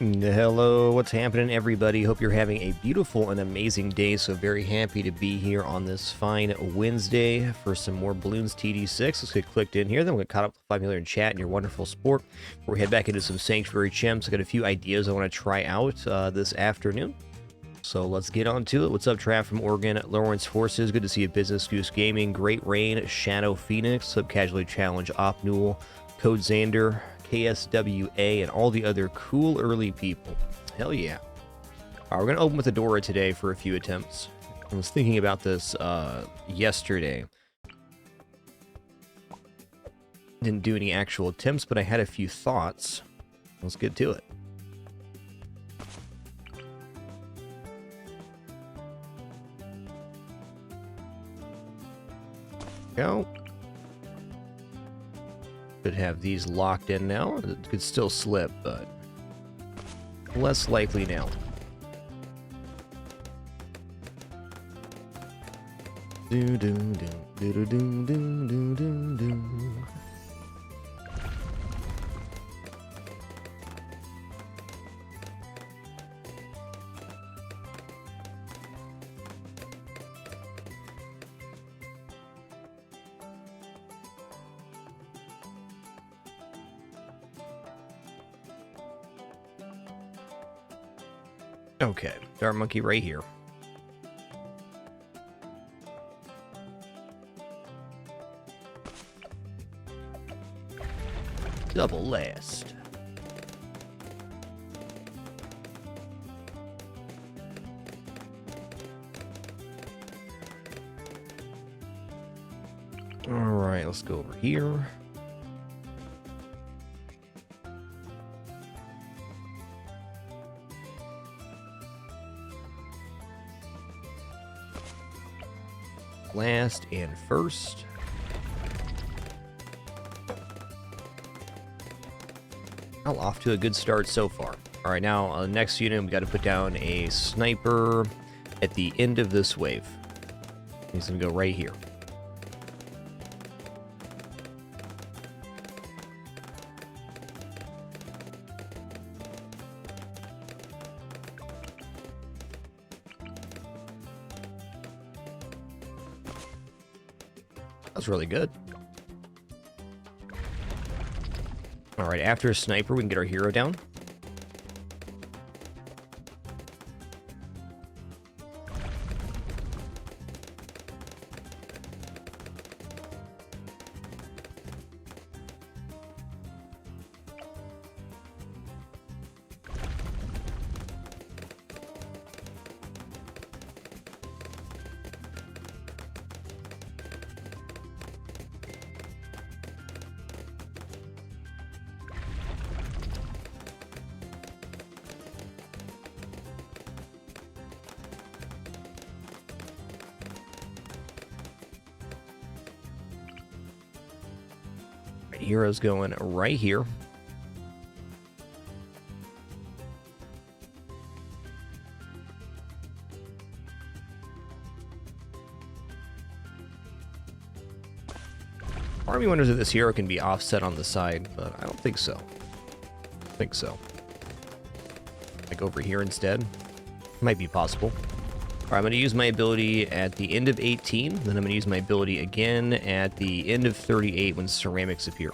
Hello, what's happening, everybody? Hope you're having a beautiful and amazing day. So very happy to be here on this fine Wednesday for some more Bloons TD6. Let's get clicked in here. Then we'll get caught up with 5 million in chat and your wonderful support. Before we head back into some Sanctuary Chimps, I got a few ideas I want to try out this afternoon. So let's get on to it. What's up, Trav from Oregon? Lawrence Forces, good to see you. Business Goose Gaming, Great Rain, Shadow Phoenix, Subcasually Challenge, Opnul, Code Xander, KSWA, and all the other cool early people. Hell yeah. All right, we're going to open with Adora today for a few attempts. I was thinking about this yesterday. Didn't do any actual attempts, but I had a few thoughts. Let's get to it. Go. Could have these locked in now. It could still slip, but less likely now. Do do do do do do do do do. Okay, Dart Monkey right here. Double last. All right, let's go over here. Last and first. Well, off to a good start so far. All right, now next unit, we got to put down a sniper at the end of this wave. He's gonna go right here. That's really good. All right, after a sniper, we can get our hero down. Hero's going right here. Part of me wonders if this hero can be offset on the side, but I don't think so. I think so. Like over here instead? Might be possible. All right, I'm going to use my ability at the end of 18, then I'm going to use my ability again at the end of 38 when ceramics appear.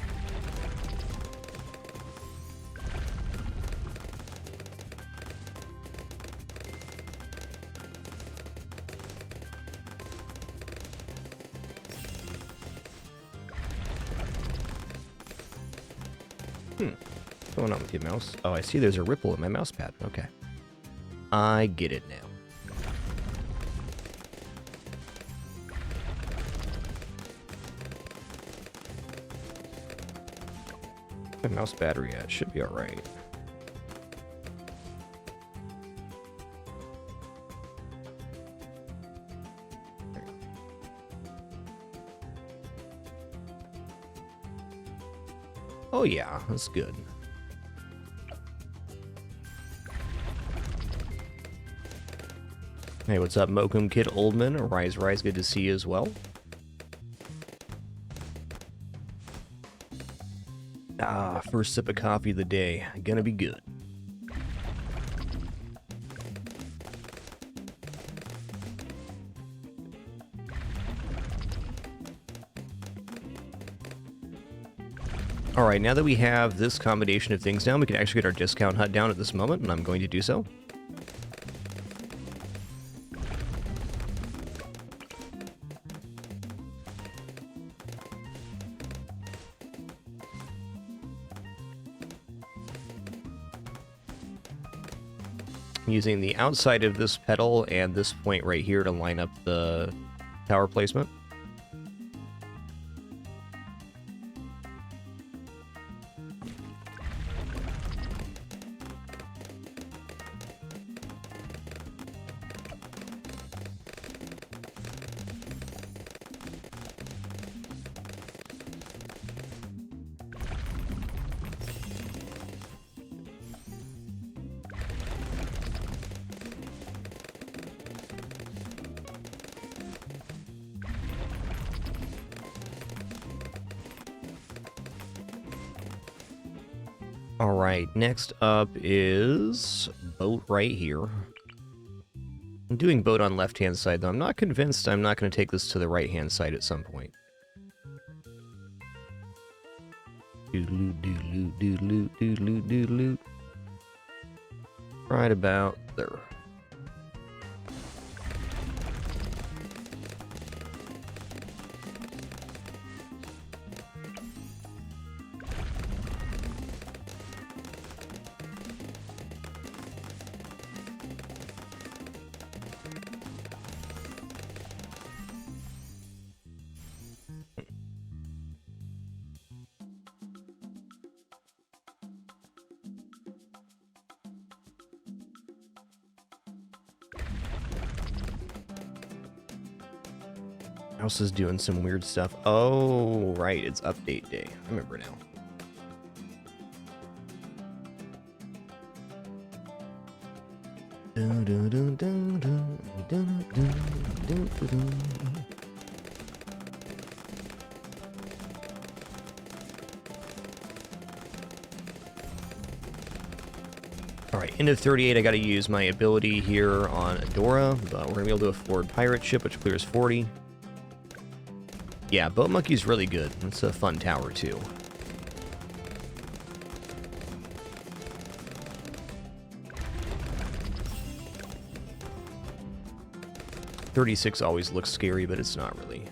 What's going on with your mouse? Oh, I see there's a ripple in my mouse pad. Okay. I get it now. My mouse battery at should be all right. Oh yeah, that's good. Hey, what's up, Mokum Kid Oldman? Rise, rise, good to see you as well. Ah, first sip of coffee of the day. Gonna be good. All right, now that we have this combination of things down, we can actually get our discount hut down at this moment, and I'm going to do so. Using the outside of this pedal and this point right here to line up the tower placement. All right, next up is boat right here. I'm doing boat on left-hand side, though. I'm not convinced I'm not going to take this to the right-hand side at some point. Right about there. House is doing some weird stuff. Oh, right, it's update day. I remember now. Alright, into 38, I gotta use my ability here on Adora, but we're gonna be able to afford Pirate Ship, which clears 40. Yeah, Boat Monkey's really good. It's a fun tower, too. .36 always looks scary, but it's not really.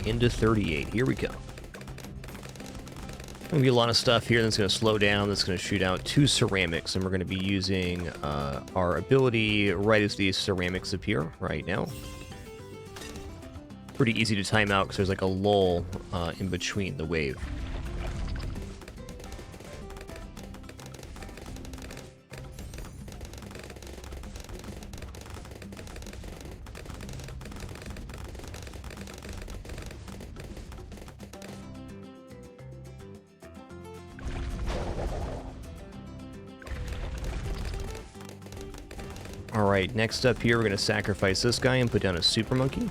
Into 38. Here we go. Gonna be a lot of stuff here that's going to slow down. That's going to shoot out 2 ceramics, and we're going to be using our ability right as these ceramics appear right now. Pretty easy to time out because there's like a lull in between the wave. Alright, next up here, we're going to sacrifice this guy and put down a super monkey.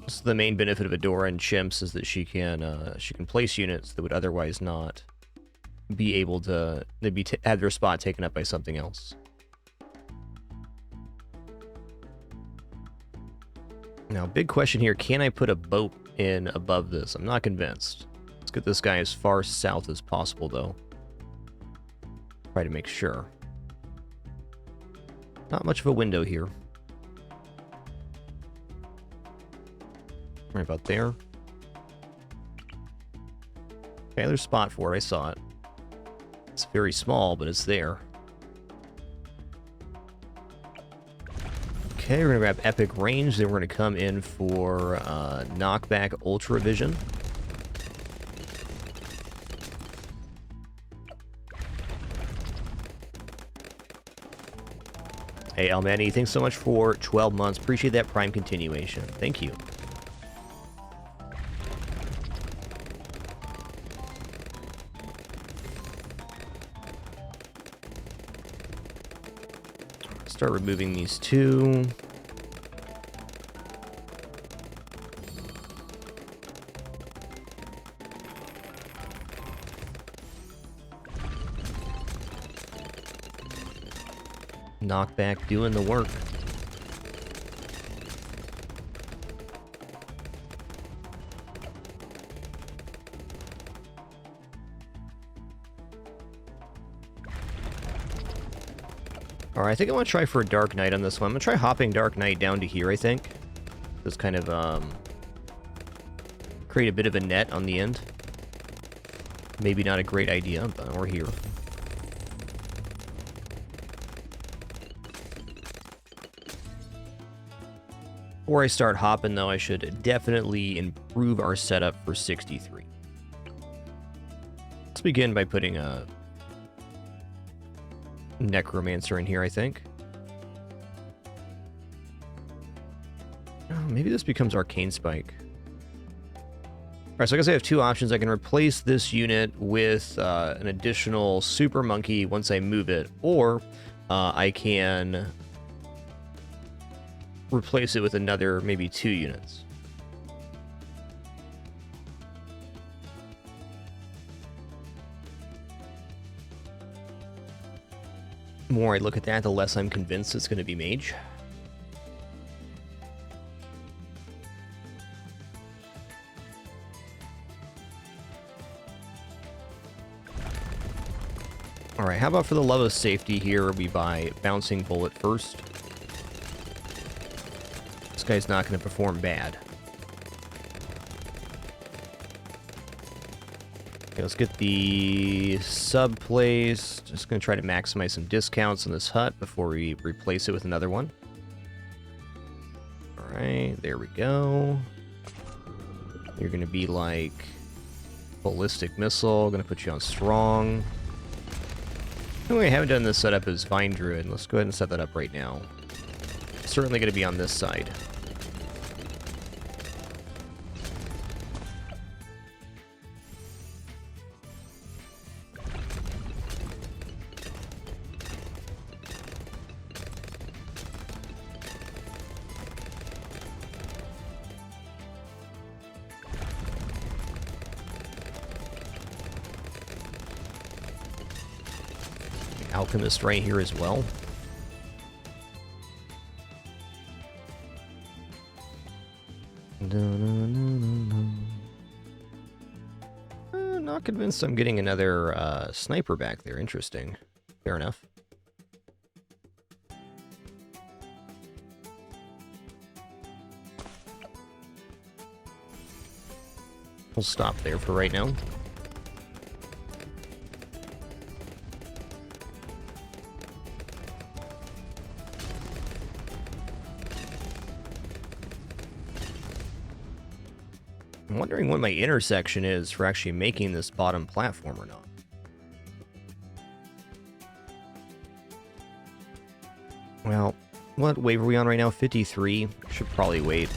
So the main benefit of Adora and Chimps is that she can place units that would otherwise not be able to have their spot taken up by something else. Now, big question here, can I put a boat in above this? I'm not convinced. Let's get this guy as far south as possible, though. Try to make sure. Not much of a window here. Right about there. Okay, there's a spot for it. I saw it. It's very small, but it's there. Okay, we're going to grab Epic Range, then we're going to come in for Knockback Ultra Vision. Hey, Almani, thanks so much for 12 months. Appreciate that Prime continuation. Thank you. start removing these two. Knockback doing the work. Alright, I think I want to try for a Dark Knight on this one. I'm going to try hopping Dark Knight down to here, I think. Just kind of, create a bit of a net on the end. Maybe not a great idea, but we're here. Before I start hopping, though, I should definitely improve our setup for 63. Let's begin by putting a Necromancer in here, I think. Oh, maybe this becomes Arcane Spike. Alright, so I guess I have two options. I can replace this unit with an additional Super Monkey once I move it, or I can replace it with another, maybe 2 units. The more I look at that, the less I'm convinced it's going to be Mage. Alright, how about for the love of safety here, we buy Bouncing Bullet first. This guy's not going to perform bad. Okay, let's get the sub placed. Just going to try to maximize some discounts on this hut before we replace it with another one. Alright, there we go. You're going to be like Ballistic Missile. Going to put you on Strong. The only way I haven't done this setup is Vine Druid. Let's go ahead and set that up right now. Certainly going to be on this side. Alchemist right here as well. Not convinced I'm getting another sniper back there. Interesting. Fair enough. We'll stop there for right now. I'm wondering what my intersection is for actually making this bottom platform or not. Well, what wave are we on right now? 53? Should probably wait.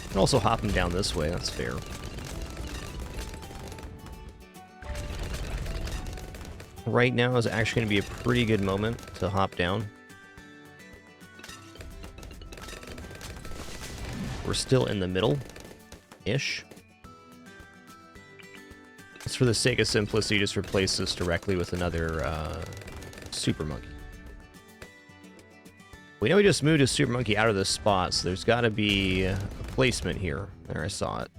And also hop him down this way, that's fair. Right now is actually going to be a pretty good moment to hop down. We're still in the middle-ish. Just for the sake of simplicity, just replace this directly with another Super Monkey. We know we just moved a Super Monkey out of this spot, so there's got to be a placement here. There, I saw it.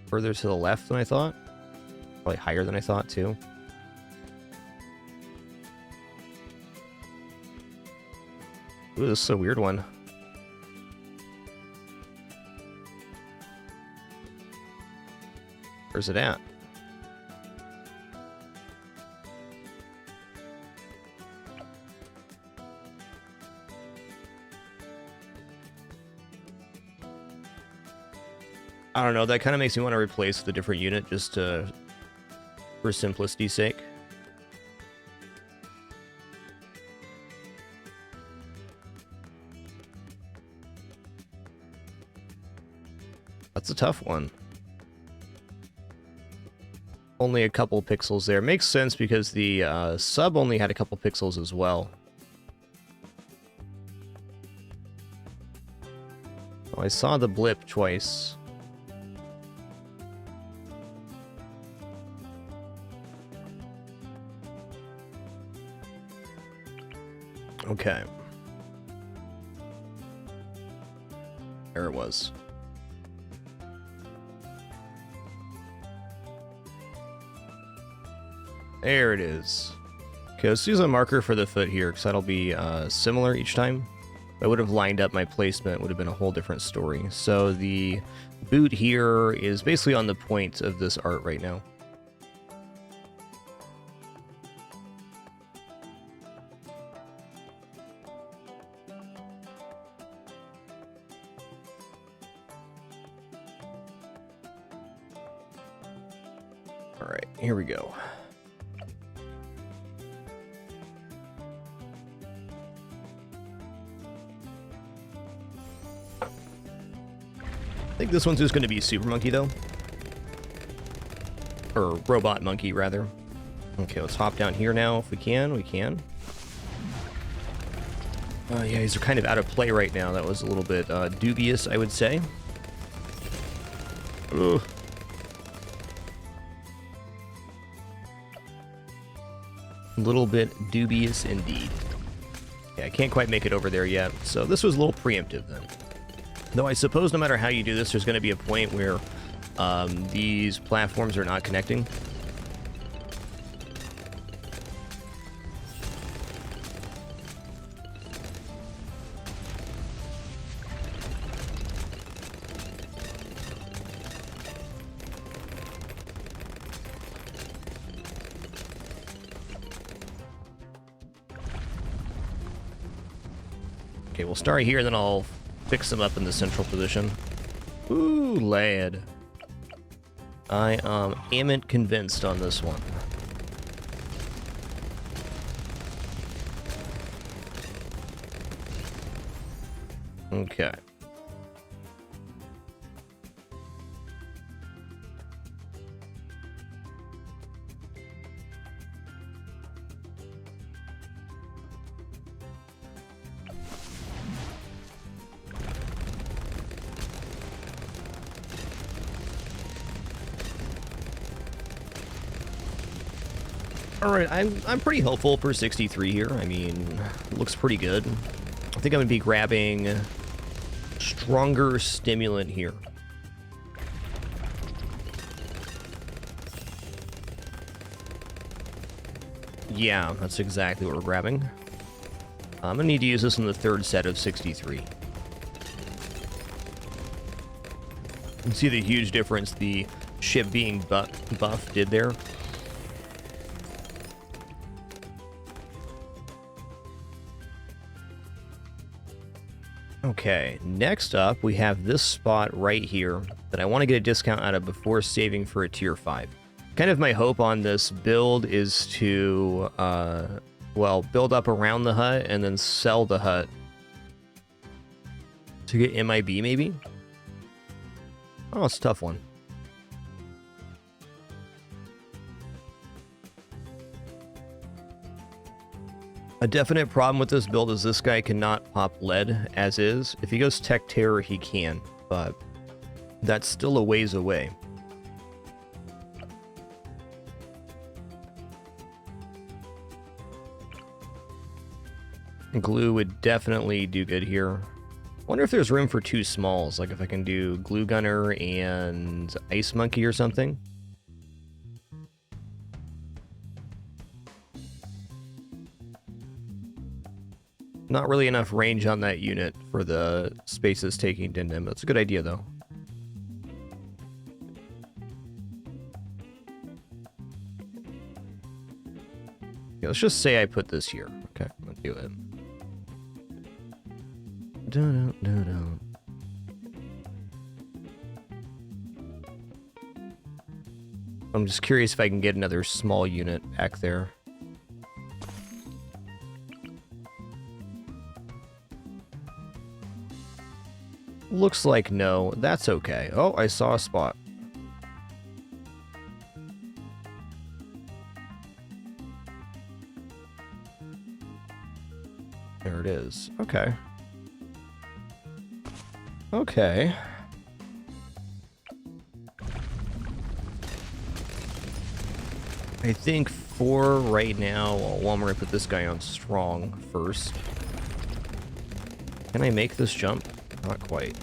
Further to the left than I thought. Probably higher than I thought, too. Ooh, this is a weird one. Where's it at? I don't know, that kind of makes me want to replace with a different unit just for simplicity's sake. That's a tough one. Only a couple pixels there. Makes sense because the sub only had a couple pixels as well. Oh, I saw the blip twice. Okay. There it was. There it is. Okay, let's use a marker for the foot here, because that'll be similar each time. If I would have lined up my placement, it would have been a whole different story. So the boot here is basically on the point of this art right now. All right, here we go. I think this one's just going to be Super Monkey, though. Or Robot Monkey, rather. Okay, let's hop down here now if we can. We can. Yeah, these are kind of out of play right now. That was a little bit dubious, I would say. Ugh. A little bit dubious indeed. Yeah, I can't quite make it over there yet. So this was a little preemptive then. Though I suppose no matter how you do this, there's going to be a point where these platforms are not connecting. Okay, we'll start here, then I'll fix them up in the central position. Ooh, lad. I am convinced on this one. Okay. Alright, I'm pretty hopeful for 63 here. I mean, looks pretty good. I think I'm going to be grabbing stronger stimulant here. Yeah, that's exactly what we're grabbing. I'm going to need to use this in the third set of 63. You can see the huge difference the ship being buffed did there. Okay, next up, we have this spot right here that I want to get a discount out of before saving for a tier 5. Kind of my hope on this build is to, well, build up around the hut and then sell the hut to get MIB, maybe? Oh, it's a tough one. A definite problem with this build is this guy cannot pop lead as is. If he goes Tech Terror, he can, but that's still a ways away. Glue would definitely do good here. I wonder if there's room for two smalls, like if I can do Glue Gunner and Ice Monkey or something. Not really enough range on that unit for the spaces taking Dindin, but it's a good idea though. Yeah, let's just say I put this here. Okay, I'm gonna do it. I'm just curious if I can get another small unit back there. Looks like no. That's okay. Oh, I saw a spot. it is. Okay. Okay. I think for right now, well, I'm going to put this guy on strong first. Can I make this jump? Not quite.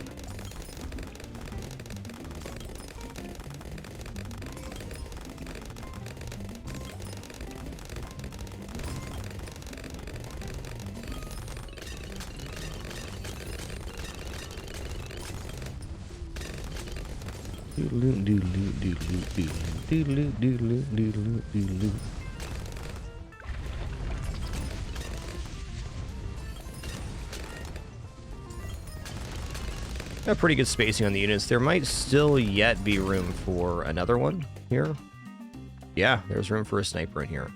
Got pretty good spacing on the units. There might still yet be room for another one here. Yeah, there's room for a sniper in here.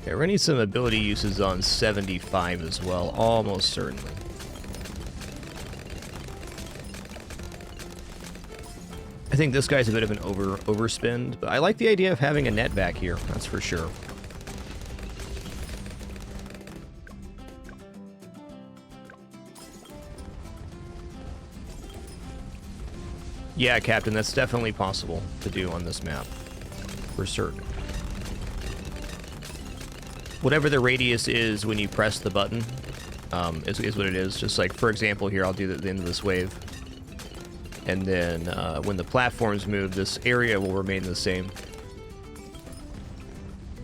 Okay, we're gonna need some ability uses on 75 as well, almost certainly. I think this guy's a bit of an overspend, but I like the idea of having a net back here, that's for sure. Yeah, Captain, that's definitely possible to do on this map, for certain. Whatever the radius is when you press the button, is what it is. Just like, for example, here, I'll do the end of this wave. And then when the platforms move, this area will remain the same.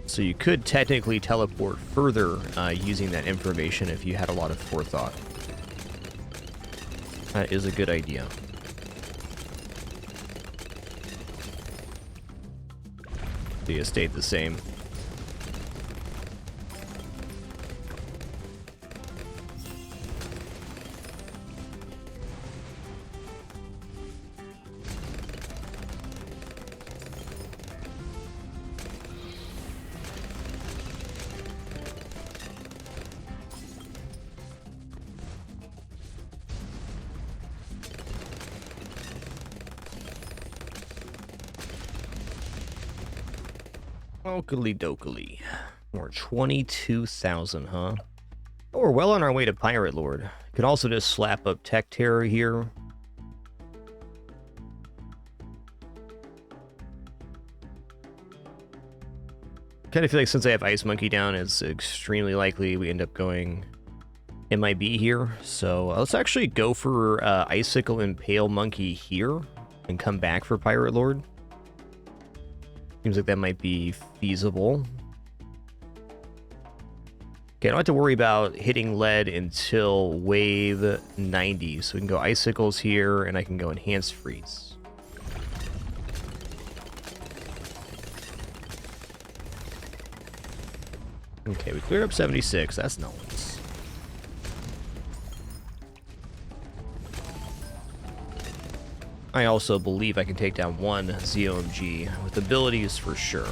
So you could technically teleport further using that information if you had a lot of forethought. That is a good idea. So you stayed the same. Okily dokily. We're 22,000, huh? Oh, we're well on our way to Pirate Lord. Could also just slap up Tech Terror here. Kind of feel like since I have Ice Monkey down, it's extremely likely we end up going MIB here. So let's actually go for Icicle Impale Monkey here and come back for Pirate Lord. Seems like that might be feasible. Okay, I don't have to worry about hitting lead until wave 90. So we can go Icicles here, and I can go Enhanced Freeze. Okay, we cleared up 76. That's nice. I also believe I can take down one ZOMG with abilities for sure.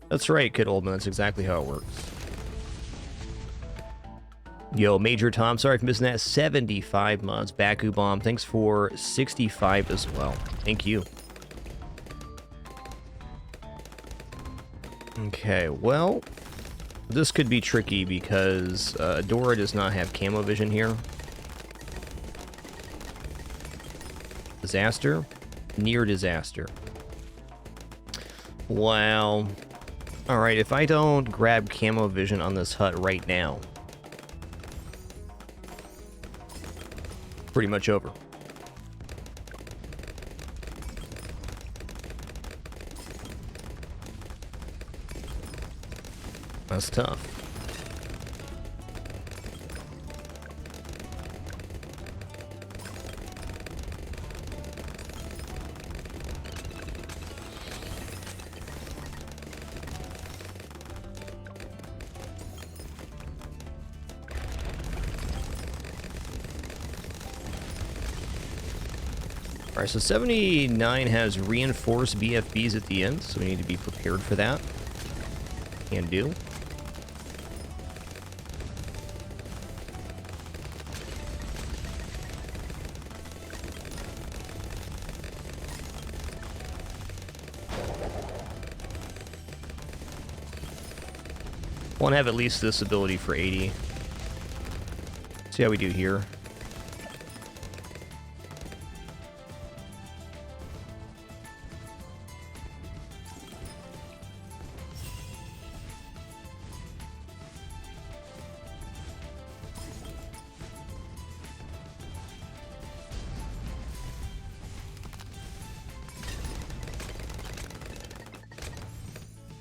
That's right, Kid Oldman. That's exactly how it works. Yo, Major Tom, sorry for missing that. 75 mods. Baku Bomb, thanks for 65 as well. Thank you. Okay, well, this could be tricky because Dora does not have camo vision here. Disaster. Near disaster. Wow. Alright, if I don't grab camo vision on this hut right now, pretty much over. That's tough. Alright, so 79 has reinforced BFBs at the end, so we need to be prepared for that. Can do. Want to have at least this ability for 80. See how we do here.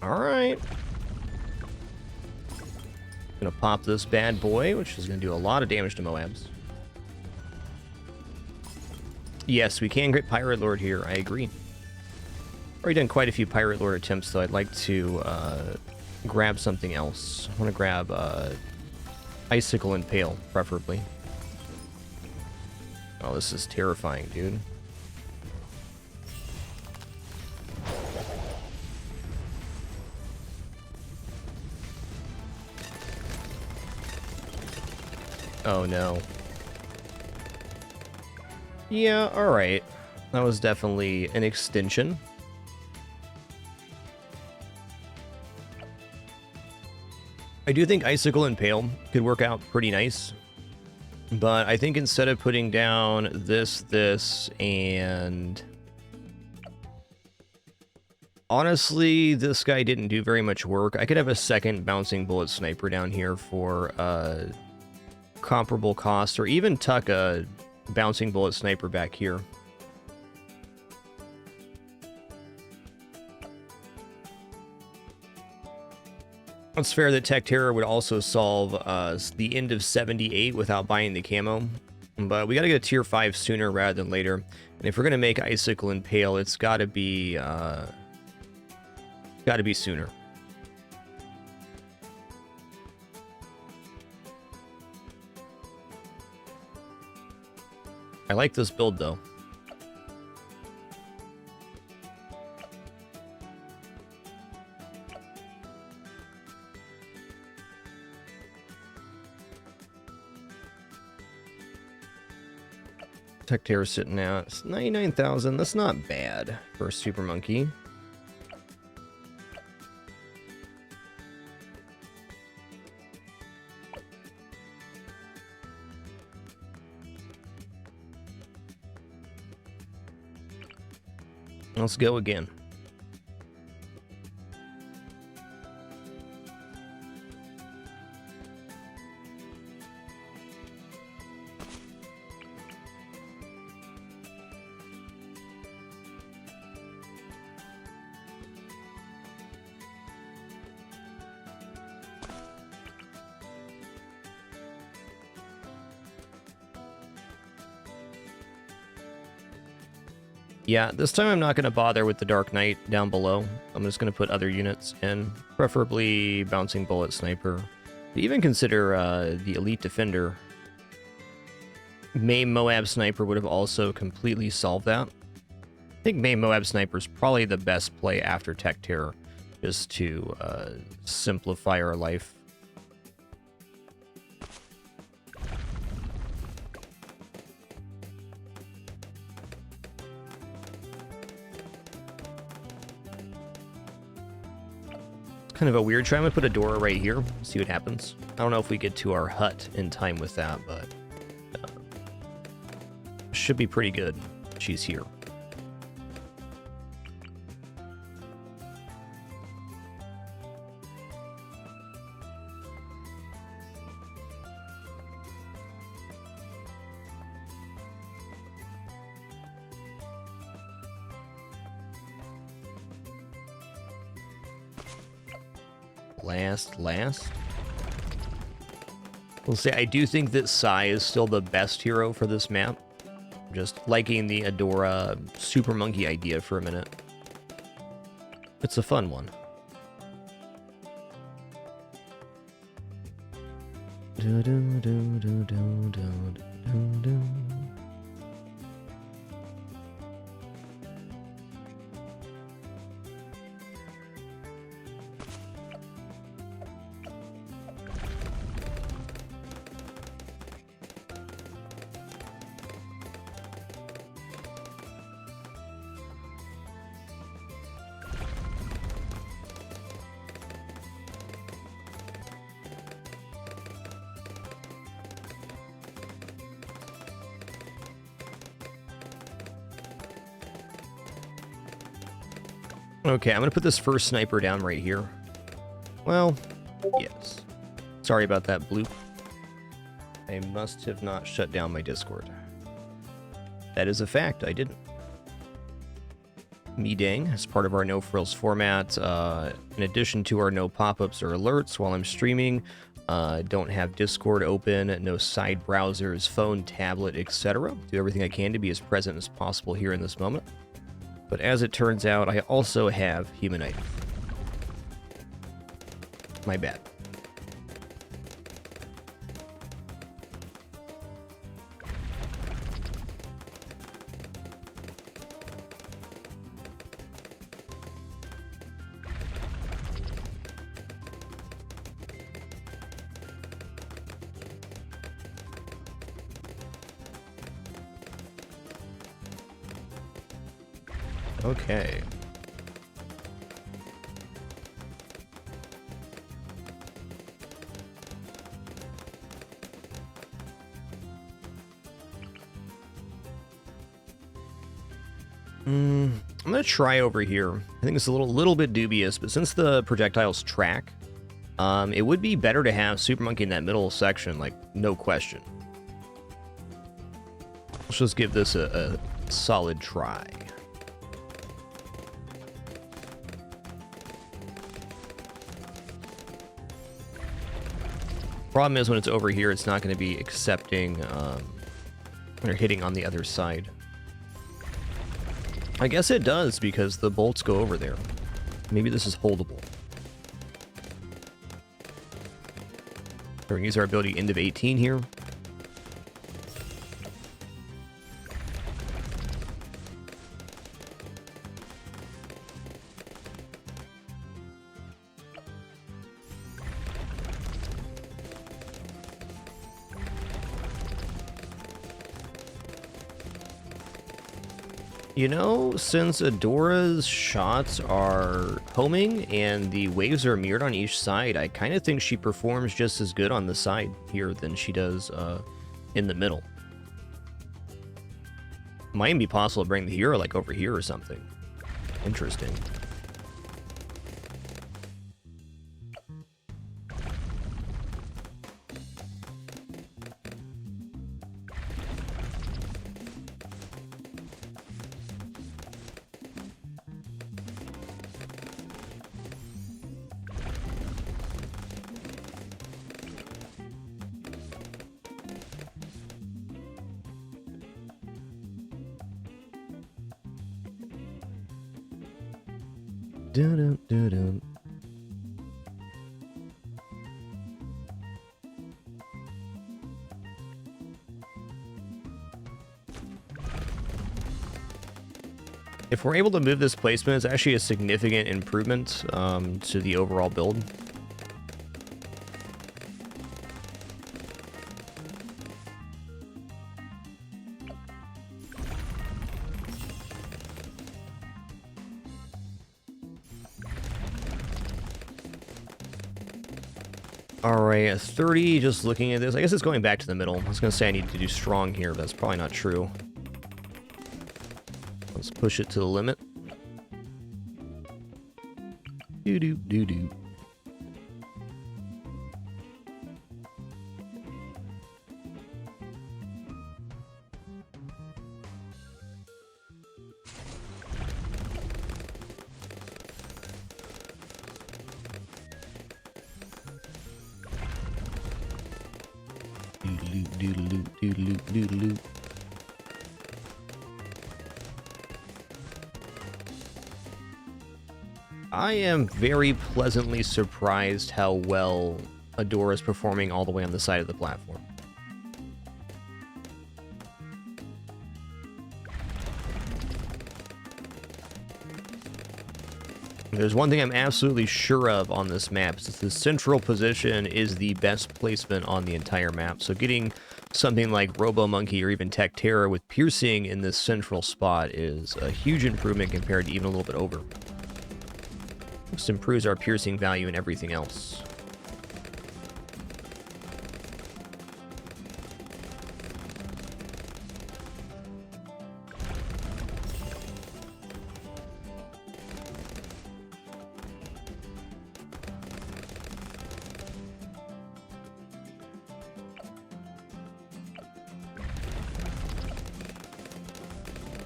Alright. Gonna pop this bad boy, which is gonna do a lot of damage to Moabs. Yes, we can get Pirate Lord here, I agree. Already done quite a few Pirate Lord attempts, though. I'd like to grab something else. I want to grab Icicle Impale, preferably. Oh, this is terrifying, dude. Oh no. Yeah, alright. That was definitely an extension. I do think Icicle Impale could work out pretty nice. But I think instead of putting down this, and... honestly, this guy didn't do very much work. I could have a second Bouncing Bullet Sniper down here for comparable cost, or even tuck a Bouncing Bullet Sniper back here. It's fair that Tech Terror would also solve the end of 78 without buying the camo, but we gotta get a tier 5 sooner rather than later. And if we're gonna make Icicle Impale, it's gotta be sooner. I like this build, though. Tech Terror sitting out. It's 99,000. That's not bad for a Super Monkey. Let's go again. Yeah, this time I'm not going to bother with the Dark Knight down below. I'm just going to put other units in, preferably Bouncing Bullet Sniper. But even consider the Elite Defender. Main Moab Sniper would have also completely solved that. I think Main Moab Sniper is probably the best play after Tech Terror, just to simplify our life. Kind of a weird try. I'm gonna put a door right here, see what happens. I don't know if we get to our hut in time with that, but should be pretty good. She's here. last. We'll say I do think that Sai is still the best hero for this map. Just liking the Adora Super Monkey idea for a minute. It's a fun one. Okay, I'm gonna put this first sniper down right here. Well, yes. Sorry about that, bloop. I must have not shut down my Discord. That is a fact, I didn't. Me dang, as part of our no frills format, in addition to our no pop-ups or alerts while I'm streaming, don't have Discord open, no side browsers, phone, tablet, etc. Do everything I can to be as present as possible here in this moment. But as it turns out, I also have humanitis. My bad. Okay. I'm gonna try over here. I think it's a little bit dubious, but since the projectiles track, it would be better to have Super Monkey in that middle section, like, no question. Let's just give this a solid try. Problem is when it's over here, it's not going to be accepting or hitting on the other side. I guess it does because the bolts go over there. Maybe this is holdable. We're going to use our ability end of 18 here. You know, since Adora's shots are homing and the waves are mirrored on each side, I kind of think she performs just as good on the side here than she does in the middle. Might even be possible to bring the hero like over here or something. Interesting. Dun-dun-dun-dun. If we're able to move this placement, it's actually a significant improvement to the overall build. Alright, a 30, just looking at this. I guess it's going back to the middle. I was going to say I need to do strong here, but that's probably not true. Let's push it to the limit. Doo-doo-doo-doo. I am very pleasantly surprised how well Adora is performing all the way on the side of the platform. There's one thing I'm absolutely sure of on this map, is the central position is the best placement on the entire map. So getting something like Robo Monkey or even Tech Terror with piercing in this central spot is a huge improvement compared to even a little bit over. Just improves our piercing value and everything else.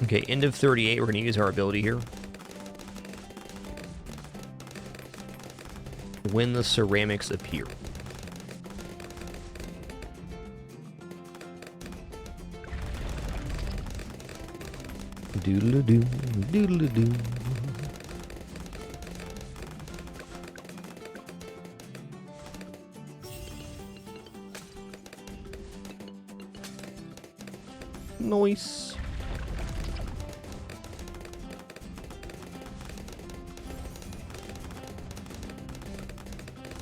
Okay, end of 38, we're going to use our ability here. When the ceramics appear. Doodle-doo, doodle-doo. Nice.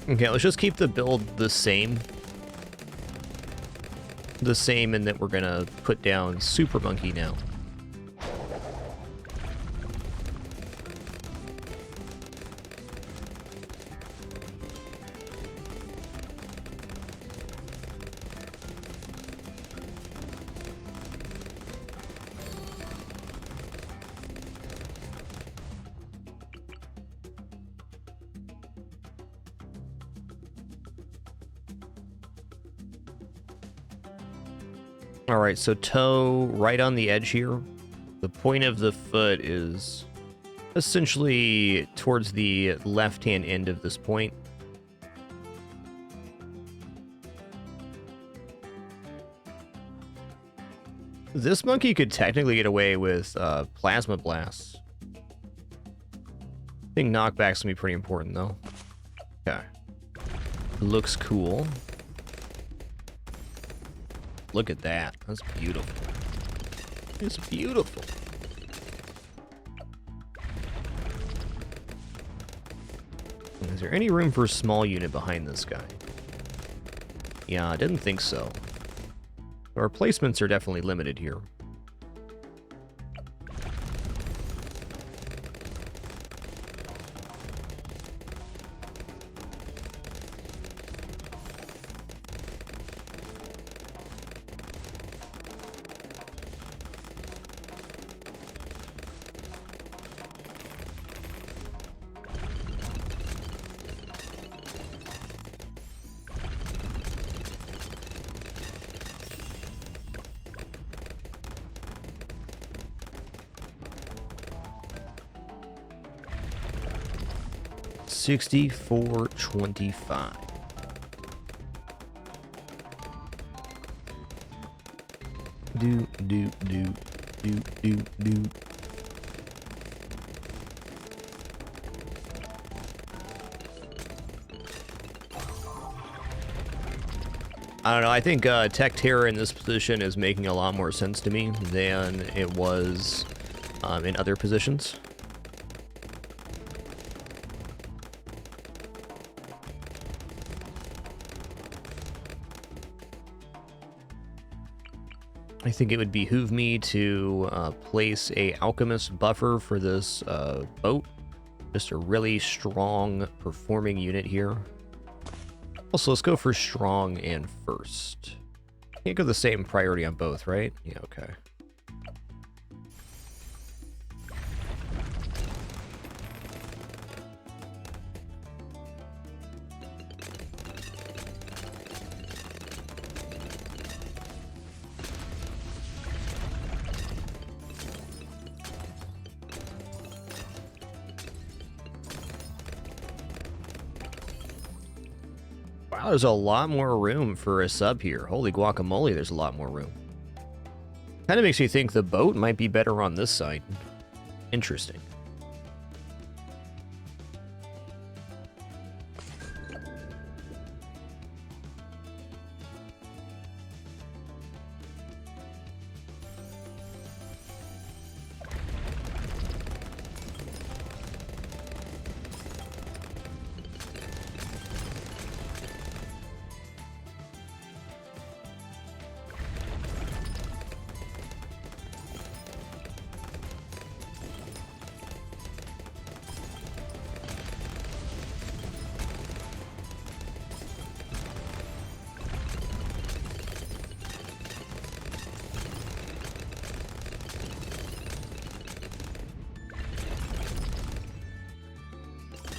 Okay, let's just keep the build the same. The same, and that we're gonna put down Super Monkey now. All right, so toe right on the edge here. The point of the foot is essentially towards the left-hand end of this point. This monkey could technically get away with Plasma Blasts. I think knockback's gonna be pretty important, though. Okay. Looks cool. Look at that. That's beautiful. It's beautiful. Is there any room for a small unit behind this guy? Yeah, I didn't think so. Our placements are definitely limited here. $64.25. Do. I don't know, I think Tech Terror in this position is making a lot more sense to me than it was in other positions. I think it would behoove me to place a Alchemist buffer for this boat. Just a really strong performing unit here. Also, let's go for strong and first. Can't go the same priority on both, right? Yeah, okay. Wow, there's a lot more room for a sub here. Holy guacamole, there's a lot more room. Kind of makes me think the boat might be better on this side. Interesting.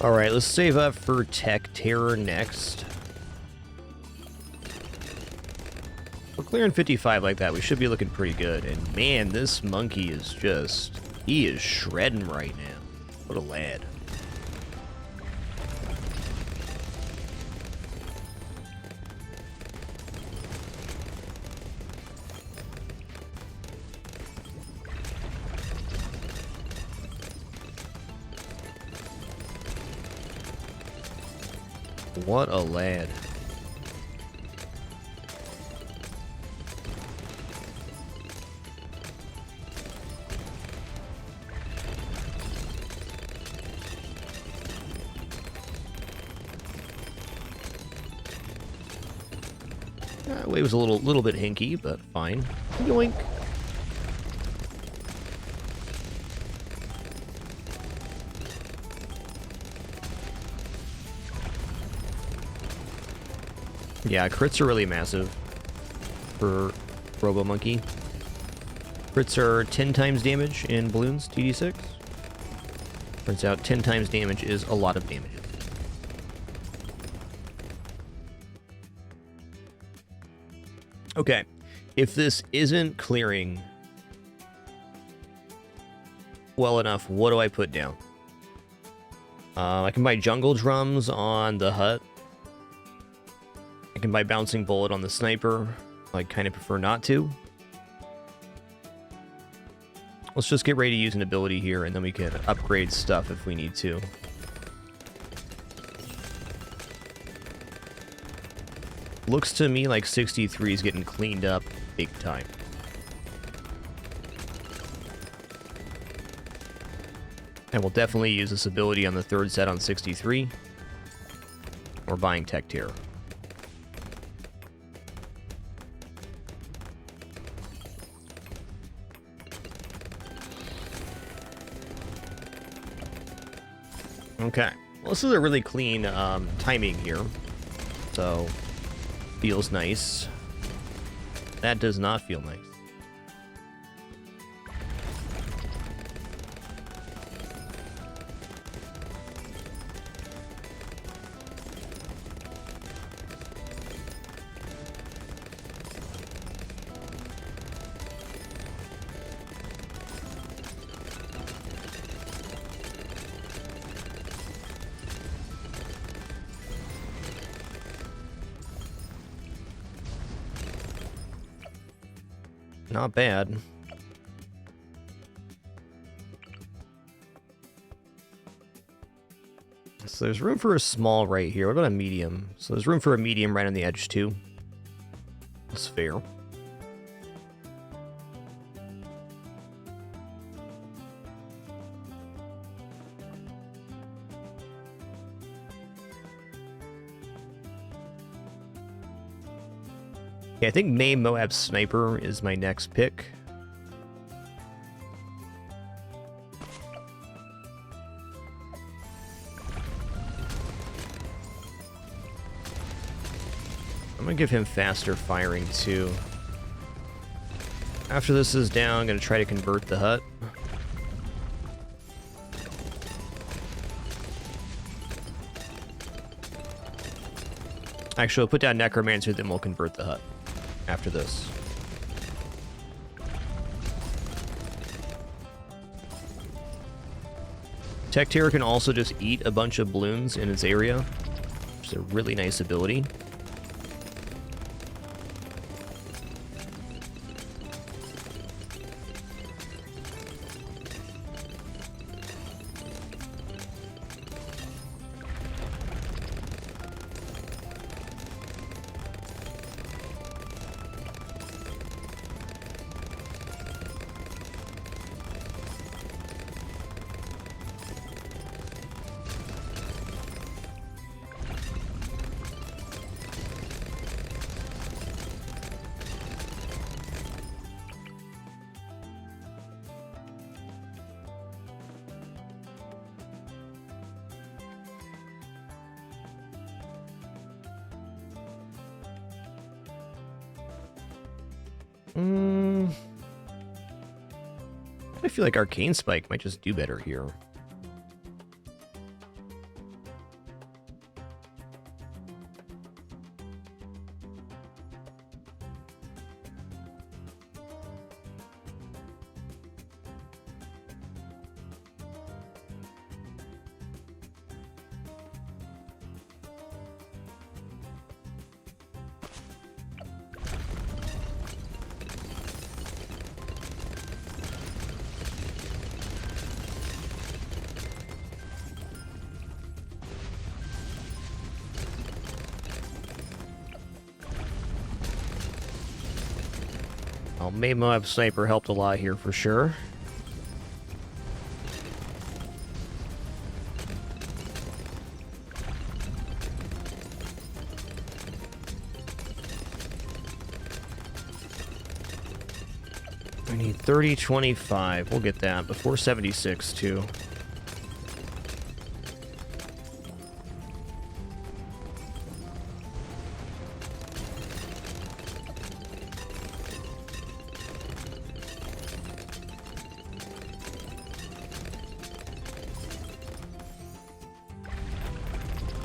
Alright, let's save up for Tech Terror next. We're clearing 55 like that. We should be looking pretty good. And man, this monkey is just... he is shredding right now. What a lad. What a lad. Wave was a little bit hinky, but fine. Yoink. Yeah, crits are really massive for Robo Monkey. Crits are 10 times damage in balloons, TD6. Turns out 10 times damage is a lot of damage. Okay, if this isn't clearing well enough, what do I put down? I can buy Jungle Drums on the hut. I can buy Bouncing Bullet on the sniper. I kind of prefer not to. Let's just get ready to use an ability here, and then we can upgrade stuff if we need to. Looks to me like 63 is getting cleaned up big time. And we'll definitely use this ability on the third set on 63. We're buying Tech Terror. Okay, well, this is a really clean timing here, so feels nice. That does not feel nice. Not bad. So there's room for a small right here. What about a medium? So there's room for a medium right on the edge too. That's fair. Yeah, I think May Moab Sniper is my next pick. I'm gonna give him faster firing too. After this is down, I'm gonna try to convert the hut. Actually, we'll put down Necromancer, then we'll convert the hut after this. Tech Terror can also just eat a bunch of balloons in its area, which is a really nice ability. I feel like Arcane Spike might just do better here. Well, maybe Moab Sniper helped a lot here for sure. I need 30, 25. We'll get that before 76 too.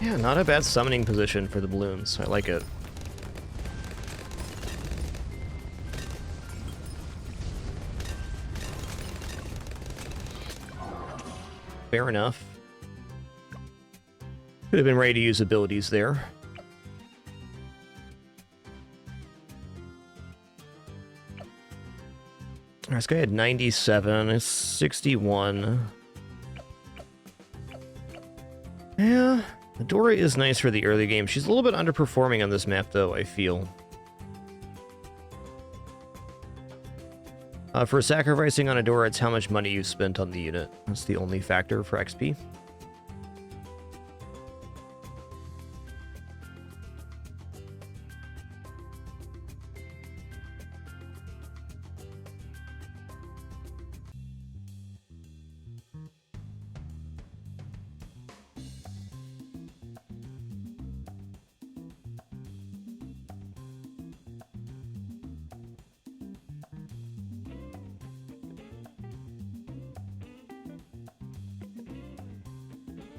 Yeah, not a bad summoning position for the balloons. I like it. Fair enough. Could have been ready to use abilities there. This guy had 97, 61. Yeah, Adora is nice for the early game. She's a little bit underperforming on this map, though, I feel. For sacrificing on Adora, it's how much money you spent on the unit. That's the only factor for XP.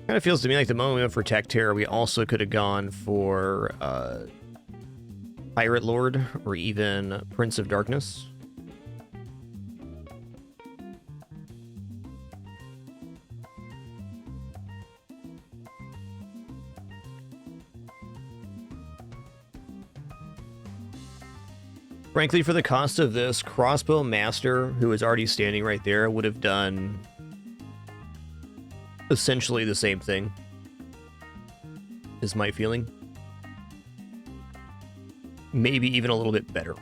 Kind of feels to me like the moment we went for Tech Terror, we also could have gone for Pirate Lord or even Prince of Darkness. Frankly, for the cost of this, Crossbow Master, who is already standing right there, would have done essentially the same thing, is my feeling. Maybe even a little bit better.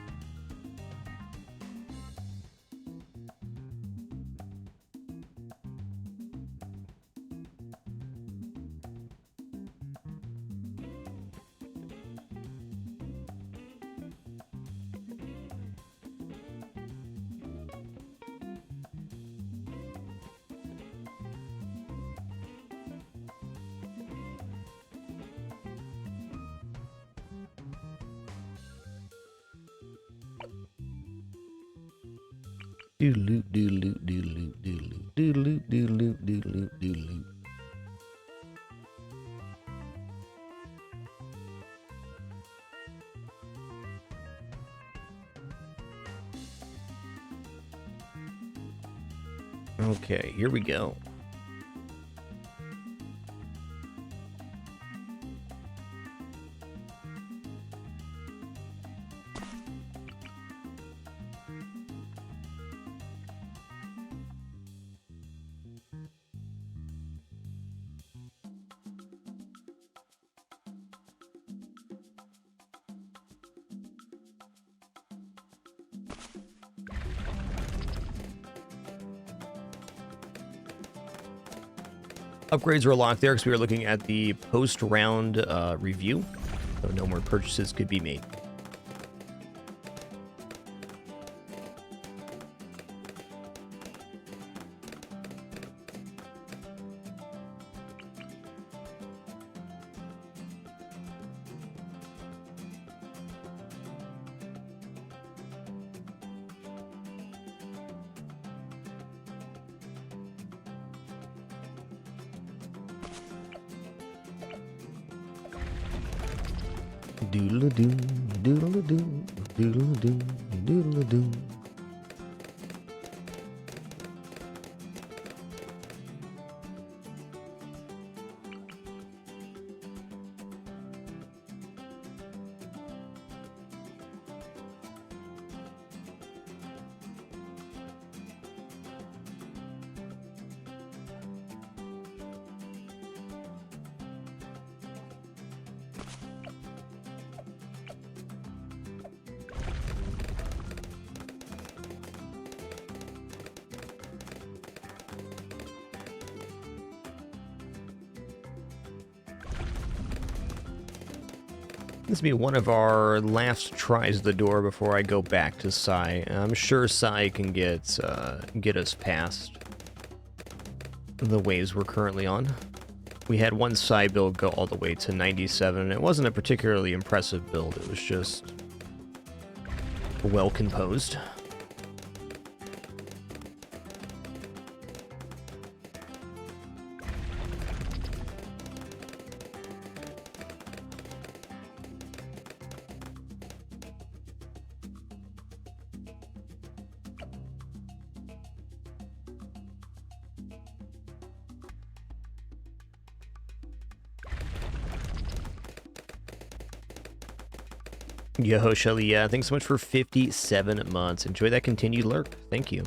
Doodle doodle doodle doodle doodle doodle doodle doodle. Okay, here we go. Upgrades were locked there because we were looking at the post-round review, so no more purchases could be made. Doodle-a-doo, doodle-a-doo, doodle-a-doo, doodle-a-doo. This will be one of our last tries at the door before I go back to Sai. I'm sure Sai can get us past the waves we're currently on. We had one Sai build go all the way to 97. It wasn't a particularly impressive build. It was just well composed. Yo, Shelly, yeah, thanks so much for 57 months. Enjoy that continued lurk. Thank you.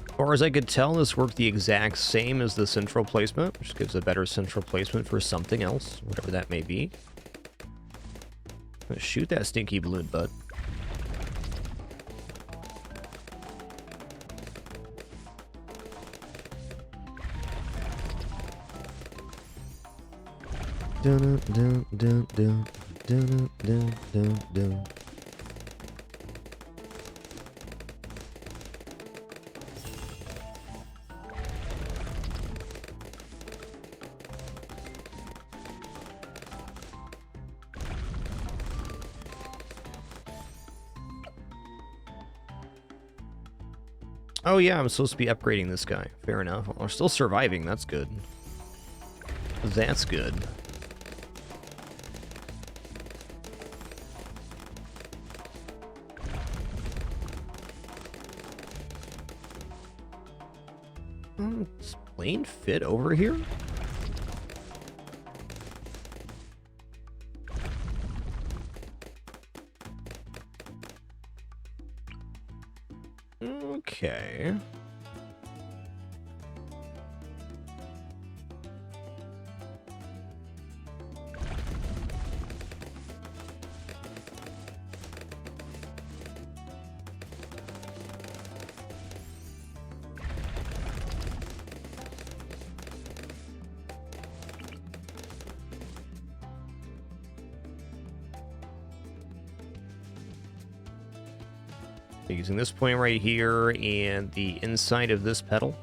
As far as I could tell, this worked the exact same as the central placement, which gives a better central placement for something else, whatever that may be. Let's shoot that stinky balloon, bud. Dun dun dun dun dun dun dun dun. Oh yeah, I'm supposed to be upgrading this guy. Fair enough. We're still surviving. That's good. That's good. Does plane fit over here? Okay. Using this point right here and the inside of this pedal.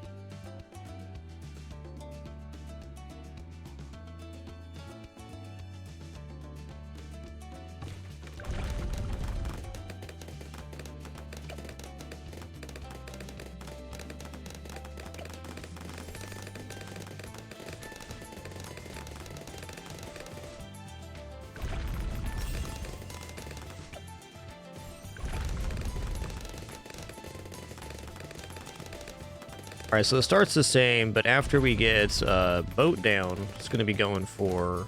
Alright, so it starts the same, but after we get boat down, it's going to be going for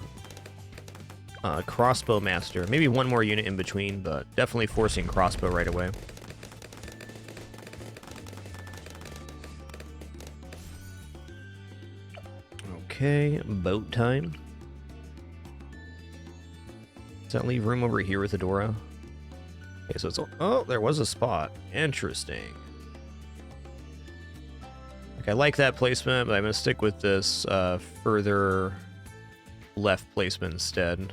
crossbow master. Maybe one more unit in between, but definitely forcing crossbow right away. Okay, boat time. Does that leave room over here with Adora? Okay, so it's... Oh, there was a spot. Interesting. I like that placement, but I'm going to stick with this further left placement instead.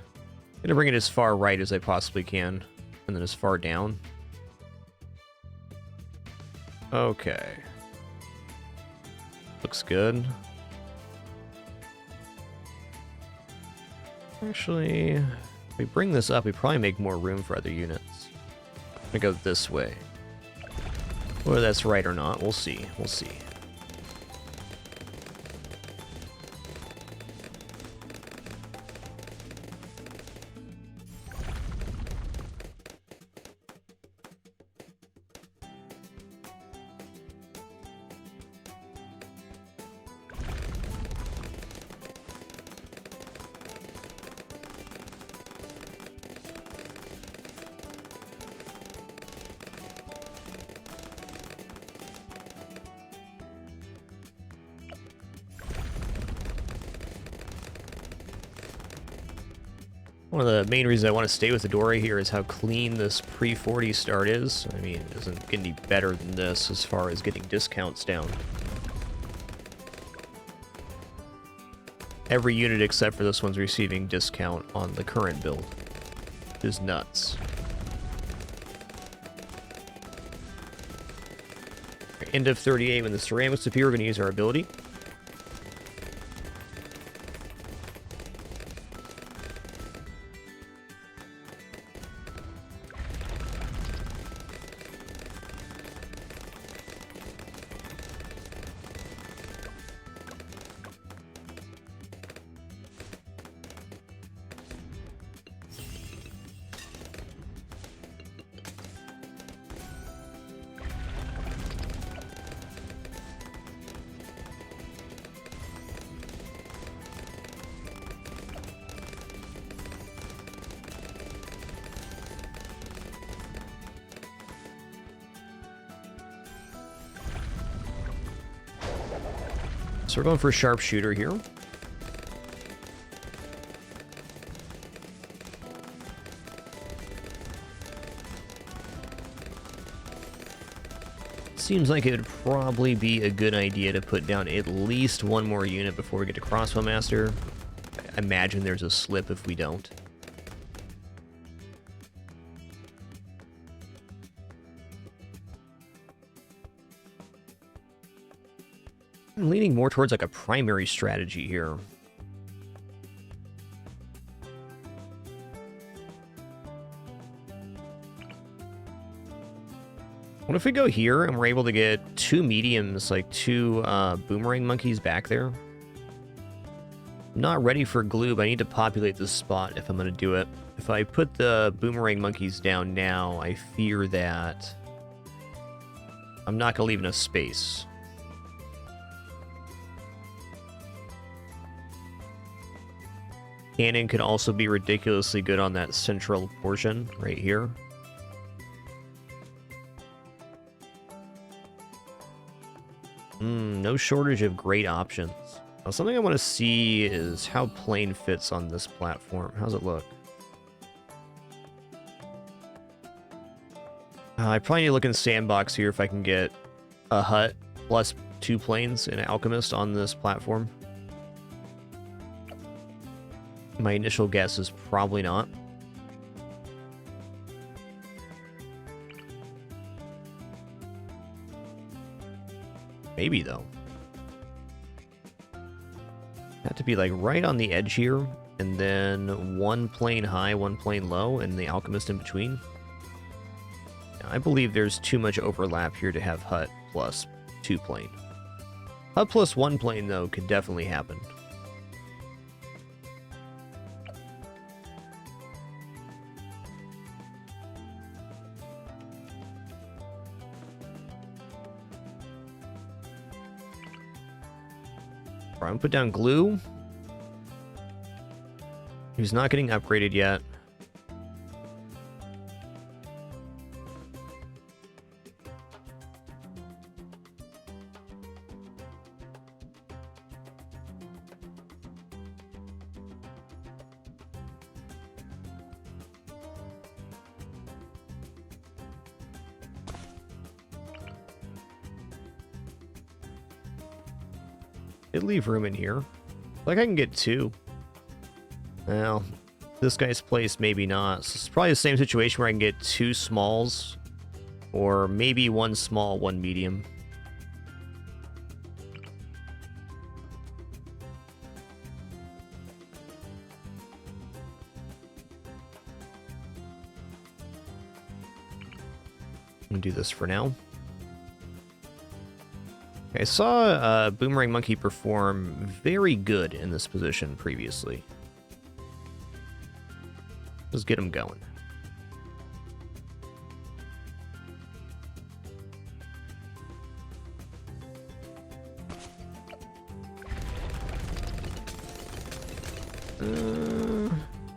Gonna bring it as far right as I possibly can, and then as far down. Okay. Looks good. Actually, if we bring this up, we probably make more room for other units. I'm gonna go this way. Whether that's right or not, we'll see. We'll see. One of the main reasons I want to stay with the Dora here is how clean this pre-40 start is. I mean, it doesn't get any better than this as far as getting discounts down. Every unit except for this one's receiving discount on the current build, which is nuts. End of 38, when the ceramics appear, we're going to use our ability. So we're going for a sharpshooter here. Seems like it would probably be a good idea to put down at least one more unit before we get to Crossbow Master. I imagine there's a slip if we don't. I'm leaning more towards like a primary strategy here. What if we go here and we're able to get two mediums, like two boomerang monkeys back there? I'm not ready for glue, but I need to populate this spot if I'm going to do it. If I put the boomerang monkeys down now, I fear that I'm not going to leave enough space. Cannon could also be ridiculously good on that central portion right here. No shortage of great options. Now, something I want to see is how plane fits on this platform. How's it look? I probably need to look in Sandbox here if I can get a hut plus 2 planes and an alchemist on this platform. My initial guess is probably not. Maybe, though. Have to be, like, right on the edge here, and then 1 plane high, 1 plane low, and the alchemist in between. I believe there's too much overlap here to have hut plus 2 plane. Hut plus 1 plane, though, could definitely happen. I'm gonna put down glue. He's not getting upgraded yet. Leave room in here. Like I can get 2. Well, This guy's place, maybe not. So it's probably the same situation where I can get 2 smalls, or maybe 1 small, 1 medium. I'm gonna do this for now. Okay, I saw Boomerang Monkey perform very good in this position previously. Let's get him going.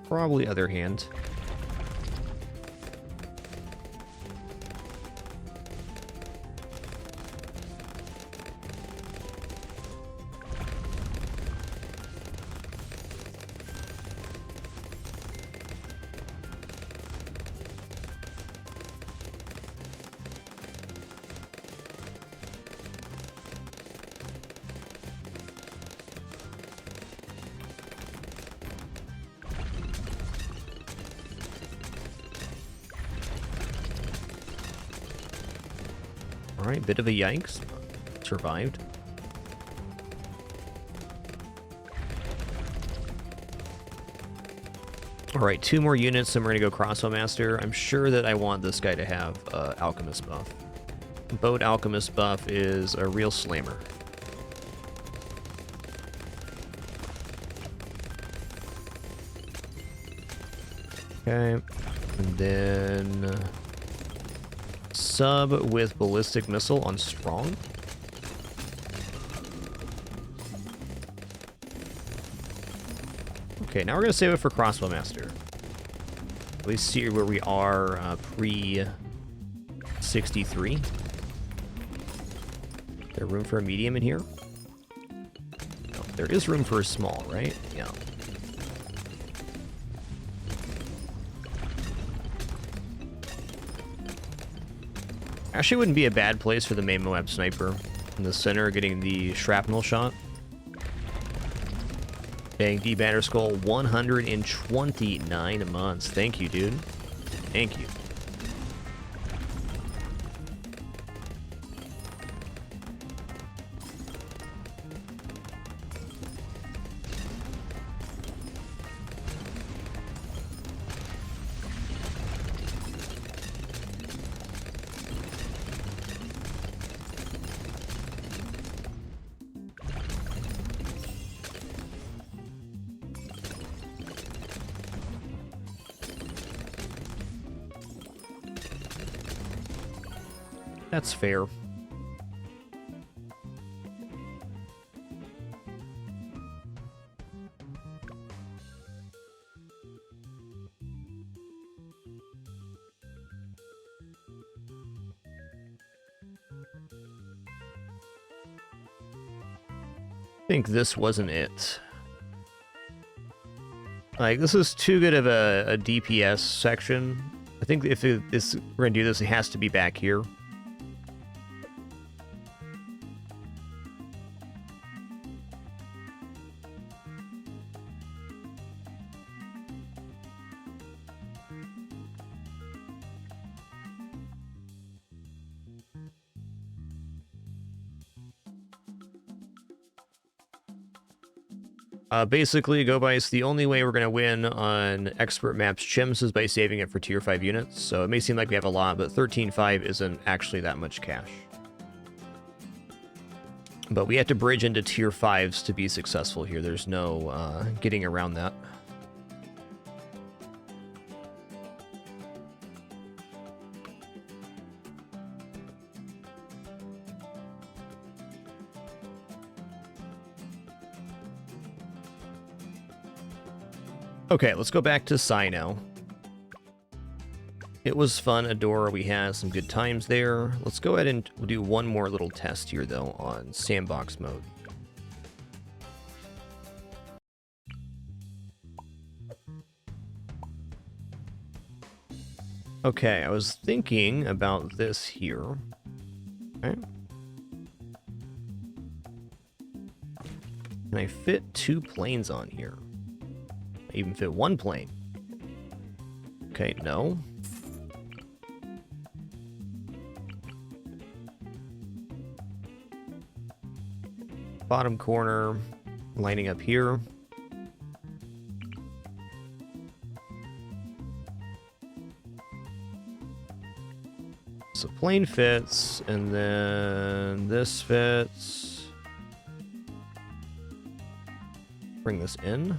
Probably other hand. Alright, bit of a yikes. Survived. Alright, 2 more units, and we're gonna go Crossbow Master. I'm sure that I want this guy to have Alchemist buff. Boat Alchemist buff is a real slammer. Okay, and then sub with Ballistic Missile on Strong. Okay, now we're going to save it for Crossbow Master. At least see where we are pre-63. There room for a medium in here? No, there is room for a small, right? Yeah. Actually, wouldn't be a bad place for the main Moab Sniper. In the center, getting the shrapnel shot. Bang, D Banner Skull, 129 months. Thank you, dude. Thank you. That's fair. I think this wasn't it. Like, this is too good of a DPS section. I think if we're gonna do this, it has to be back here. Basically, Go Bice, the only way we're going to win on expert maps CHIMPS is by saving it for tier 5 units. So it may seem like we have a lot, but 13.5 isn't actually that much cash. But we have to bridge into tier 5s to be successful here. There's no getting around that. Okay, let's go back to Sino. It was fun, Adora. We had some good times there. Let's go ahead and we'll do one more little test here, though, on sandbox mode. Okay, I was thinking about this here. Okay. Can I fit 2 planes on here? I even fit 1 plane. Okay, no. Bottom corner, lining up here. So plane fits, and then this fits. Bring this in.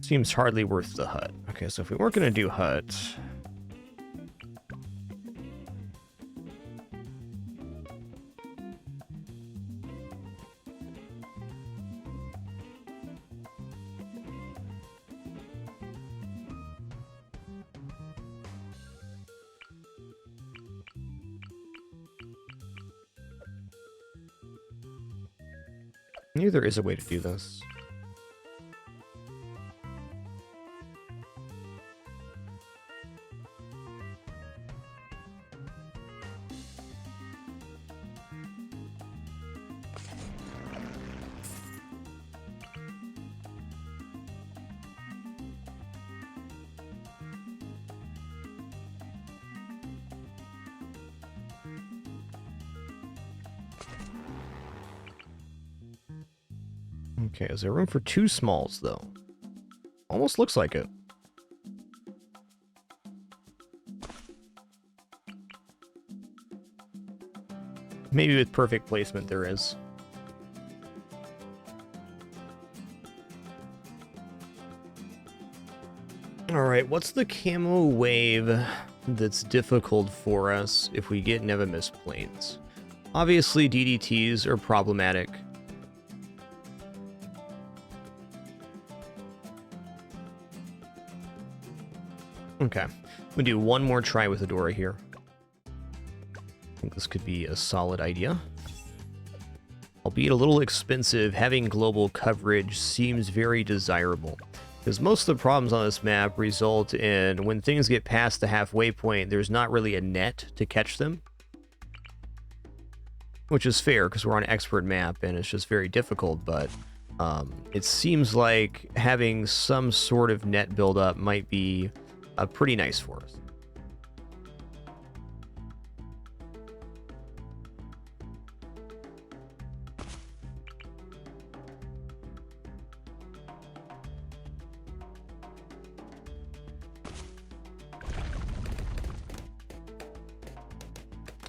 Seems hardly worth the hut. Okay, so if we weren't going to do hut... Maybe there is a way to do this. Okay, is there room for 2 smalls, though? Almost looks like it. Maybe with perfect placement there is. Alright, what's the camo wave that's difficult for us if we get never miss planes? Obviously, DDTs are problematic. Okay, we'll do one more try with Adora here. I think this could be a solid idea. Albeit a little expensive, having global coverage seems very desirable. Because most of the problems on this map result in when things get past the halfway point, there's not really a net to catch them. Which is fair, because we're on an expert map and it's just very difficult, but it seems like having some sort of net buildup might be pretty nice for us.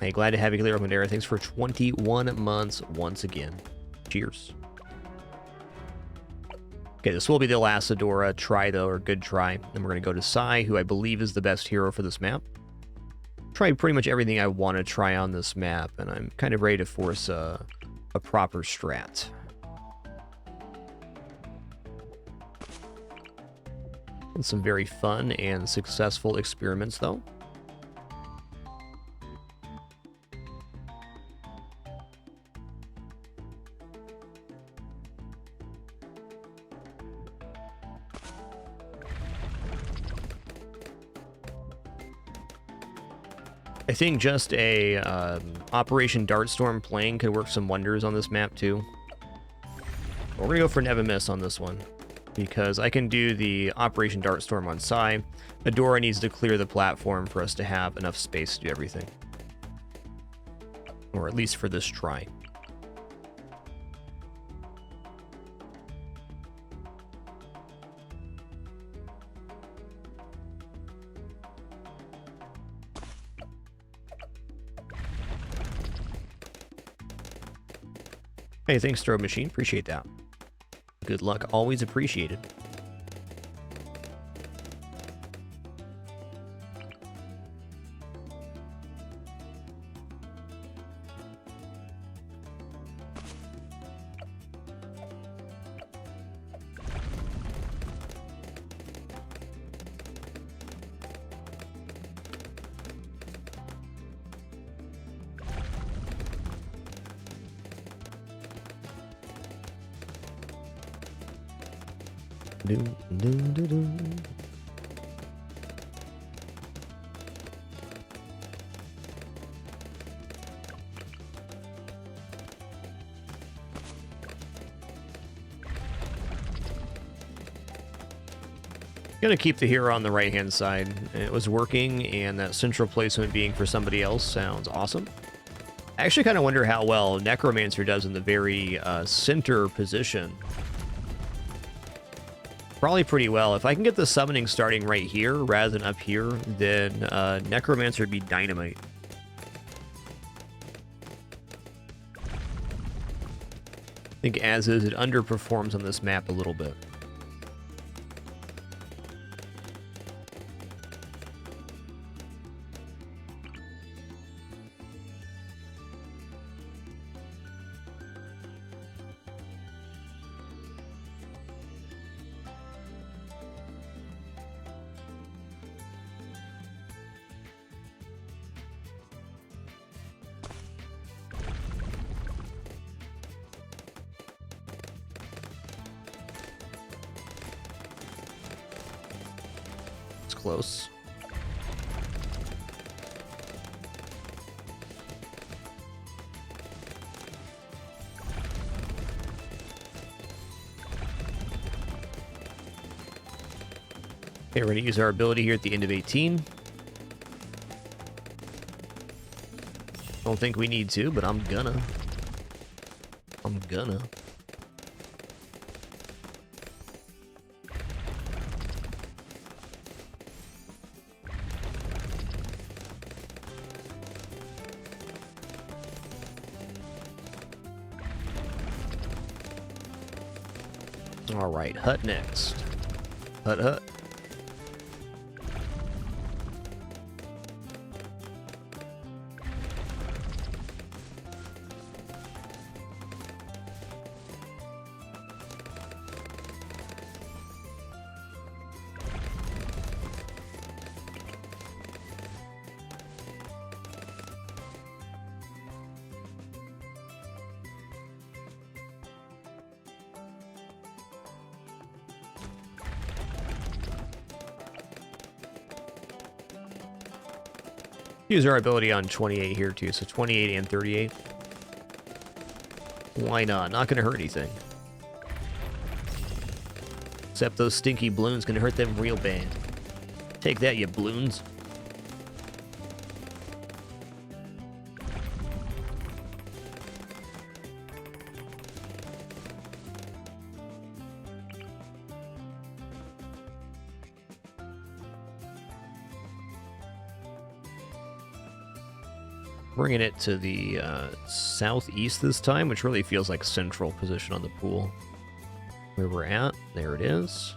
Hey, glad to have you, Clear Madera. Thanks for 21 months once again. Cheers. Okay, this will be the last Adora try, though, or good try. Then we're going to go to Sai, who I believe is the best hero for this map. Tried pretty much everything I want to try on this map, and I'm kind of ready to force a proper strat. And some very fun and successful experiments, though. I think just a Operation Dartstorm plane could work some wonders on this map too. We're gonna go for Never Miss on this one because I can do the Operation Dartstorm on Sai. Adora needs to clear the platform for us to have enough space to do everything, or at least for this try. Hey, thanks, Strobe Machine. Appreciate that. Good luck. Always appreciated. Gonna keep the hero on the right hand side. It was working, and that central placement being for somebody else sounds awesome. I actually kind of wonder how well Necromancer does in the very center position. Probably pretty well. If I can get the summoning starting right here rather than up here, then Necromancer would be dynamite. I think as is, it underperforms on this map a little bit. Close. Okay, we're going to use our ability here at the end of 18. Don't think we need to, but I'm gonna. All right, Hut next. Hut. Use our ability on 28 here too, so 28 and 38. Why not? Not gonna hurt anything. Except those stinky balloons gonna hurt them real bad. Take that, you balloons. Bringing it to the southeast this time, which really feels like central position on the pool. Where we're at, there it is.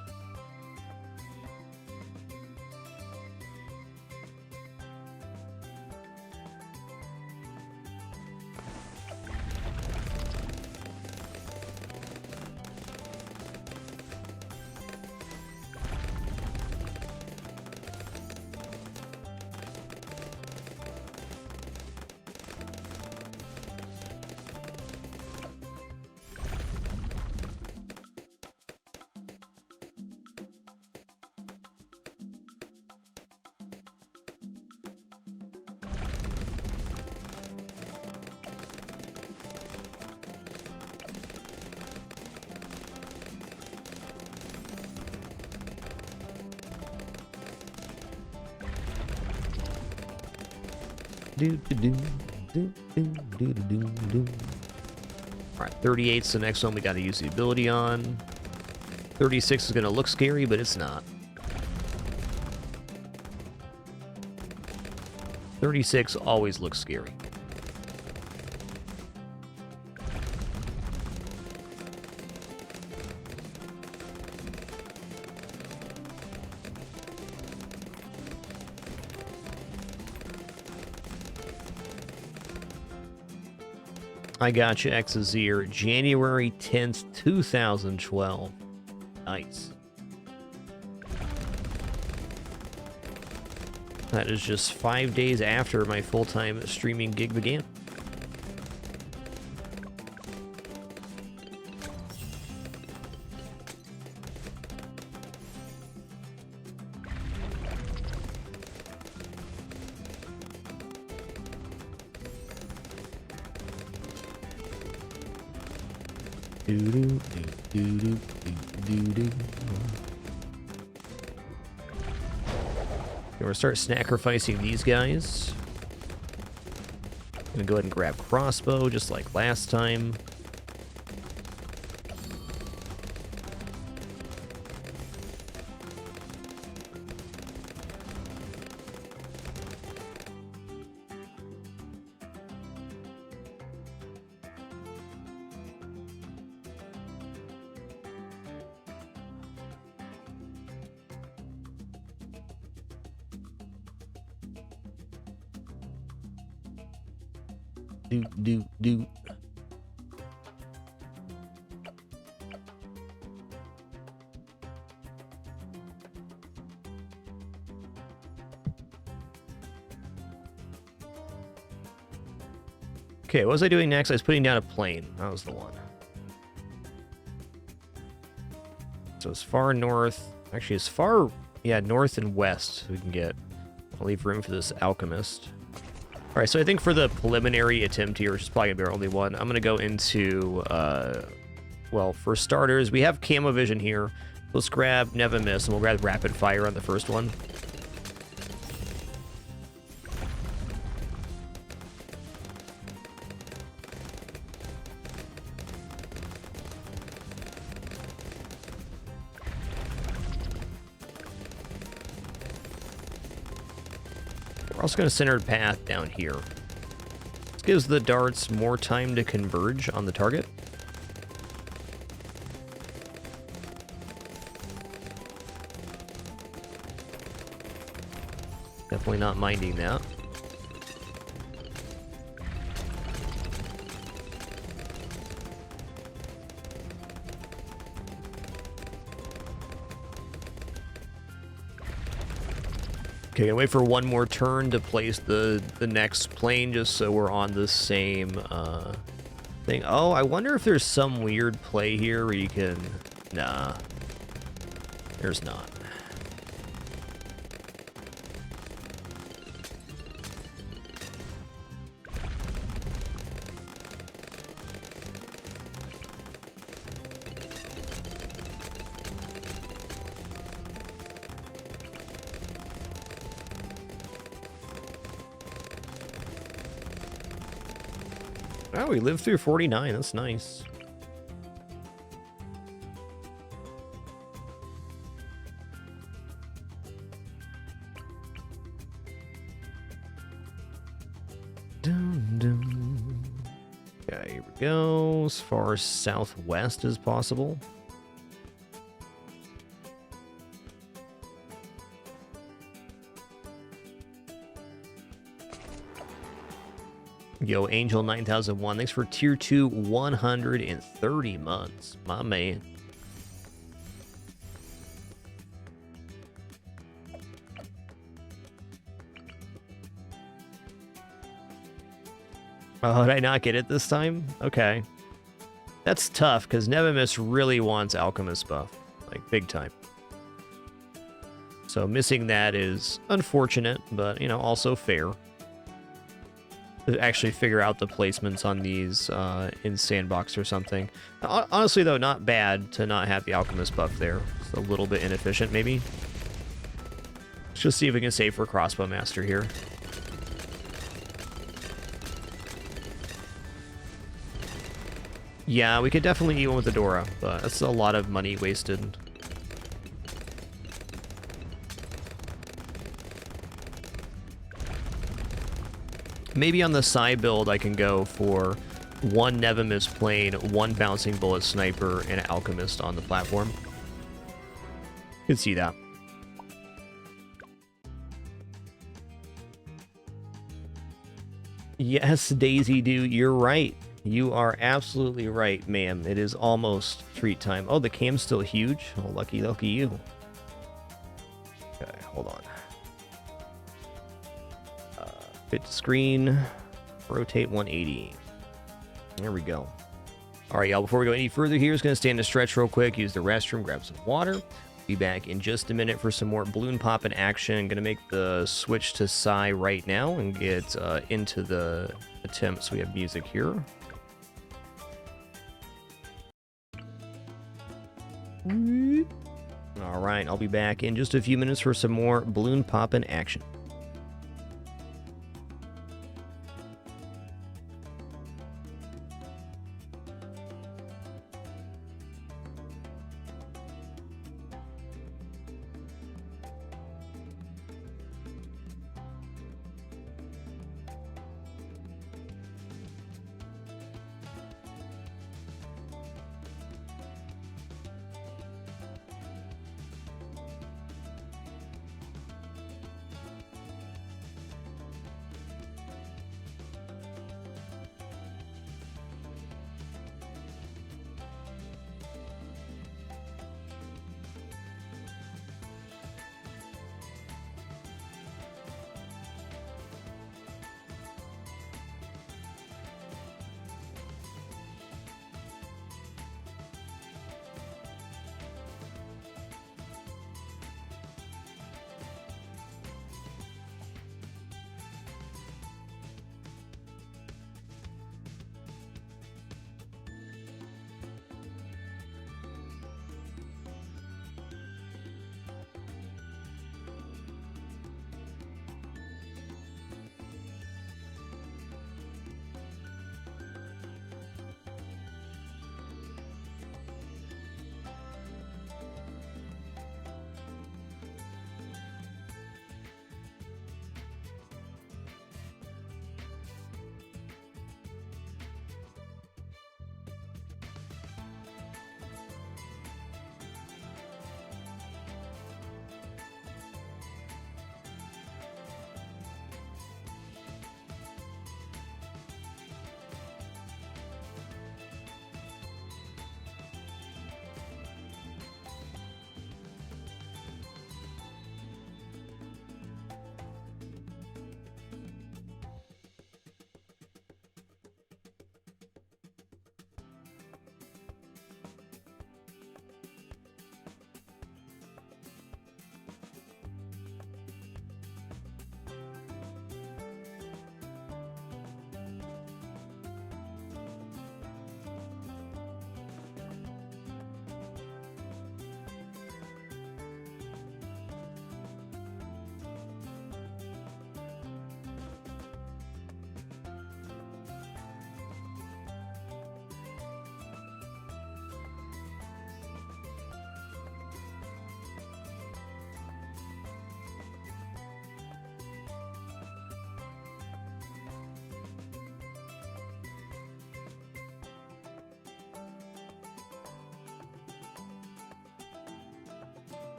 Alright, 38's the next one we gotta use the ability on. 36 is gonna look scary, but it's not. 36 always looks scary. I got you, Exazir, January 10th, 2012. Nice. That is just 5 days after my full-time streaming gig began. We're gonna start sacrificing these guys. Gonna go ahead and grab crossbow just like last time. Do. Okay, what was I doing next? I was putting down a plane. That was the one. So as far north, actually as far, yeah, north and west we can get. I'll leave room for this alchemist. All right, so I think for the preliminary attempt here, which is probably gonna be our only one, I'm gonna go into, well, for starters, we have camo vision here. Let's grab Never Miss, and we'll grab rapid fire on the first one. We're also going to center path down here. This gives the darts more time to converge on the target. Definitely not minding that. Okay, gonna wait for one more turn to place the next plane just so we're on the same thing. Oh, I wonder if there's some weird play here where you can... Nah. There's not. Oh, we lived through 49. That's nice. Dun, dun. Okay, here we go. As far southwest as possible. Yo, Angel 9001, thanks for tier 2, 130 months. My man. Oh, did I not get it this time? Okay. That's tough, because Nemesis really wants Alchemist buff. Like, big time. So missing that is unfortunate, but, you know, also fair. To actually figure out the placements on these in Sandbox or something. Honestly, though, not bad to not have the Alchemist buff there. It's a little bit inefficient, maybe. Let's just see if we can save for Crossbow Master here. Yeah, we could definitely eat one with the Dora, but that's a lot of money wasted. Maybe on the side build, I can go for one Nevemis plane, one Bouncing Bullet Sniper, and an Alchemist on the platform. You can see that. Yes, Daisy Doo, you're right. You are absolutely right, ma'am. It is almost treat time. Oh, the cam's still huge. Oh, lucky you. Okay, hold on. Fit screen, rotate 180. There we go. All right, y'all, before we go any further here, just going to stand to stretch real quick, use the restroom, grab some water. Be back in just a minute for some more balloon pop in action. Going to make the switch to Psy right now and get into the attempt. So we have music here. All right, I'll be back in just a few minutes for some more balloon popping action.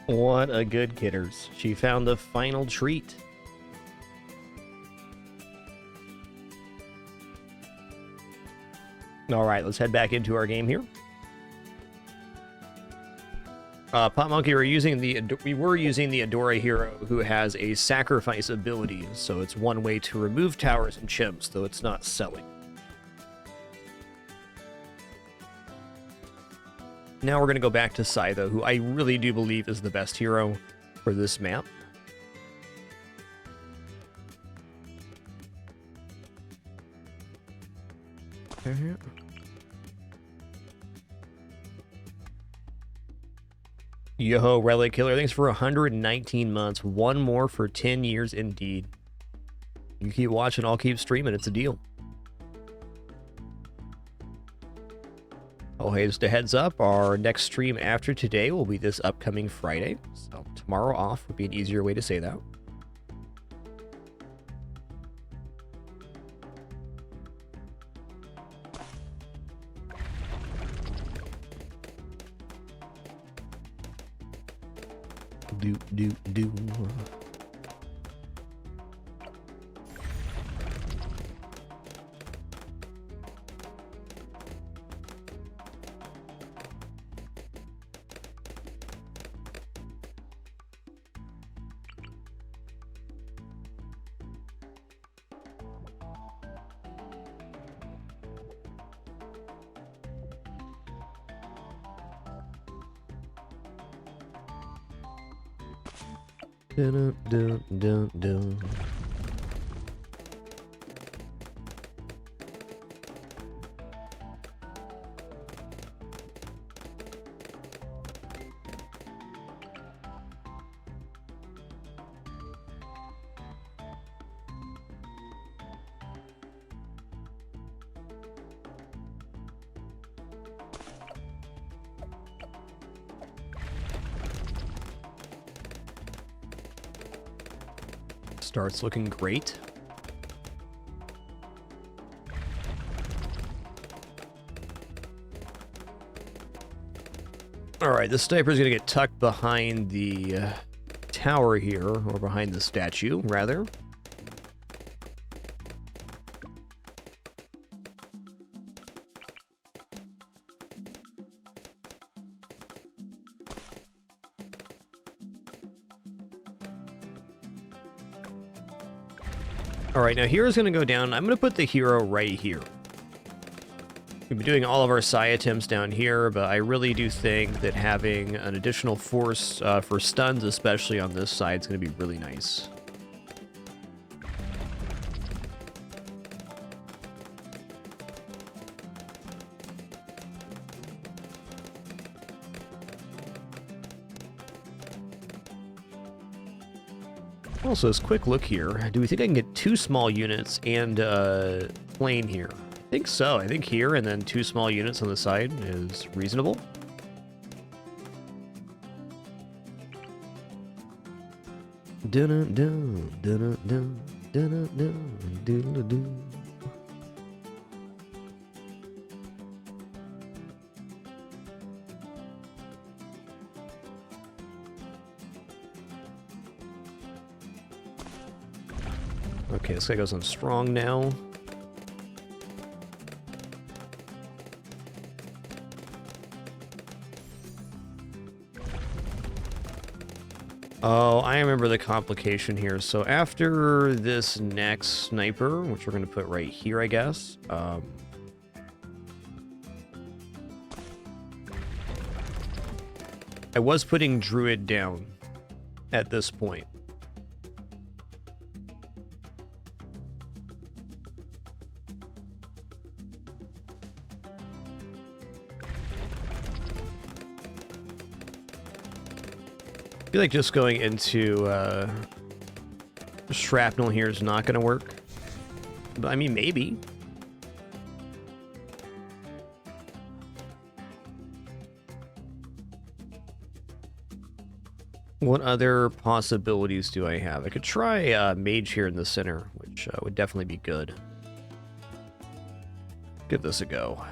What a good kidders. She found the final treat. All right, let's head back into our game here. Pot Monkey, we were using the Adora hero who has a sacrifice ability, so it's one way to remove towers and chimps, though it's not selling. Now we're going to go back to Sauda, who I really do believe is the best hero for this map. Yo, Relic Killer, thanks for 119 months. One more for 10 years indeed. You keep watching, I'll keep streaming. It's a deal. Oh, hey, just a heads up, our next stream after today will be this upcoming Friday. So tomorrow off would be an easier way to say that. Do. Do. Starts looking great. All right, this sniper's gonna get tucked behind the tower here, or behind the statue, rather. All right, now hero's going to go down. I'm going to put the hero right here. We've been doing all of our psi attempts down here, but I really do think that having an additional force for stuns, especially on this side, is going to be really nice. Also, this quick look here. Do we think I can get 2 small units and plane here? I think so. I think here and then 2 small units on the side is reasonable. Okay, this guy goes on strong now. Oh, I remember the complication here. So after this next sniper, which we're going to put right here, I guess. I was putting Druid down at this point. I feel like just going into shrapnel here is not going to work. But I mean, maybe. What other possibilities do I have? I could try mage here in the center, which would definitely be good. Give this a go.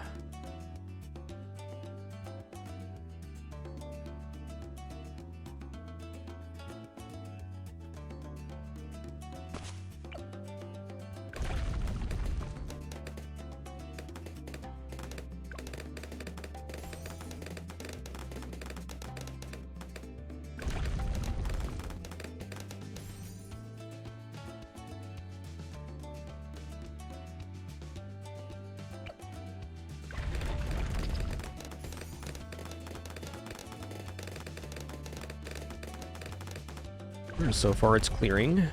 So far it's clearing.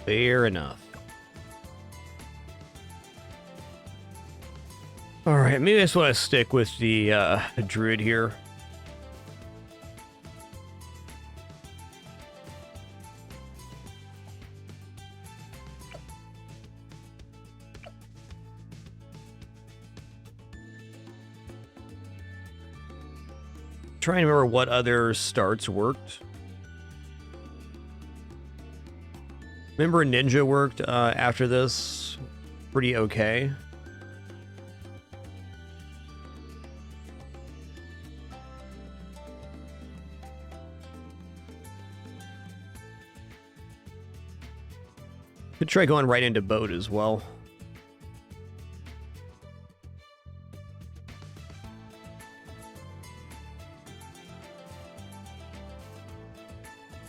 Fair enough. All right, maybe I just want to stick with the druid here. Trying to remember what other starts worked. Remember Ninja worked after this pretty okay. Could try going right into boat as well.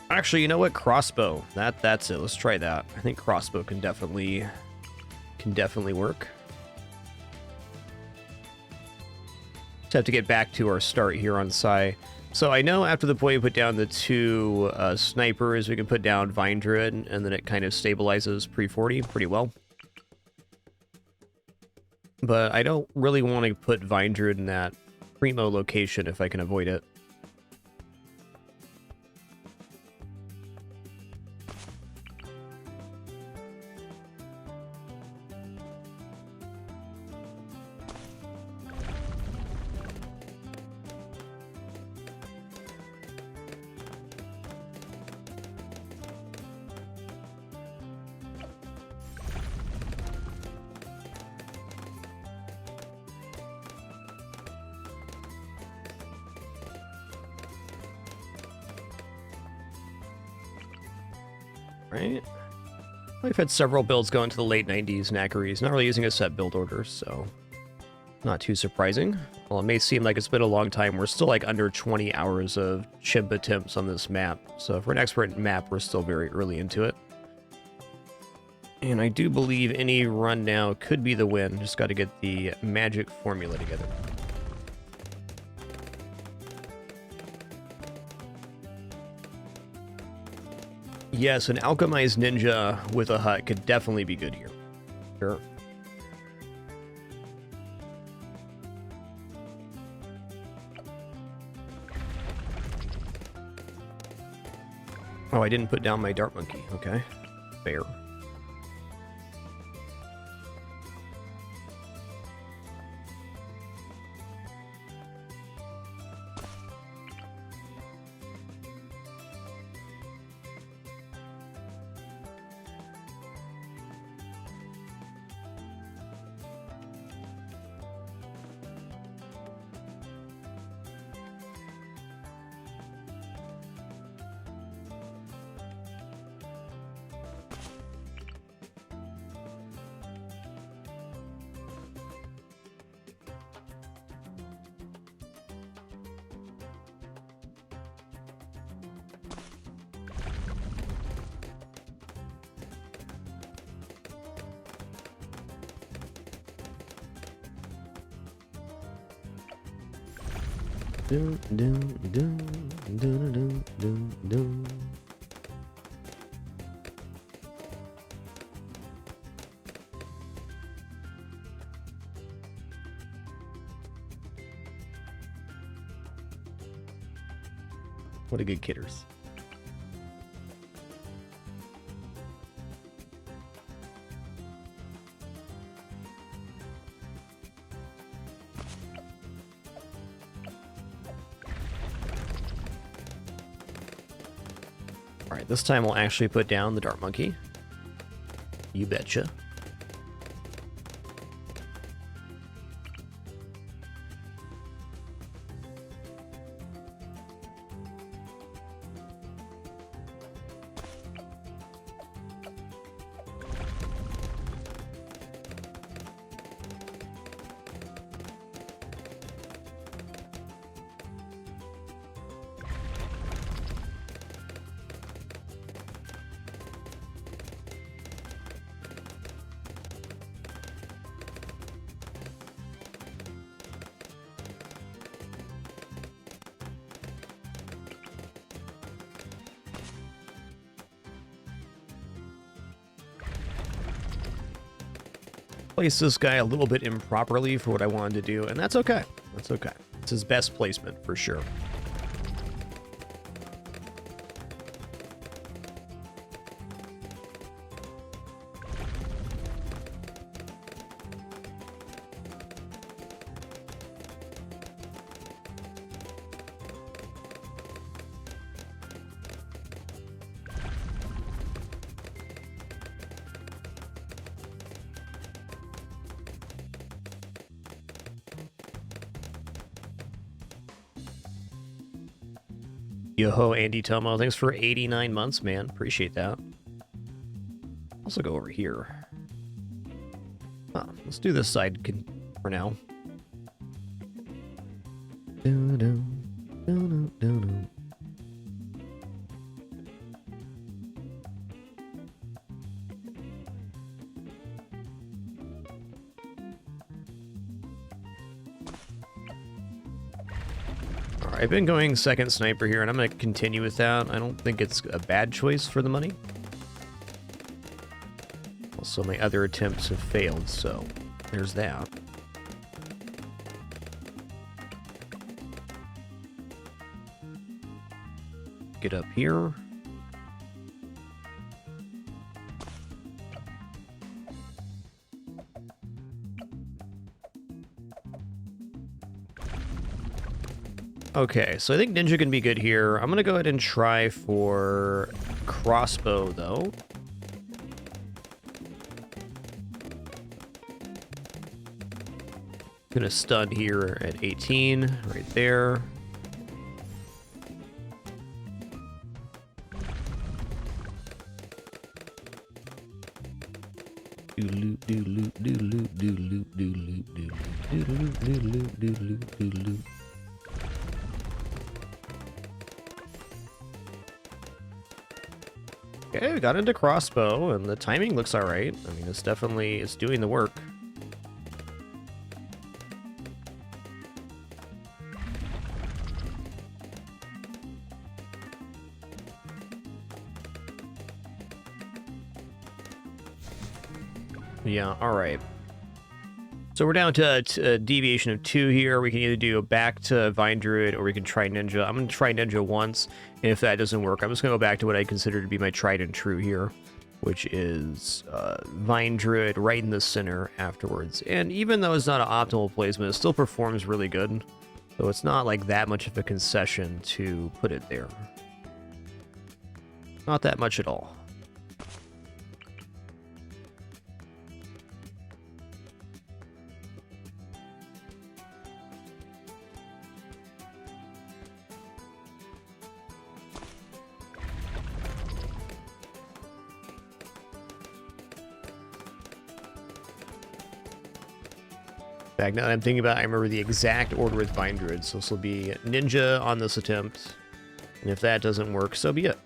Actually, you know what? Crossbow. That's it. Let's try that. I think crossbow can definitely work. Just have to get back to our start here on Sai. So I know after the point we put down the two snipers, we can put down Vine Druid, and then it kind of stabilizes pre-40 pretty well. But I don't really want to put Vine Druid in that primo location if I can avoid it. Right? I've had several builds go into the late 90s knackeries, not really using a set build order, so not too surprising. Well, it may seem like it's been a long time. We're still like under 20 hours of chimp attempts on this map, so for an expert map, we're still very early into it. And I do believe any run now could be the win. Just got to get the magic formula together. Yes, an alchemized ninja with a hut could definitely be good here. Sure. Oh, I didn't put down my dart monkey. Okay. Fair. Dun, dun, dun, dun, dun, dun, dun. What a good kidders. Alright, this time we'll actually put down the dart monkey. You betcha. Placed this guy a little bit improperly for what I wanted to do, and that's okay. That's okay. It's his best placement for sure. Yo-ho, Andy Tomo. Thanks for 89 months, man. Appreciate that. Also go over here. Let's do this side for now. I've been going second sniper here, and I'm going to continue with that. I don't think it's a bad choice for the money. Also, my other attempts have failed, so there's that. Get up here. Okay, so I think Ninja can be good here. I'm going to go ahead and try for crossbow, though. Gonna stun here at 18, right there. Okay, we got into crossbow, and the timing looks alright. I mean, it's doing the work. Yeah, alright. So we're down to a deviation of 2 here. We can either do a back to Vine Druid, or we can try Ninja. I'm going to try Ninja once, and if that doesn't work, I'm just going to go back to what I consider to be my tried and true here, which is Vine Druid right in the center afterwards. And even though it's not an optimal placement, it still performs really good. So it's not like that much of a concession to put it there. Not that much at all. Now that I'm thinking about it, I remember the exact order with Vine Druid, so this will be Ninja on this attempt, and if that doesn't work, so be it.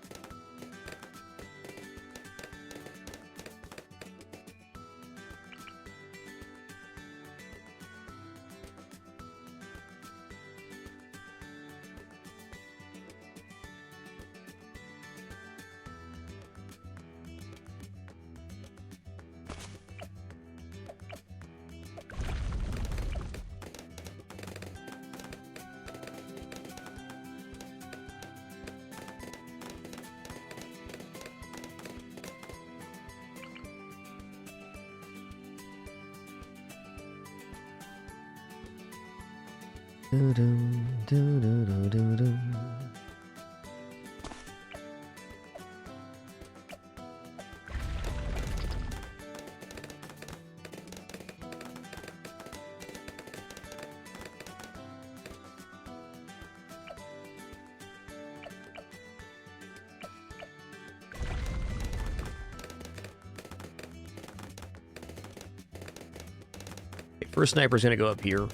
First sniper's going to go up here.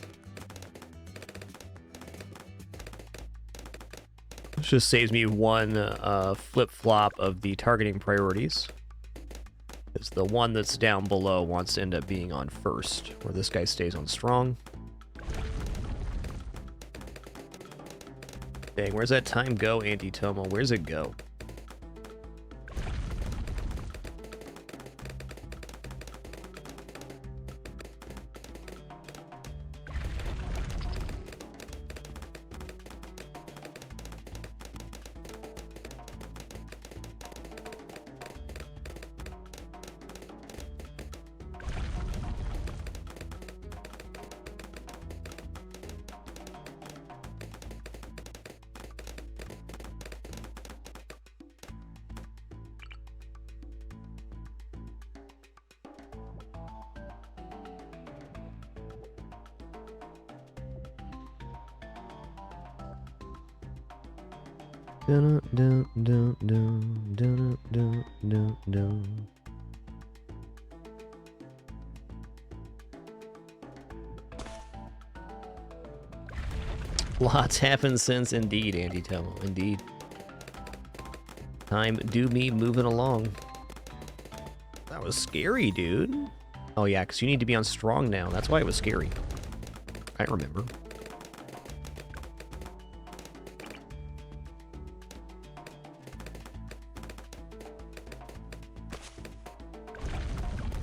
This just saves me one flip-flop of the targeting priorities. Because the one that's down below wants to end up being on first, where this guy stays on strong. Dang, where's that time go, Anti-Tomo? Where's it go? Dun, dun, dun, dun, dun, dun, dun, dun. Lots happened since, indeed, Andy Tell. Indeed. Time do me moving along. That was scary, dude. Oh yeah, because you need to be on strong now. That's why it was scary. I remember.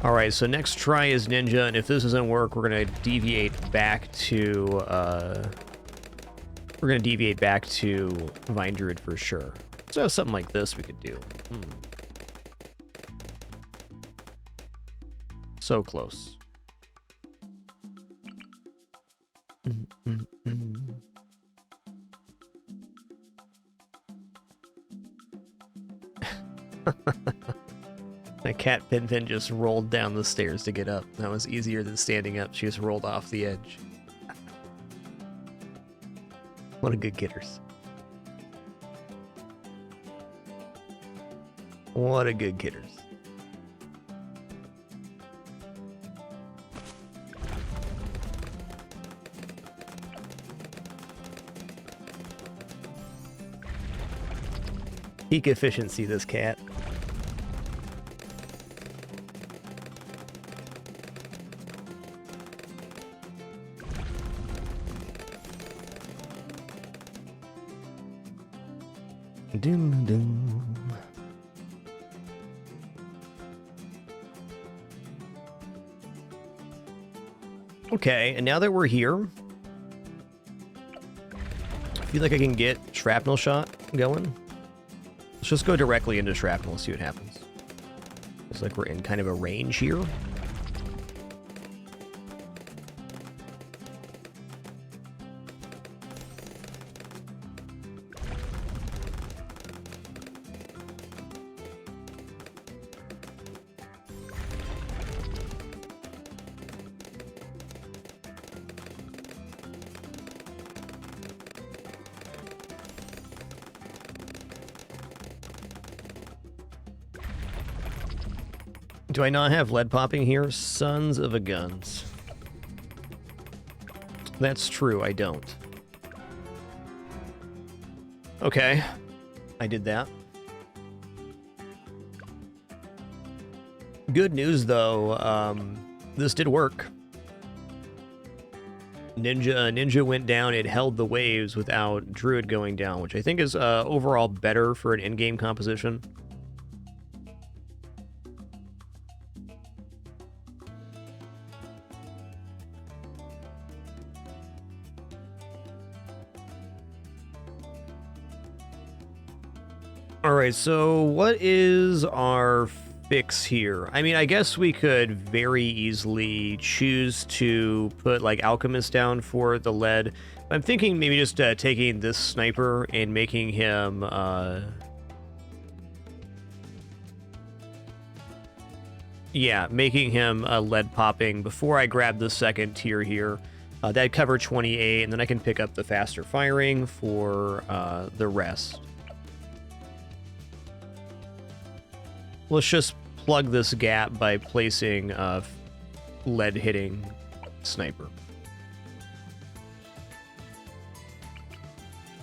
All right, so next try is Ninja, and if this doesn't work, we're gonna deviate back to Vine Druid for sure. So something like this we could do. So close. My cat Pin just rolled down the stairs to get up. That was easier than standing up. She just rolled off the edge. What a good getters. What a good getters. Peak efficiency, this cat. Doom, doom. Okay, and now that we're here, I feel like I can get shrapnel shot going. Let's just go directly into shrapnel and see what happens. Looks like we're in kind of a range here. Do I not have lead popping here? Sons of a guns. That's true, I don't. Okay. I did that. Good news, though. This did work. Ninja went down. It held the waves without Druid going down, which I think is overall better for an in-game composition. Alright, so what is our fix here? I mean, I guess we could very easily choose to put, like, Alchemist down for the lead. I'm thinking maybe just taking this sniper and making him, yeah, making him lead popping before I grab the second tier here. That'd cover 28, and then I can pick up the faster firing for the rest. Let's just plug this gap by placing a lead-hitting sniper.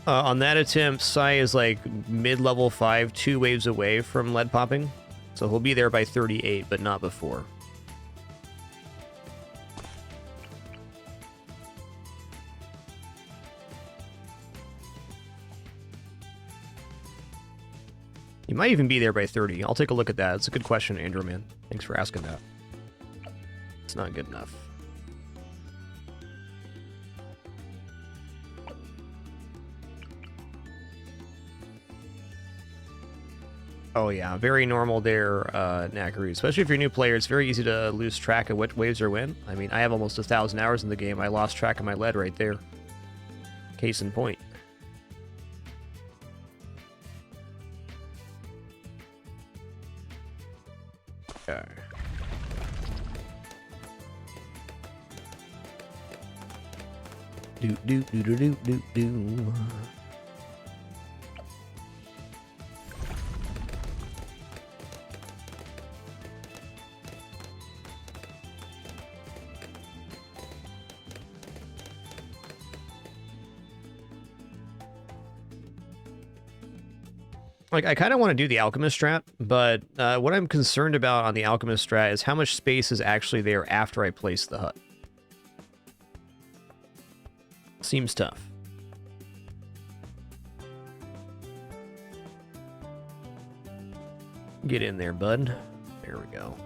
On that attempt, Sai is like mid-level 5, 2 waves away from lead popping. So he'll be there by 38, but not before. You might even be there by 30. I'll take a look at that. It's a good question, Andrew, man. Thanks for asking that. It's not good enough. Oh yeah, very normal there, Nakaru. Especially if you're a new player, it's very easy to lose track of what waves are when. I mean, I have almost 1,000 hours in the game. I lost track of my lead right there. Case in point. Okay. Do do do do do do do. Like, I kind of want to do the alchemist strat, but what I'm concerned about on the alchemist strat is how much space is actually there after I place the hut. Seems tough. Get in there, bud. There we go.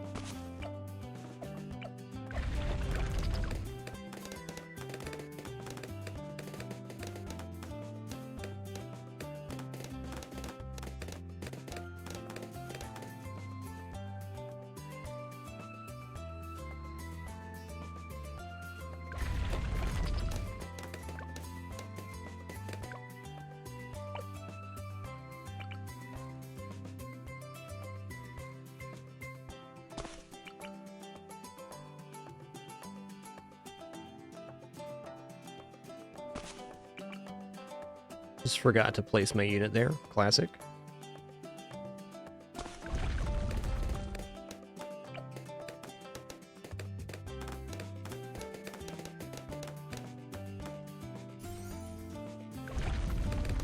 Just forgot to place my unit there. Classic.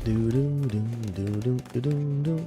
Do do do do do do do do.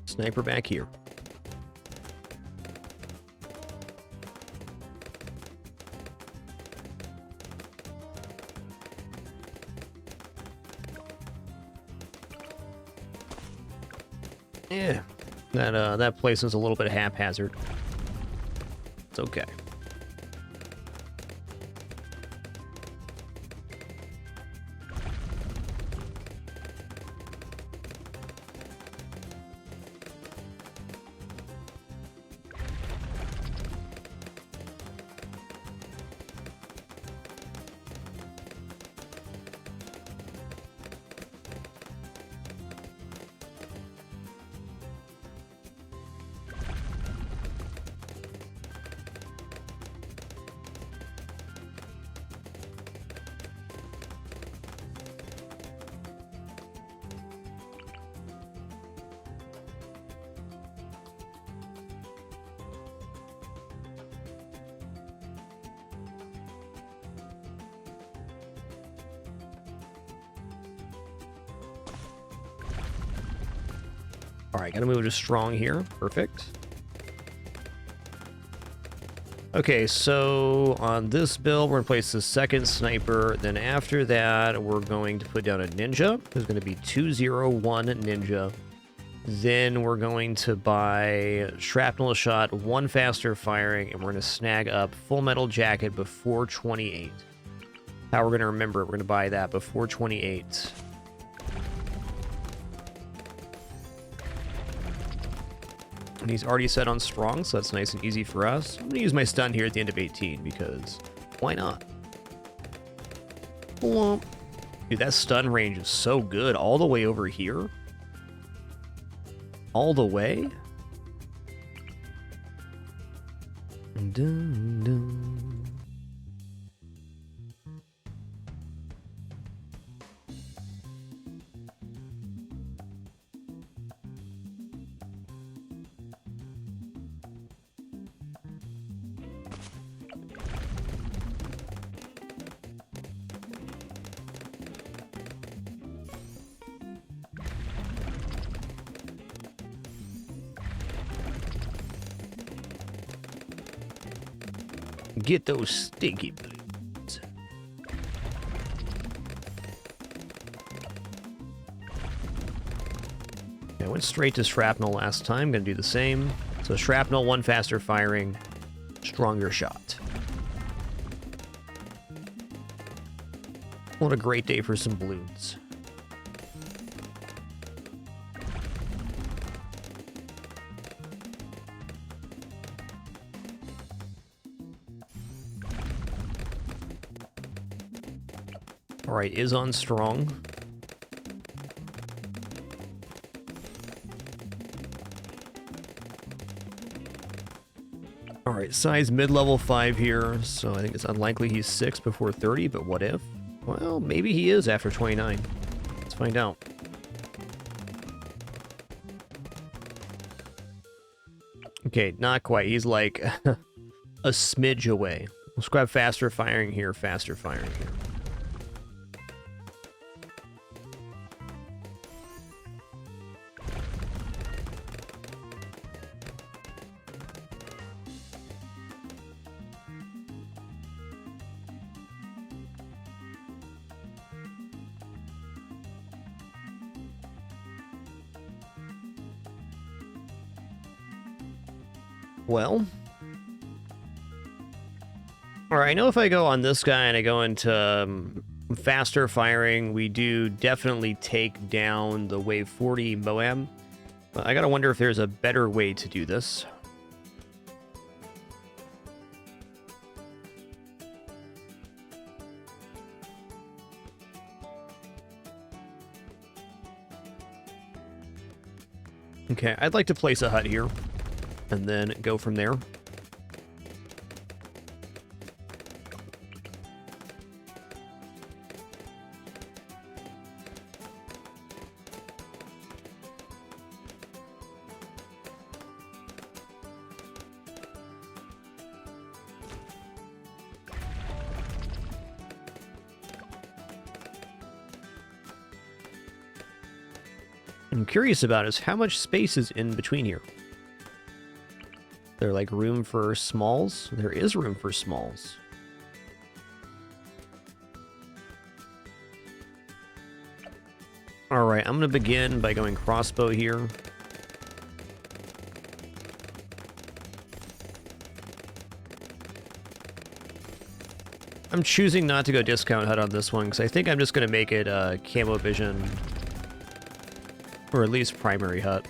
Sniper back here. Yeah, that place was a little bit haphazard. It's okay. All right, gotta move to strong here. Perfect. Okay, so on this build, we're gonna place the second sniper. Then after that, we're going to put down a ninja. There's gonna be 201 ninja. Then we're going to buy shrapnel shot, 1 faster firing, and we're gonna snag up full metal jacket before 28. How we're gonna remember it, we're gonna buy that before 28. And he's already set on strong, so that's nice and easy for us. I'm gonna use my stun here at the end of 18 because why not? Dude, that stun range is so good all the way over here. All the way? Dun, dun. Get those stinky balloons. I went straight to shrapnel last time. Gonna do the same. So shrapnel, 1 faster firing. Stronger shot. What a great day for some balloons. All right, is on strong. All right, size mid-level 5 here, so I think it's unlikely he's 6 before 30, but what if? Well, maybe he is after 29. Let's find out. Okay, not quite. He's like a smidge away. Let's grab faster firing here, faster firing here. Well, all right, I know if I go on this guy and I go into faster firing, we do definitely take down the Wave 40 Moab. But I gotta wonder if there's a better way to do this. Okay, I'd like to place a hut here and then go from there. I'm curious about is how much space is in between here. There like room for smalls? There is room for smalls. All right, I'm gonna begin by going crossbow here. I'm choosing not to go discount hut on this one because I think I'm just gonna make it camo vision, or at least primary hut.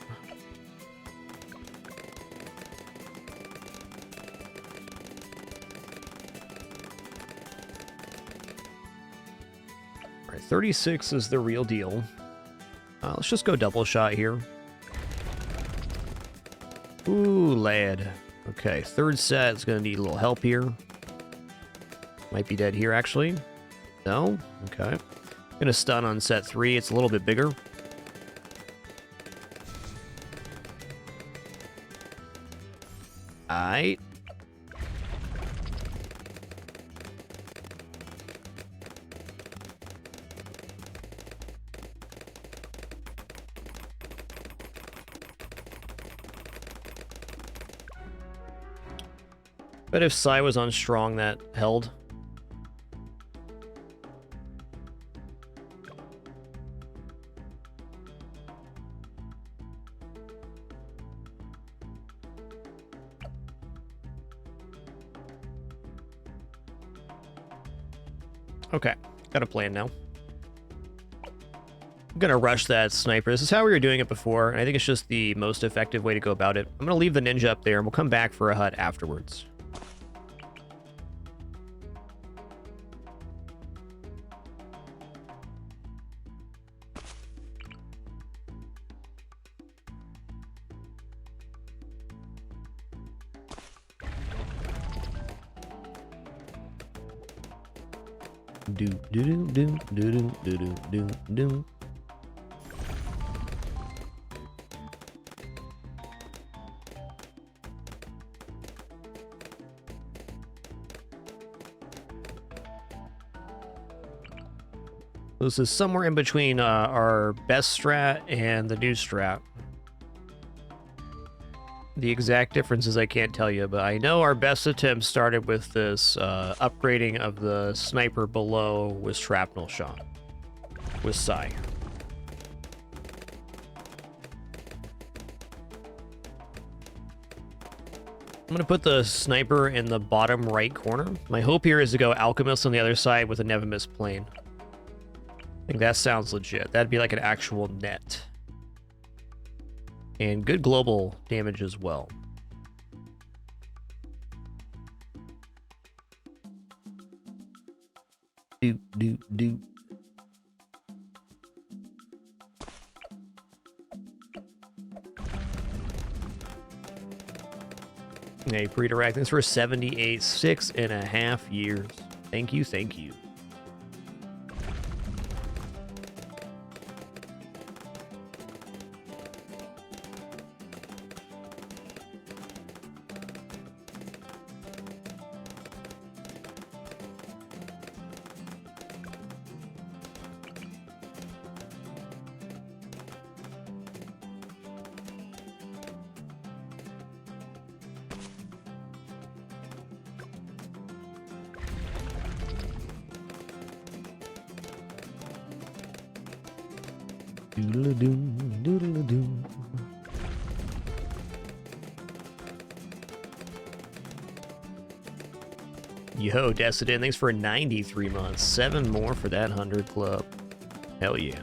All right, 36 is the real deal. Let's just go double shot here. Ooh, lad. Okay, third set is going to need a little help here. Might be dead here, actually. No? Okay. Going to stun on set 3. It's a little bit bigger. Aight. But if Psy was on strong, that held. Okay, got a plan now. I'm gonna rush that sniper. This is how we were doing it before, and I think it's just the most effective way to go about it. I'm gonna leave the ninja up there, and we'll come back for a hut afterwards. Do do do do do do do do. This is somewhere in between our best strat and the new strat. The exact differences I can't tell you, but I know our best attempt started with this upgrading of the sniper below with shrapnel shot with Psy. I'm going to put the sniper in the bottom right corner. My hope here is to go Alchemist on the other side with a Never-Miss plane. I think that sounds legit. That'd be like an actual net. And good global damage as well. Do. Hey, pre-direct. Thanks for 78, 6.5 years. Thank you, thank you. Yo, Destin, thanks for 93 months. 7 more for that 100 club. Hell yeah.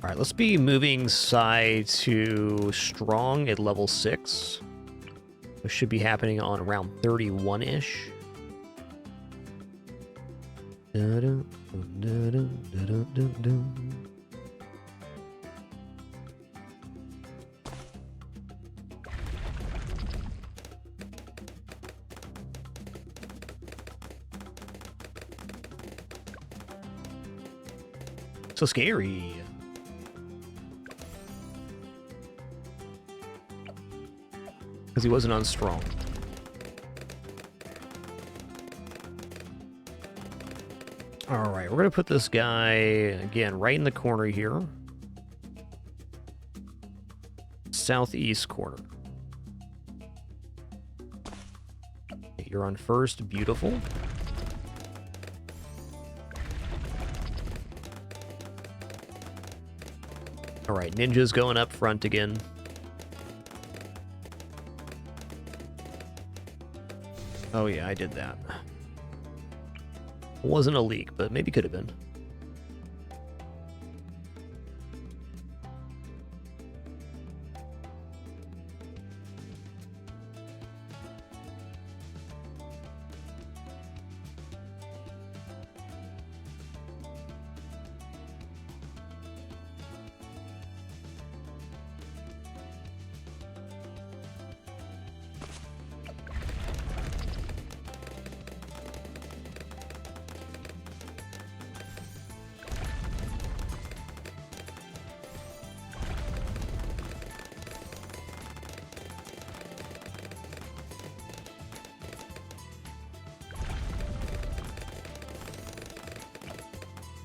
All right, let's be moving side to strong at level 6. This should be happening on around 31-ish. So scary. Because he wasn't on strong. All right, we're going to put this guy, again, right in the corner here. Southeast corner. You're on first, beautiful. All right, Ninja's going up front again. Oh yeah, I did that. Wasn't a leak, but maybe could have been.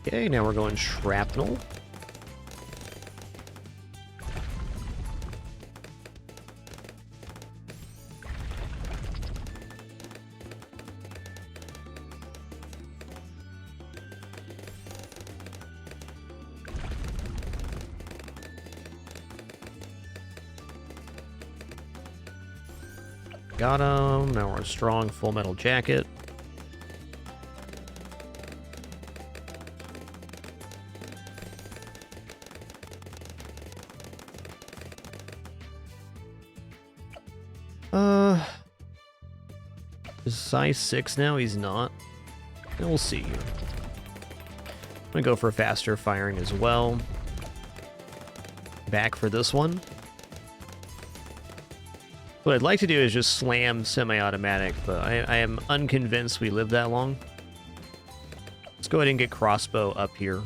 Okay, now we're going shrapnel. Got him. Now we're a strong full metal jacket. Is size 6 now? He's not. And we'll see here. I'm gonna go for faster firing as well. Back for this one. What I'd like to do is just slam semi-automatic, but I am unconvinced we live that long. Let's go ahead and get crossbow up here.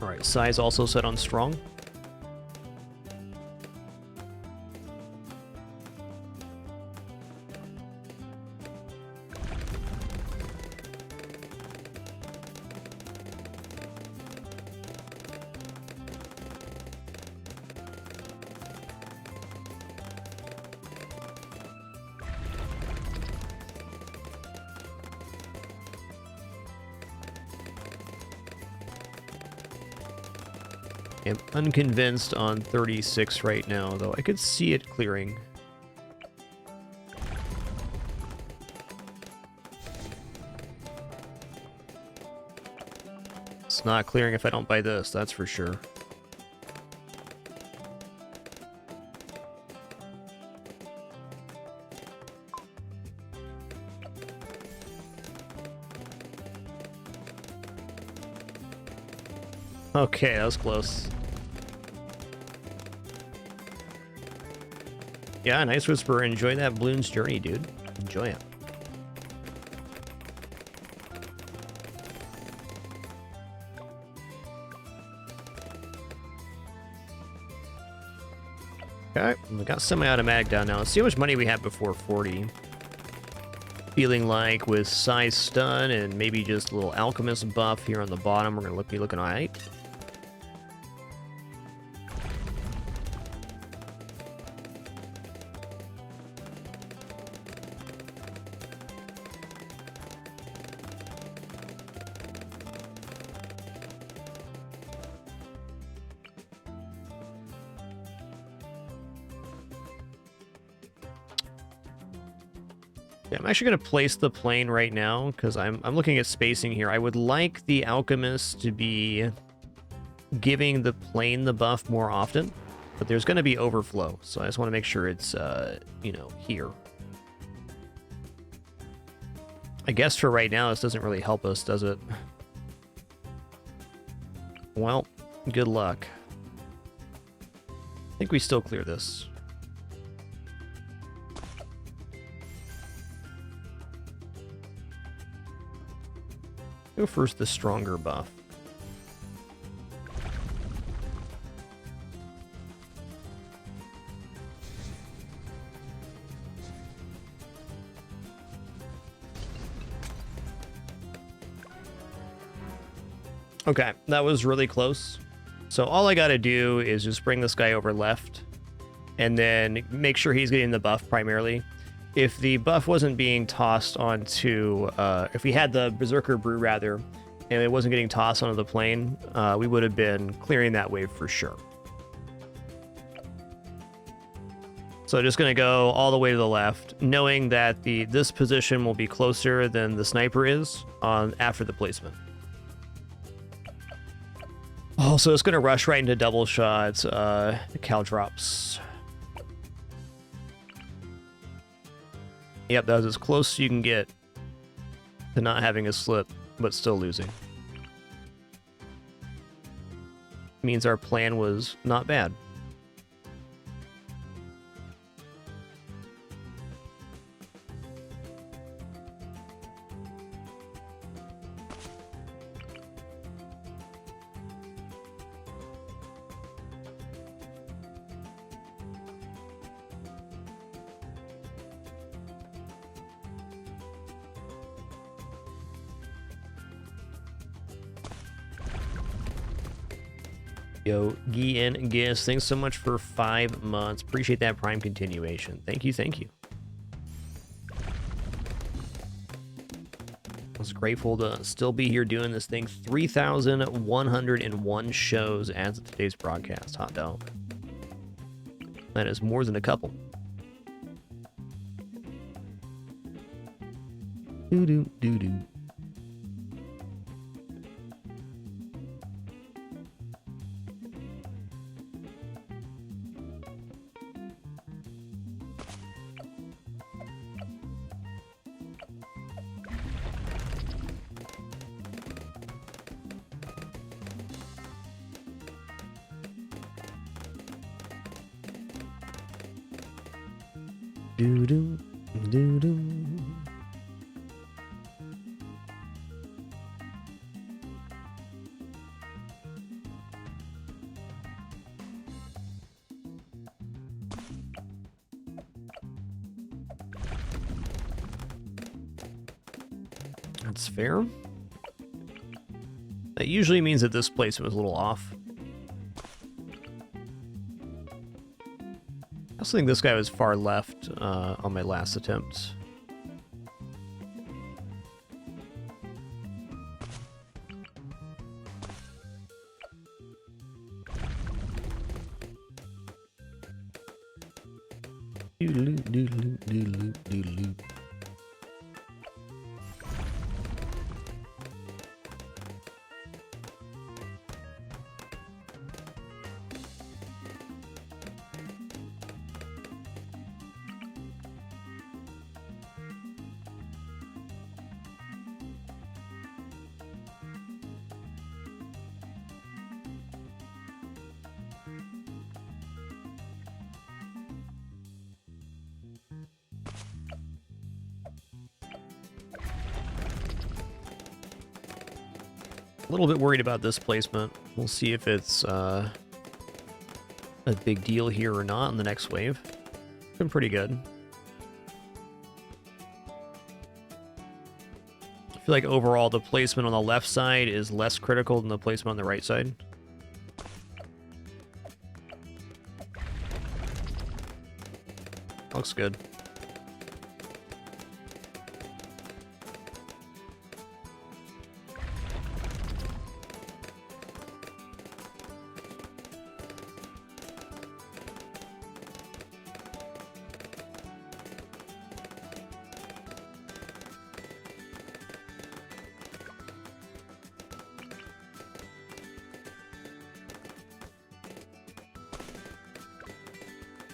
Alright, size also set on strong. am unconvinced on 36 right now, though I could see it clearing. It's not clearing if I don't buy this, that's for sure. Okay, that was close. Yeah, nice Whisper. Enjoy that Bloon's journey, dude. Enjoy it. Okay, we got semi-automatic down now. Let's see how much money we had before 40. Feeling like with size stun and maybe just a little alchemist buff here on the bottom, we're gonna be looking all right. Yeah, I'm actually going to place the plane right now because I'm looking at spacing here. I would like the alchemist to be giving the plane the buff more often, but there's going to be overflow, so I just want to make sure it's, you know, here. I guess for right now, this doesn't really help us, does it? Well, good luck. I think we still clear this. Go first the stronger buff. Okay, that was really close. So all I gotta do is just bring this guy over left and then make sure he's getting the buff primarily. If the buff wasn't being tossed onto, if we had the Berserker Brew rather, and it wasn't getting tossed onto the plane, we would have been clearing that wave for sure. So just gonna go all the way to the left, knowing that this position will be closer than the sniper is after the placement. Oh, so it's gonna rush right into double shots, Cal drops. Yep, that was as close as you can get to not having a slip, but still losing. Means our plan was not bad. Yo, Guy and Giss, thanks so much for 5 months. Appreciate that Prime continuation. Thank you, thank you. I was grateful to still be here doing this thing. 3,101 shows as of today's broadcast. Hot dog. That is more than a couple. Doo-doo-doo-doo. Doo-doo, doo-doo. That's fair. That usually means that this placement was a little off. I also think this guy was far left on my last attempt. Doodaloo, doodaloo, doodaloo, doodaloo. A little bit worried about this placement. We'll see if it's a big deal here or not in the next wave. Been pretty good. I feel like overall the placement on the left side is less critical than the placement on the right side. Looks good.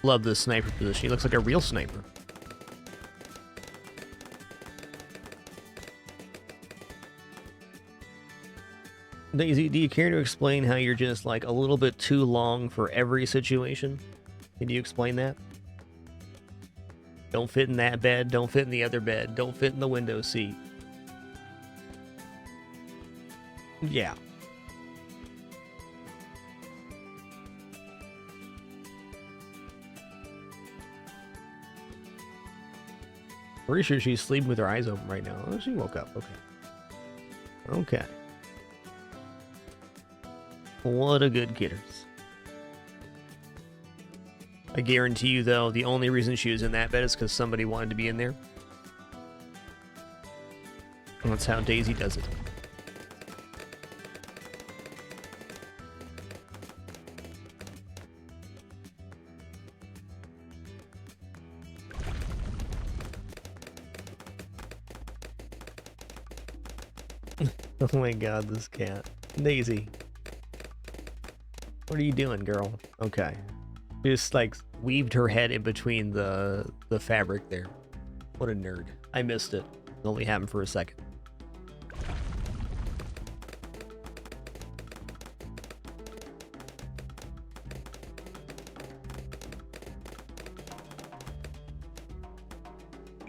Love this sniper position. He looks like a real sniper. Daisy, do you care to explain how you're just like a little bit too long for every situation? Can you explain that? Don't fit in that bed, don't fit in the other bed, don't fit in the window seat. Yeah. Pretty sure she's sleeping with her eyes open right now. Oh, she woke up. Okay. Okay. What a good kidders. I guarantee you, though, the only reason she was in that bed is because somebody wanted to be in there. And that's how Daisy does it. Oh my god, this cat. Daisy. What are you doing, girl? Okay. Just, like, weaved her head in between the fabric there. What a nerd. I missed it. It only happened for a second.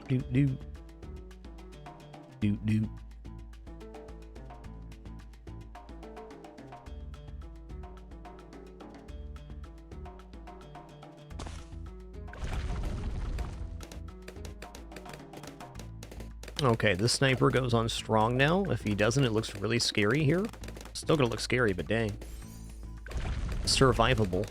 Doot doot. Doot doot. Okay, this sniper goes on strong now. If he doesn't, it looks really scary here. Still gonna look scary, but dang. Survivable.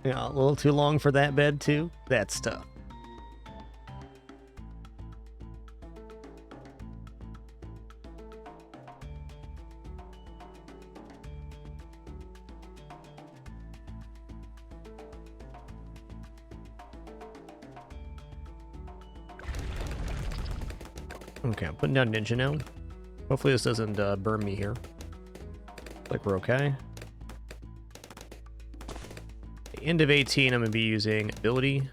Yeah, a little too long for that bed, too. That's tough. Okay, I'm putting down Ninja now. Hopefully this doesn't burn me here. Like we're okay. End of 18, I'm going to be using ability.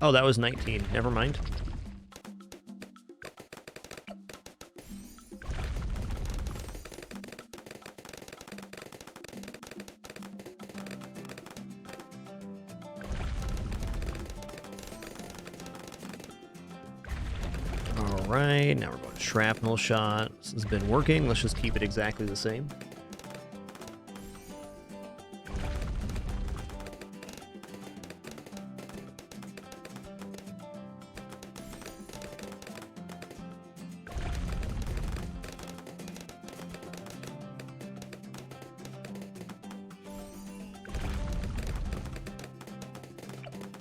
Oh, that was 19. Never mind. Alright, now we're going to shrapnel shot. This has been working. Let's just keep it exactly the same.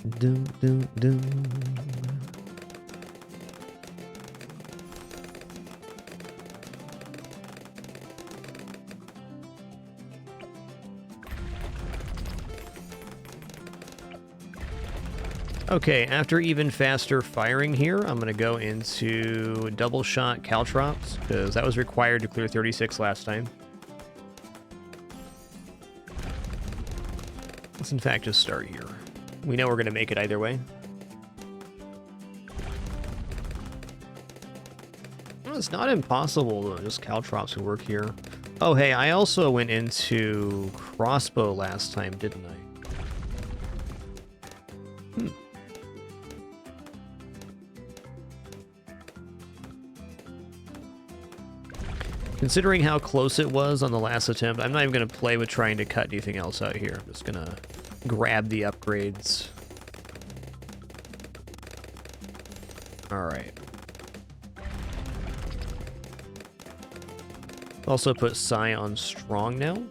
Dun, dun, dun. Okay, after even faster firing here, I'm going to go into double shot caltrops, because that was required to clear 36 last time. Let's in fact just start here. We know we're going to make it either way. Well, it's not impossible, though. Just caltrops would work here. Oh, hey, I also went into crossbow last time, didn't I? Considering how close it was on the last attempt, I'm not even going to play with trying to cut anything else out here. I'm just going to grab the upgrades. Alright. Also put Psy on strong now.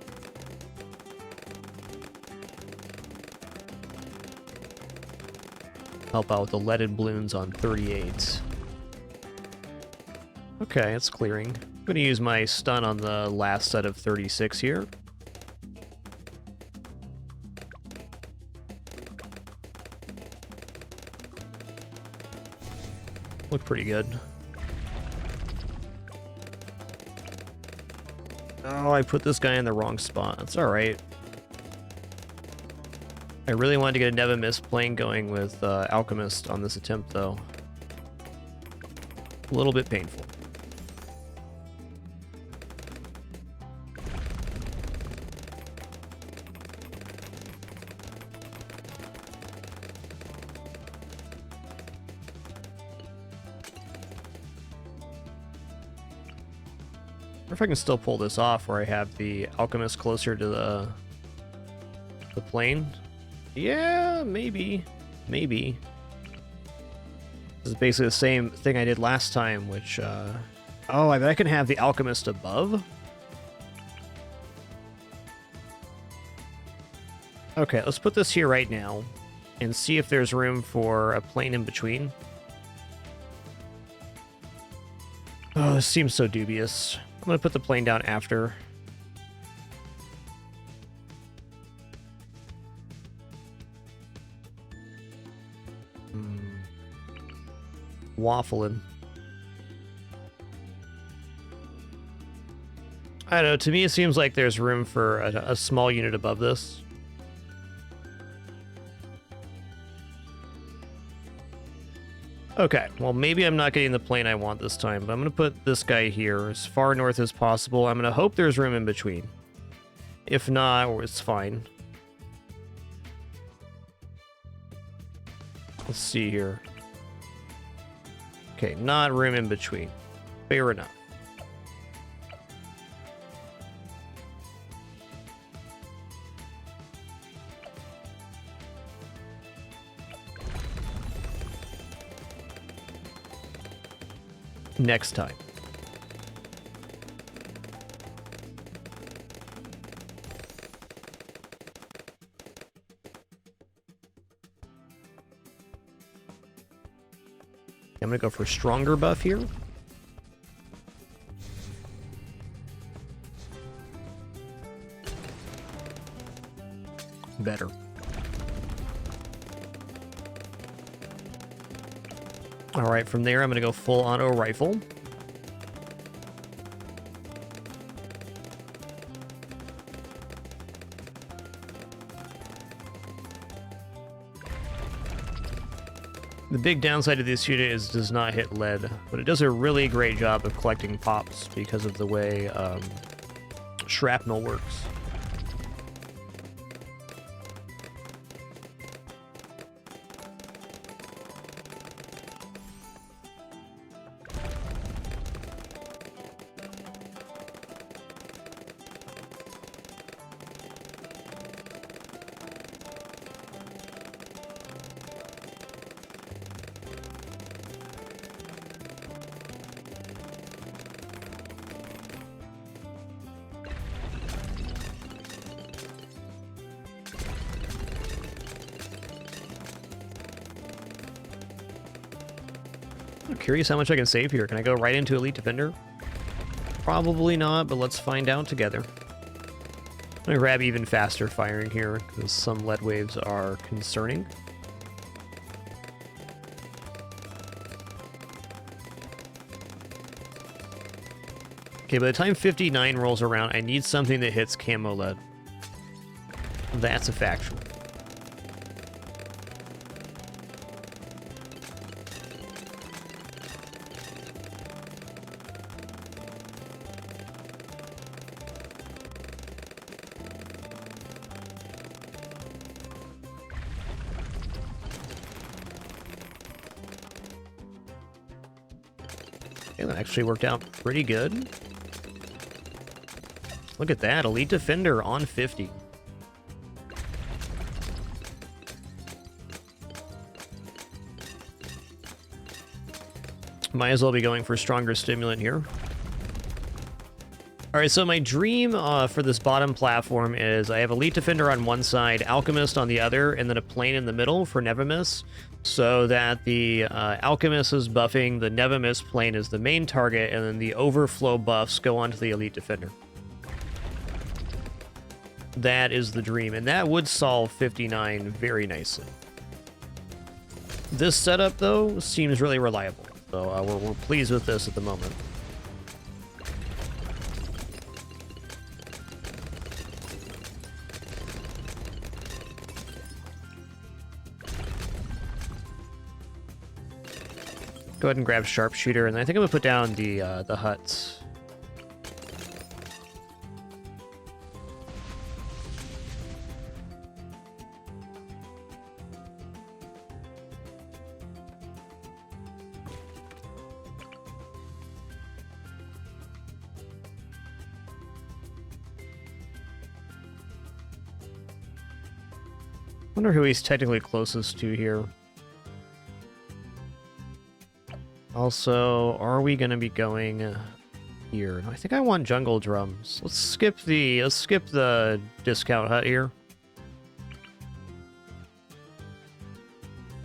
Help out with the leaded balloons on 38. Okay, it's clearing. I'm going to use my stun on the last set of 36 here. Look pretty good. Oh, I put this guy in the wrong spot. That's alright. I really wanted to get a Never Miss plane going with Alchemist on this attempt, though. A little bit painful. If I can still pull this off where I have the Alchemist closer to the plane. Yeah, maybe. Maybe. This is basically the same thing I did last time, which, oh, I bet I can have the Alchemist above? Okay, let's put this here right now and see if there's room for a plane in between. Oh, this seems so dubious. I'm going to put the plane down after. Waffling. I don't know, to me it seems like there's room for a small unit above this. Okay, well maybe I'm not getting the plane I want this time, but I'm going to put this guy here as far north as possible. I'm going to hope there's room in between. If not, it's fine. Let's see here. Okay, not room in between. Fair enough. Next time. I'm gonna go for stronger buff here. Better. All right, from there I'm gonna go full auto rifle. The big downside of this unit is it does not hit lead, but it does a really great job of collecting pops because of the way shrapnel works. I'm curious how much I can save here. Can I go right into Elite Defender? Probably not, but let's find out together. I'm gonna grab even faster firing here, because some lead waves are concerning. Okay, by the time 59 rolls around, I need something that hits camo lead. That's a factual. Okay, that actually worked out pretty good. Look at that, Elite Defender on 50. Might as well be going for stronger stimulant here. Alright, so my dream for this bottom platform is I have Elite Defender on one side, Alchemist on the other, and then a plane in the middle for Nevamis, so that the Alchemist is buffing the Nevamis plane as the main target, and then the overflow buffs go onto the Elite Defender. That is the dream, and that would solve 59 very nicely. This setup, though, seems really reliable, so we're pleased with this at the moment. Go ahead and grab Sharpshooter, and I think I'm gonna put down the huts. Wonder who he's technically closest to here. Also, are we gonna be going here? I think I want jungle drums. Let's skip the discount hut here.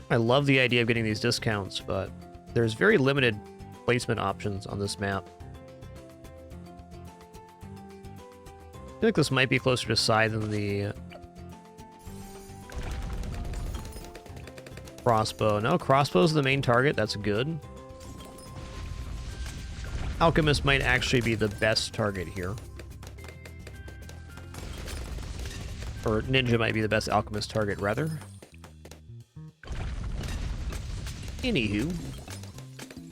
I love the idea of getting these discounts, but there's very limited placement options on this map. I feel like this might be closer to side than the crossbow. No, crossbow's the main target. That's good. Alchemist might actually be the best target here. Or Ninja might be the best Alchemist target, rather. Anywho.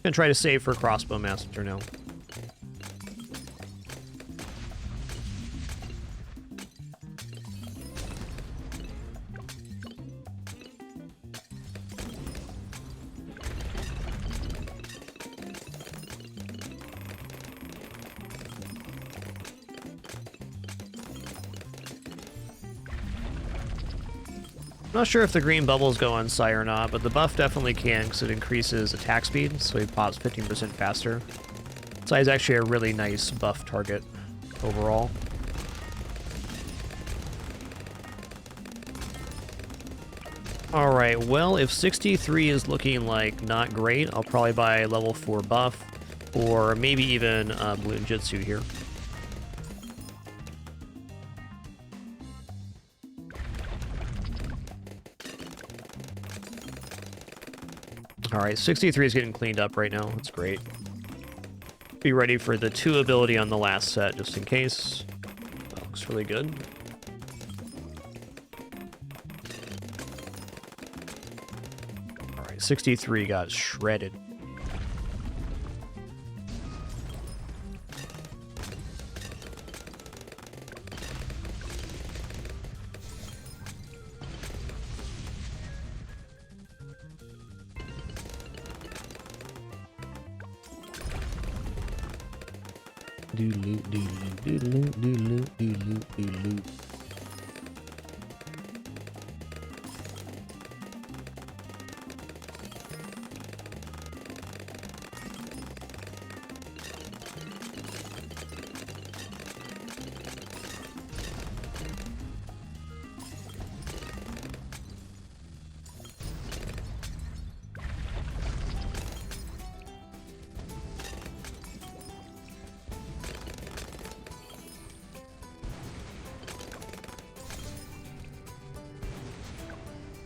Gonna try to save for Crossbow Master now. Not sure if the green bubbles go on Sai or not, but the buff definitely can because it increases attack speed, so he pops 15% faster. Sai is actually a really nice buff target overall. Alright, well, if 63 is looking like not great, I'll probably buy a level 4 buff, or maybe even Balloon Jutsu here. Alright, 63 is getting cleaned up right now. That's great. Be ready for the 2 ability on the last set, just in case. That looks really good. Alright, 63 got shredded. Doodaloo, doodaloo, doodaloo, doodaloo, doodaloo.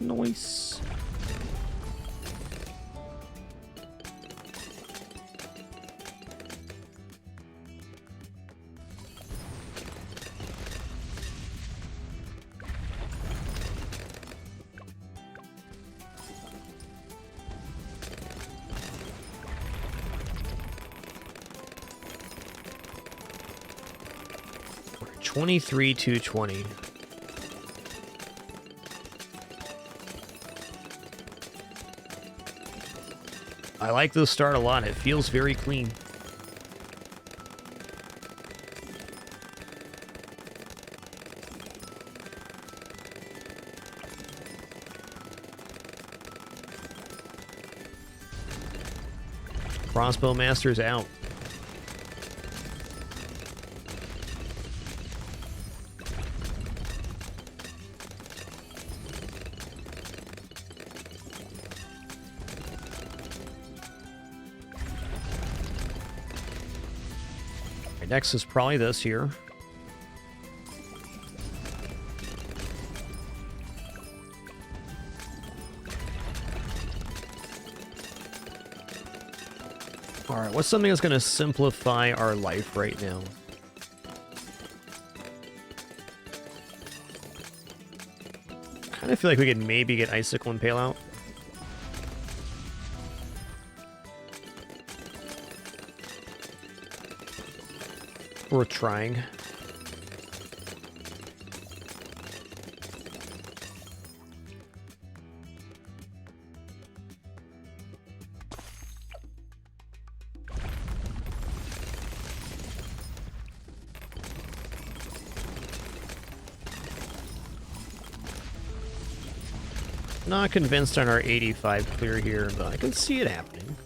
Nice. We're 23,220. I like this start a lot. It feels very clean. Crossbow Master's out. Next is probably this here. Alright, what's something that's going to simplify our life right now? Kind of feel like we could maybe get Icicle and Pale out. We're trying. Not convinced on our 85 clear here, but I can see it happening.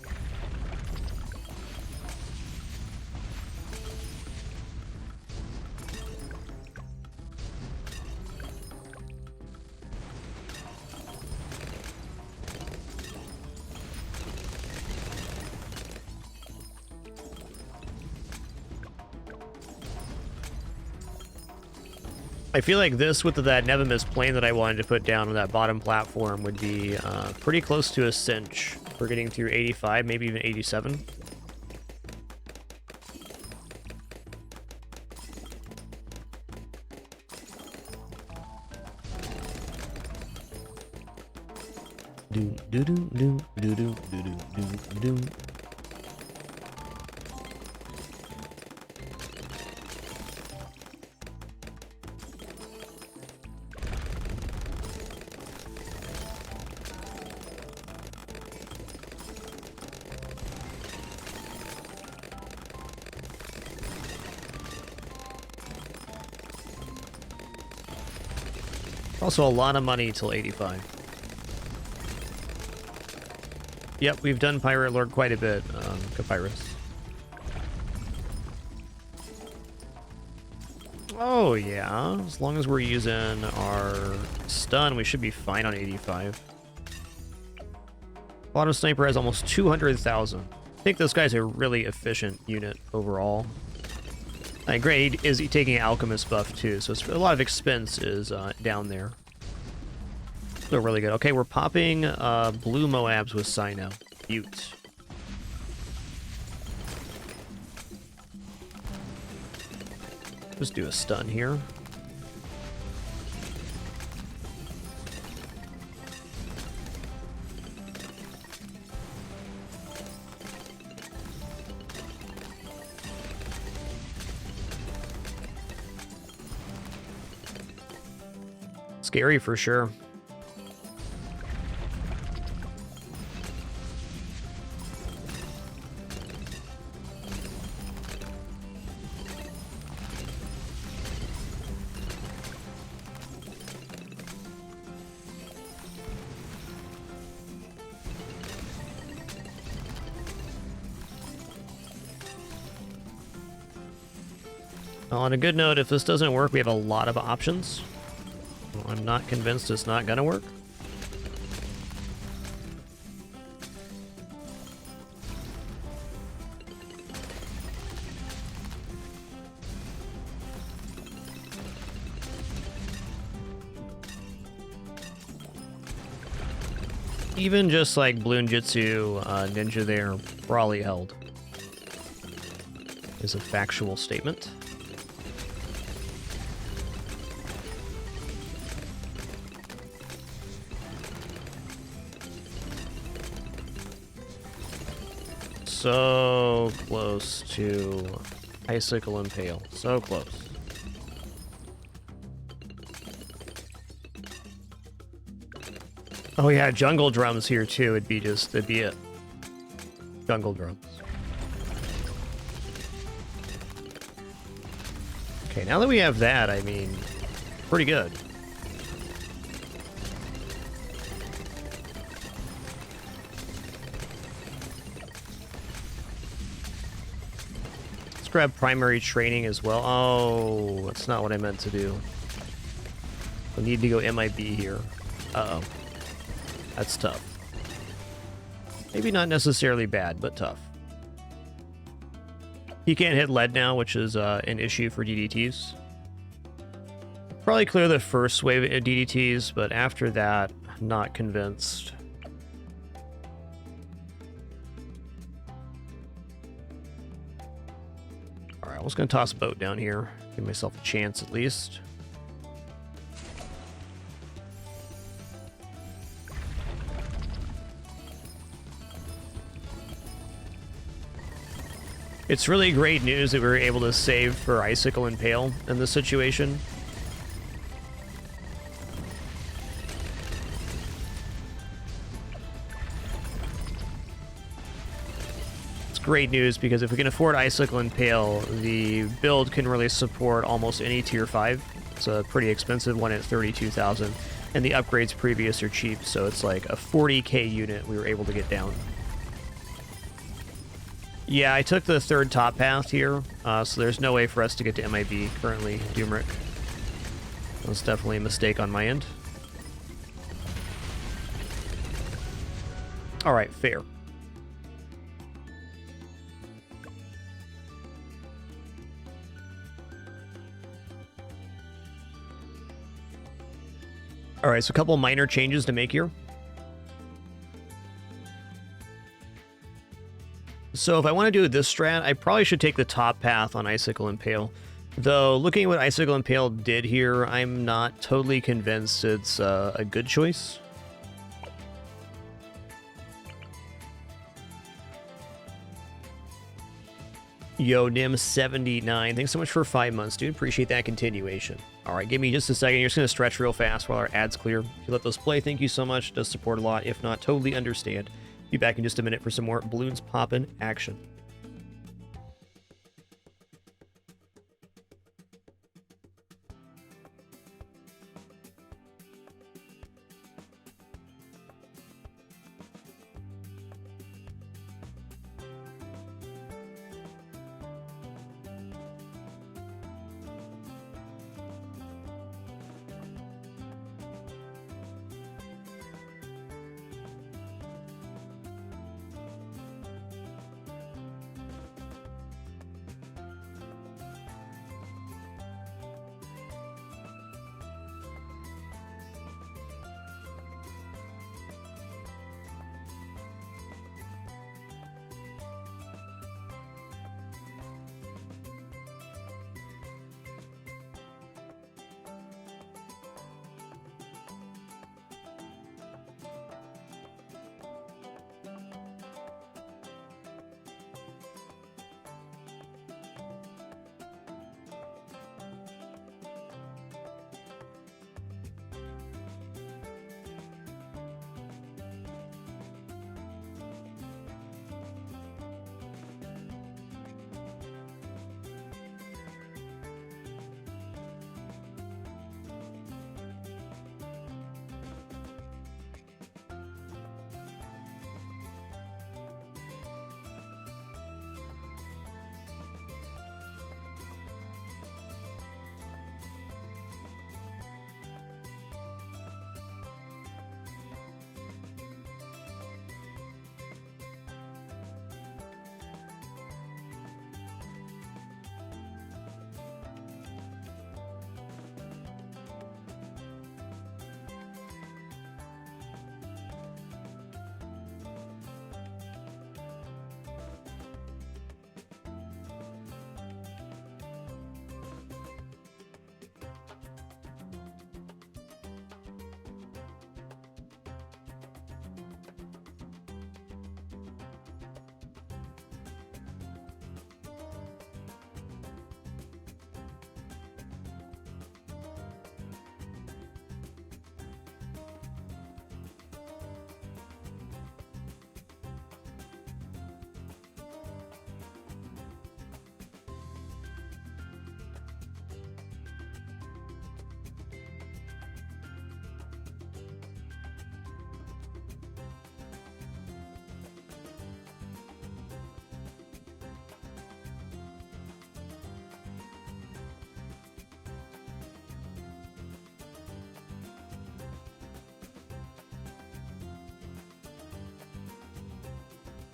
I feel like this with that Nevimus plane that I wanted to put down on that bottom platform would be pretty close to a cinch for getting through 85, maybe even 87. Do do do do do do do do do. Also a lot of money till 85. Yep, we've done Pirate Lord quite a bit, Capyrus. Oh yeah, as long as we're using our stun, we should be fine on 85. Bottom Sniper has almost 200,000. I think this guy's a really efficient unit overall. Great, is he taking an Alchemist buff too, so it's, a lot of expense is down there. They're really good. Okay, we're popping blue Moabs with Sino. Butte. Just do a stun here. Scary for sure. On a good note, if this doesn't work, we have a lot of options. Well, I'm not convinced it's not gonna work. Even just like Bloon Jitsu Ninja there probably held. Is a factual statement. So close to Icicle Impale. So close. Oh yeah, jungle drums here too. It'd be it. Jungle drums. Okay, now that we have that, I mean, pretty good. Let's grab primary training as well. Oh, that's not what I meant to do. I need to go MIB here. Uh-oh. That's tough. Maybe not necessarily bad, but tough. He can't hit lead now, which is an issue for DDTs. Probably clear the first wave of DDTs, but after that, not convinced. Alright, I was going to toss boat down here. Give myself a chance at least. It's really great news that we were able to save for Icicle Impale in this situation. It's great news because if we can afford Icicle Impale, the build can really support almost any tier 5. It's a pretty expensive one at 32,000, and the upgrades previous are cheap, so it's like a 40k unit we were able to get down. Yeah, I took the third top path here, so there's no way for us to get to MIB currently, Doomrick. That was definitely a mistake on my end. Alright, fair. Alright, so a couple minor changes to make here. So if I want to do this strat, I probably should take the top path on Icicle Impale. Though, looking at what Icicle Impale did here, I'm not totally convinced it's a good choice. Yo, Nim79, thanks so much for 5 months, dude. Appreciate that continuation. Alright, give me just a second. You're just going to stretch real fast while our ads clear. If you let those play, thank you so much. It does support a lot. If not, totally understand. Be back in just a minute for some more Bloons Poppin' action.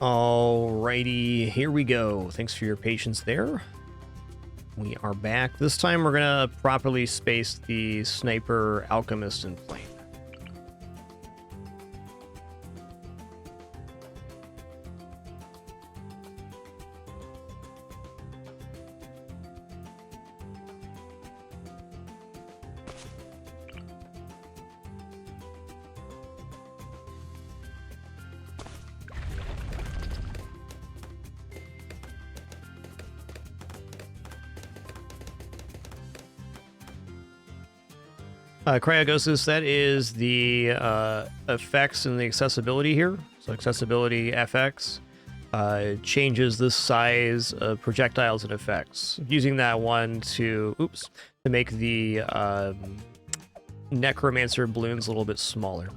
Alrighty, here we go. Thanks for your patience there. We are back. This time we're gonna properly space the sniper, alchemist, and plane. Cryogosis, that is the effects and the accessibility here. So accessibility FX changes the size of projectiles and effects. Using that one to make the necromancer balloons a little bit smaller.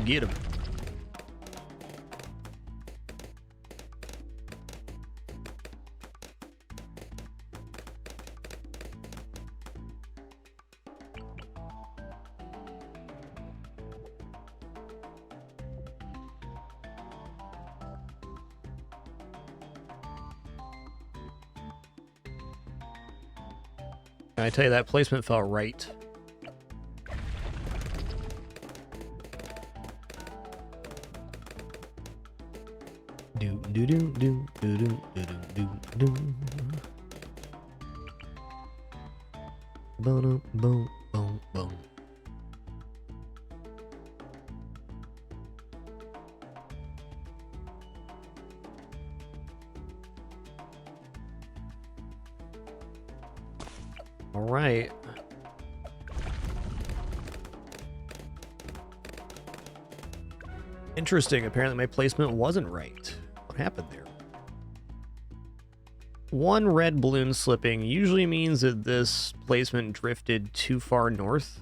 Get him. I tell you, that placement felt right. Boom, boom, boom, boom. All right. Interesting. Apparently my placement wasn't right. What happened there? One red balloon slipping usually means that this placement drifted too far north.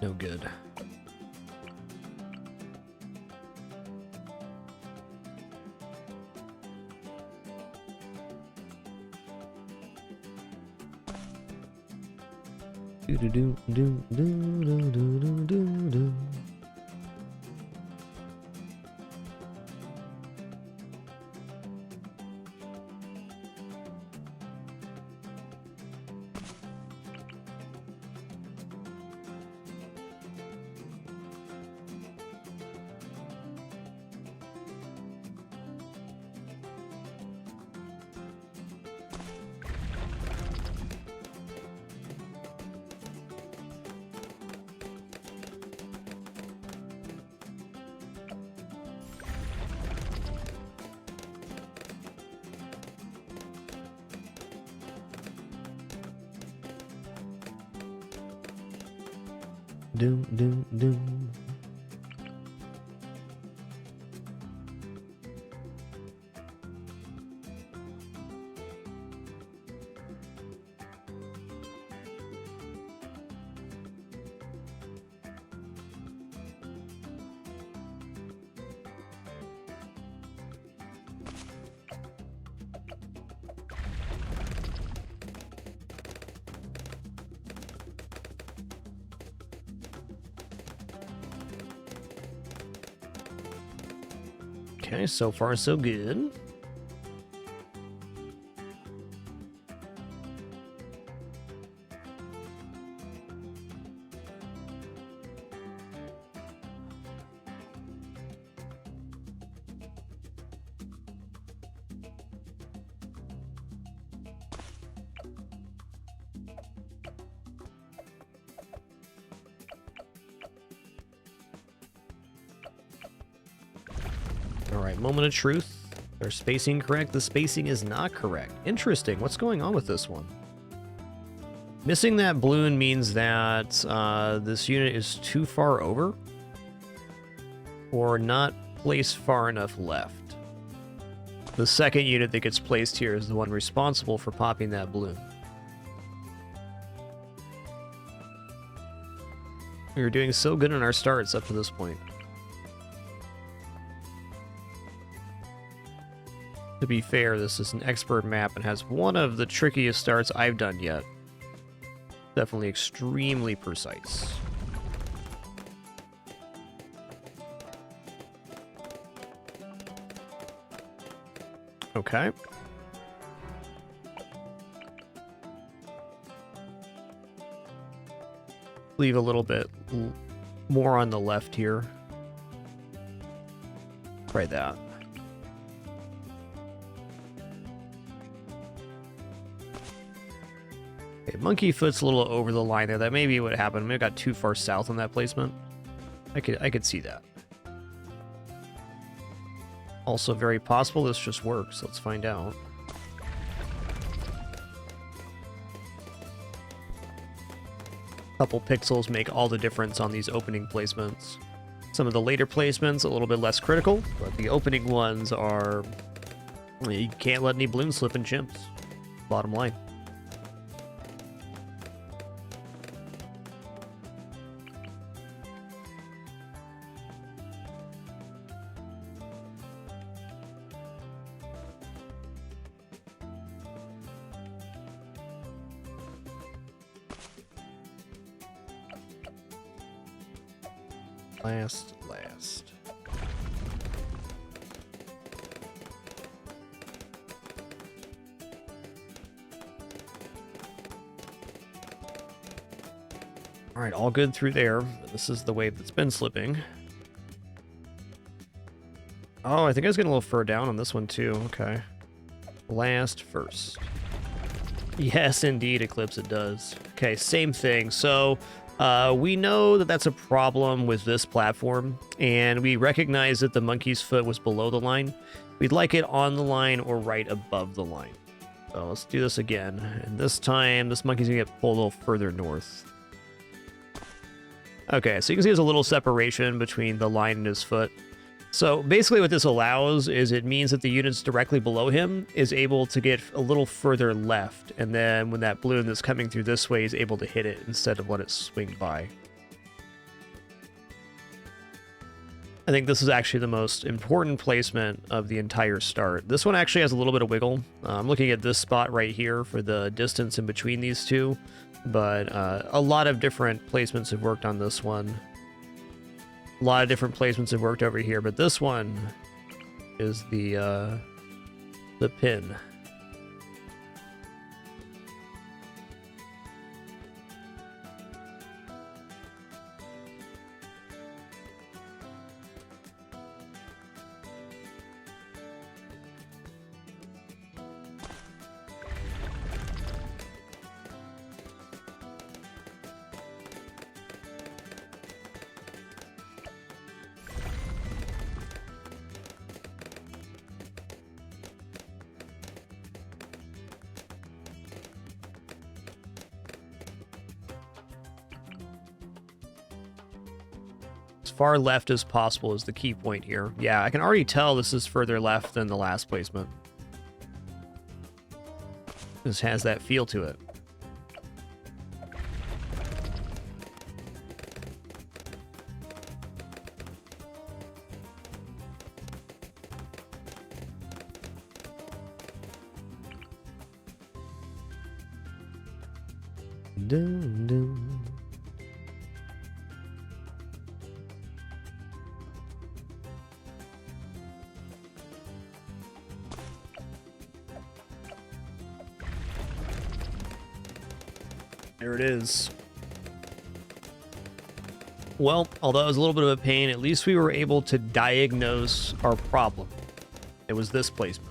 No good. Do do do do do do do do do. Do do do. Okay, so far so good. All right, moment of truth. Their spacing correct? The spacing is not correct. Interesting. What's going on with this one? Missing that balloon means that this unit is too far over or not placed far enough left. The second unit that gets placed here is the one responsible for popping that balloon. We were doing so good in our starts up to this point. To be fair, this is an expert map and has one of the trickiest starts I've done yet. Definitely extremely precise. Okay. Leave a little bit more on the left here. Try that. Okay, Monkey Foot's a little over the line there. That may be what happened. Maybe I got too far south on that placement. I could see that. Also very possible this just works. Let's find out. Couple pixels make all the difference on these opening placements. Some of the later placements a little bit less critical, but the opening ones are... You can't let any balloons slip in chimps. Bottom line. Last. All right, all good through there. This is the wave that's been slipping. Oh, I think I was getting a little fur down on this one too. Okay. Last first. Yes, indeed, Eclipse, it does. Okay, same thing. So we know that that's a problem with this platform, and we recognize that the monkey's foot was below the line. We'd like it on the line or right above the line. So let's do this again. And this time, this monkey's gonna get pulled a little further north. Okay, so you can see there's a little separation between the line and his foot. So basically what this allows is it means that the units directly below him is able to get a little further left, and then when that balloon that's coming through this way is able to hit it instead of let it swing by. I think this is actually the most important placement of the entire start. This one actually has a little bit of wiggle. I'm looking at this spot right here for the distance in between these two, but a lot of different placements have worked on this one. A lot of different placements have worked over here, but this one is the pin. Far left as possible is the key point here. Yeah, I can already tell this is further left than the last placement. This has that feel to it. Dun, dun. There it is. Well, although it was a little bit of a pain, at least we were able to diagnose our problem. It was this placement.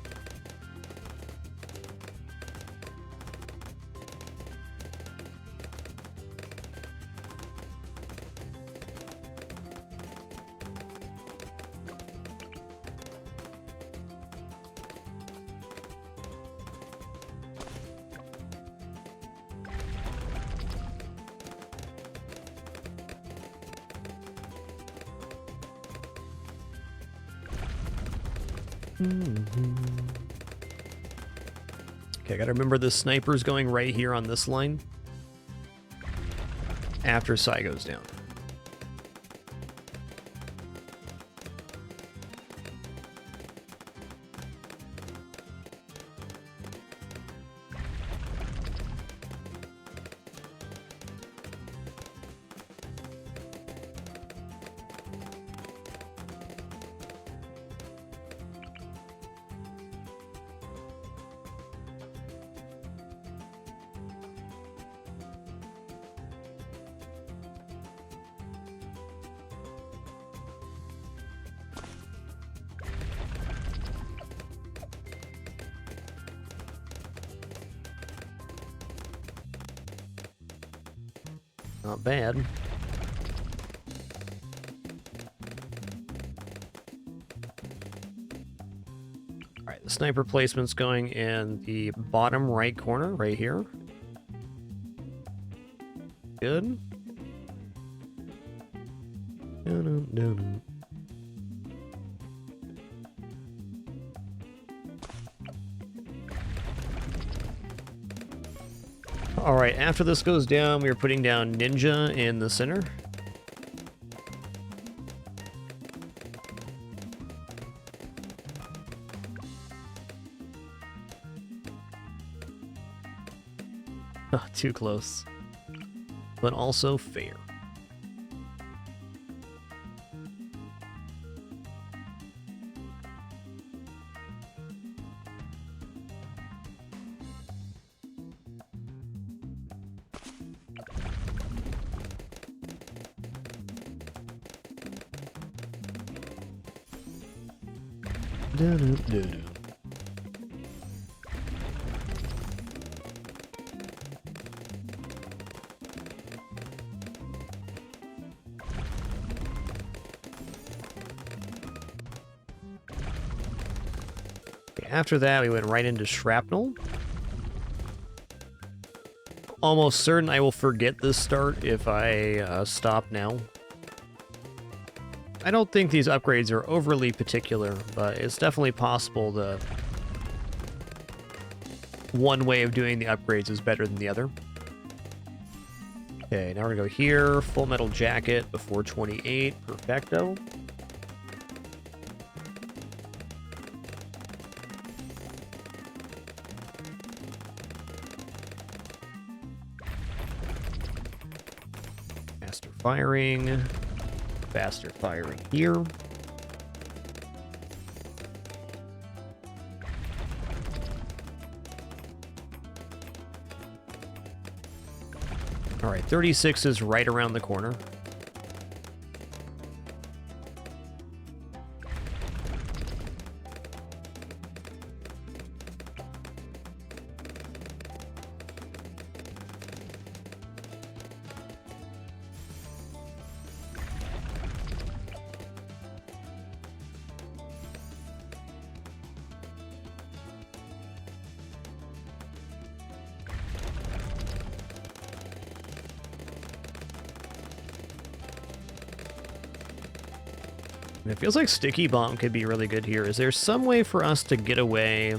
Okay, I gotta remember the sniper's going right here on this line after Psy goes down. Not bad. Alright, the sniper placement's going in the bottom right corner, right here. Good. Dun-dun-dun. Alright, after this goes down, we are putting down Ninja in the center. Too close. But also fair. Dun-dun-dun-dun. After that, we went right into Shrapnel. Almost certain I will forget this start if I stop now. I don't think these upgrades are overly particular, but it's definitely possible that one way of doing the upgrades is better than the other. Okay, now we're gonna go here. Full Metal Jacket before 28. Perfecto. Faster firing. Faster firing here. All right, 36 is right around the corner. It feels like Sticky Bomb could be really good here. Is there some way for us to get away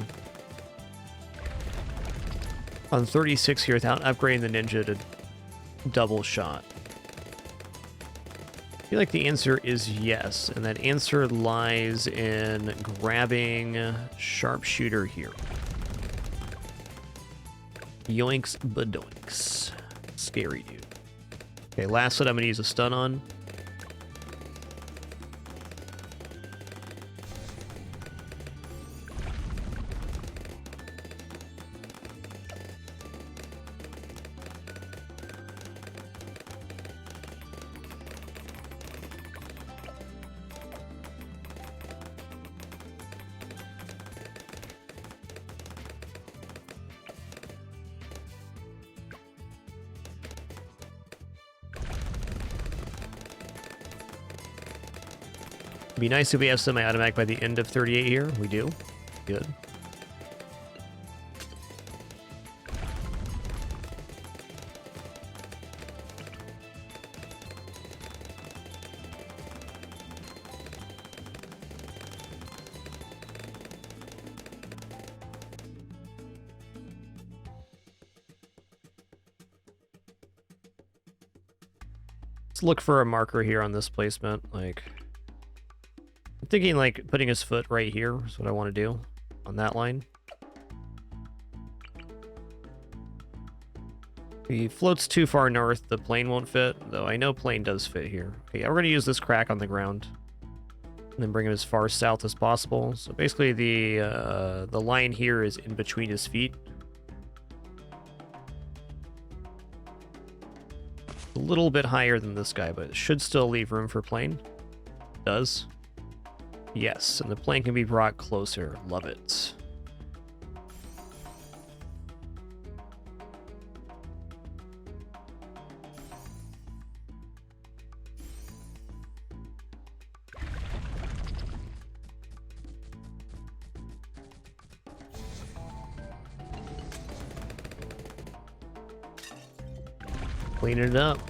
on 36 here without upgrading the Ninja to double shot? I feel like the answer is yes, and that answer lies in grabbing Sharpshooter here. Yoinks badoinks. Scary dude. Okay, last set I'm going to use a stun on. It'd be nice if we have semi-automatic by the end of 38 here. We do. Good. Let's look for a marker here on this placement. Like, I'm thinking like putting his foot right here is what I want to do on that line. If he floats too far north, the plane won't fit, though I know plane does fit here. Okay, yeah, we're going to use this crack on the ground. And then bring him as far south as possible. So basically the line here is in between his feet. A little bit higher than this guy, but it should still leave room for plane. Does. Yes, and the plane can be brought closer. Love it. Clean it up.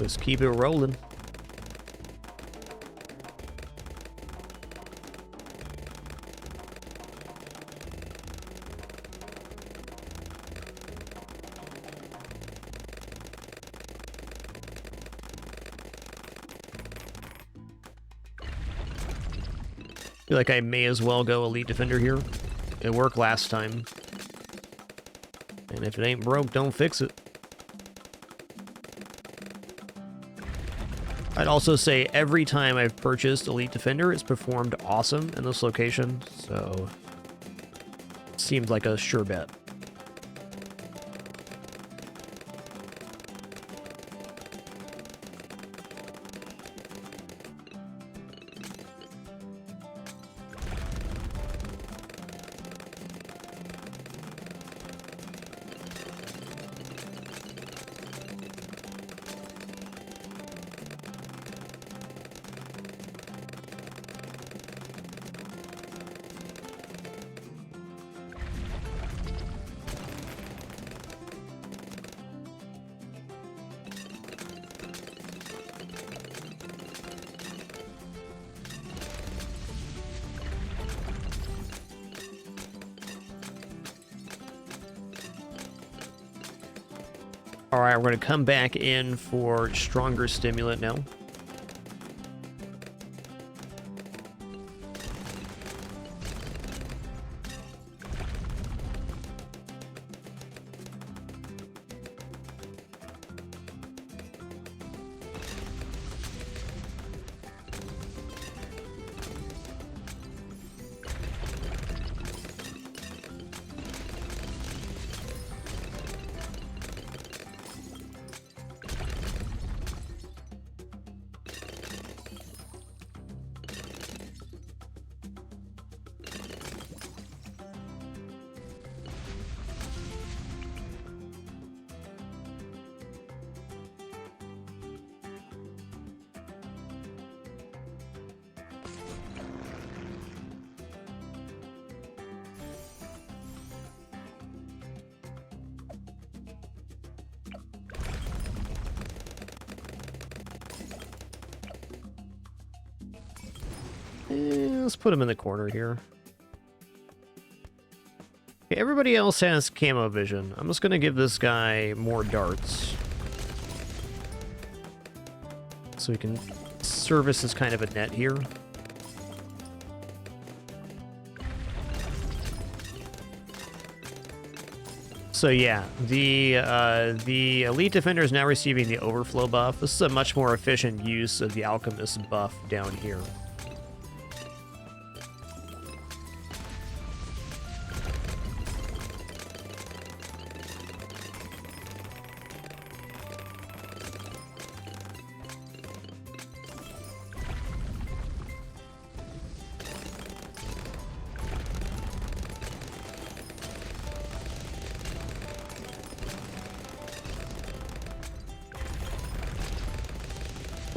Let's keep it rolling. Feel like I may as well go Elite Defender here. It worked last time. And if it ain't broke, don't fix it. I'd also say every time I've purchased Elite Defender, it's performed awesome in this location, so it seemed like a sure bet. All right, we're going to come back in for stronger stimulant now. Let's put him in the corner here. Okay, everybody else has camo vision. I'm just going to give this guy more darts. So he can service as kind of a net here. So yeah, the Elite Defender is now receiving the overflow buff. This is a much more efficient use of the Alchemist buff down here.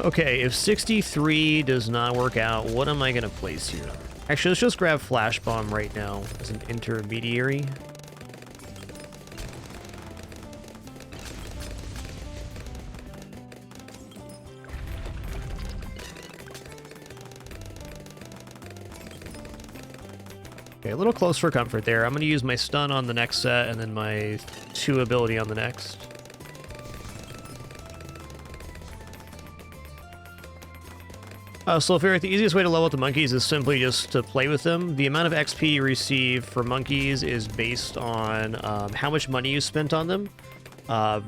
Okay, if 63 does not work out, what am I going to place here? Actually, let's just grab Flash Bomb right now as an intermediary. Okay, a little close for comfort there. I'm going to use my stun on the next set and then my 2 ability on the next. So Ferret, the easiest way to level up the monkeys is simply just to play with them. The amount of XP you receive for monkeys is based on how much money you spent on them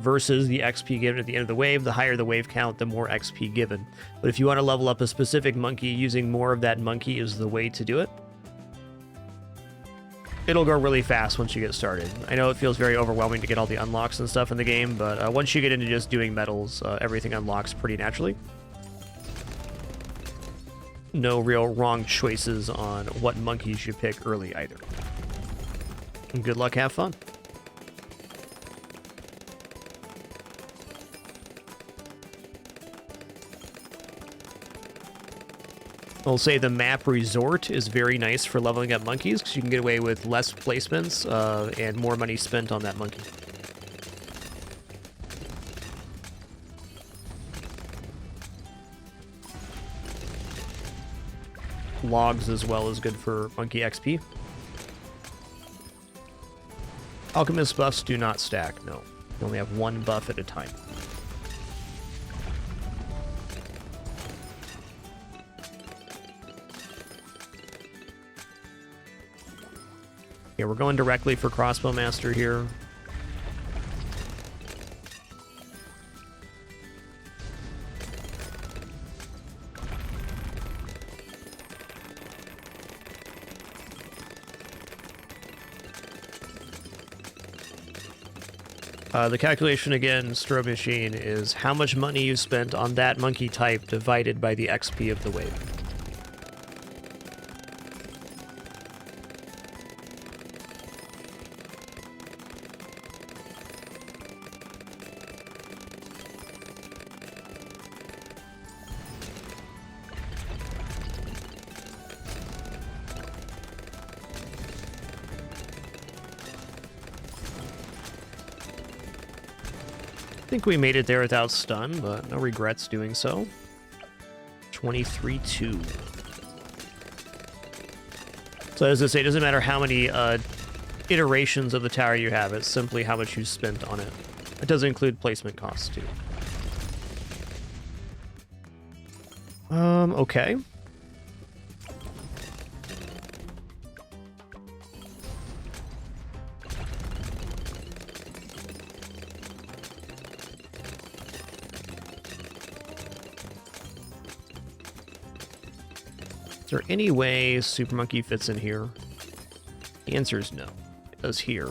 versus the XP given at the end of the wave. The higher the wave count, the more XP given. But if you want to level up a specific monkey, using more of that monkey is the way to do it. It'll go really fast once you get started. I know it feels very overwhelming to get all the unlocks and stuff in the game, but once you get into just doing medals, everything unlocks pretty naturally. No real wrong choices on what monkeys you pick early either. And good luck, have fun. I'll say the map resort is very nice for leveling up monkeys because you can get away with less placements and more money spent on that monkey. Logs as well is good for monkey XP. Alchemist buffs do not stack, no. You only have 1 buff at a time. Okay, we're going directly for Crossbow Master here. The calculation again, Strobe Machine, is how much money you spent on that monkey type divided by the XP of the wave. I think we made it there without stun, but no regrets doing so. 23-2. So as I say, it doesn't matter how many iterations of the tower you have, it's simply how much you spent on it. It does include placement costs too. Okay. Is there any way Super Monkey fits in here? The answer is no. It does here.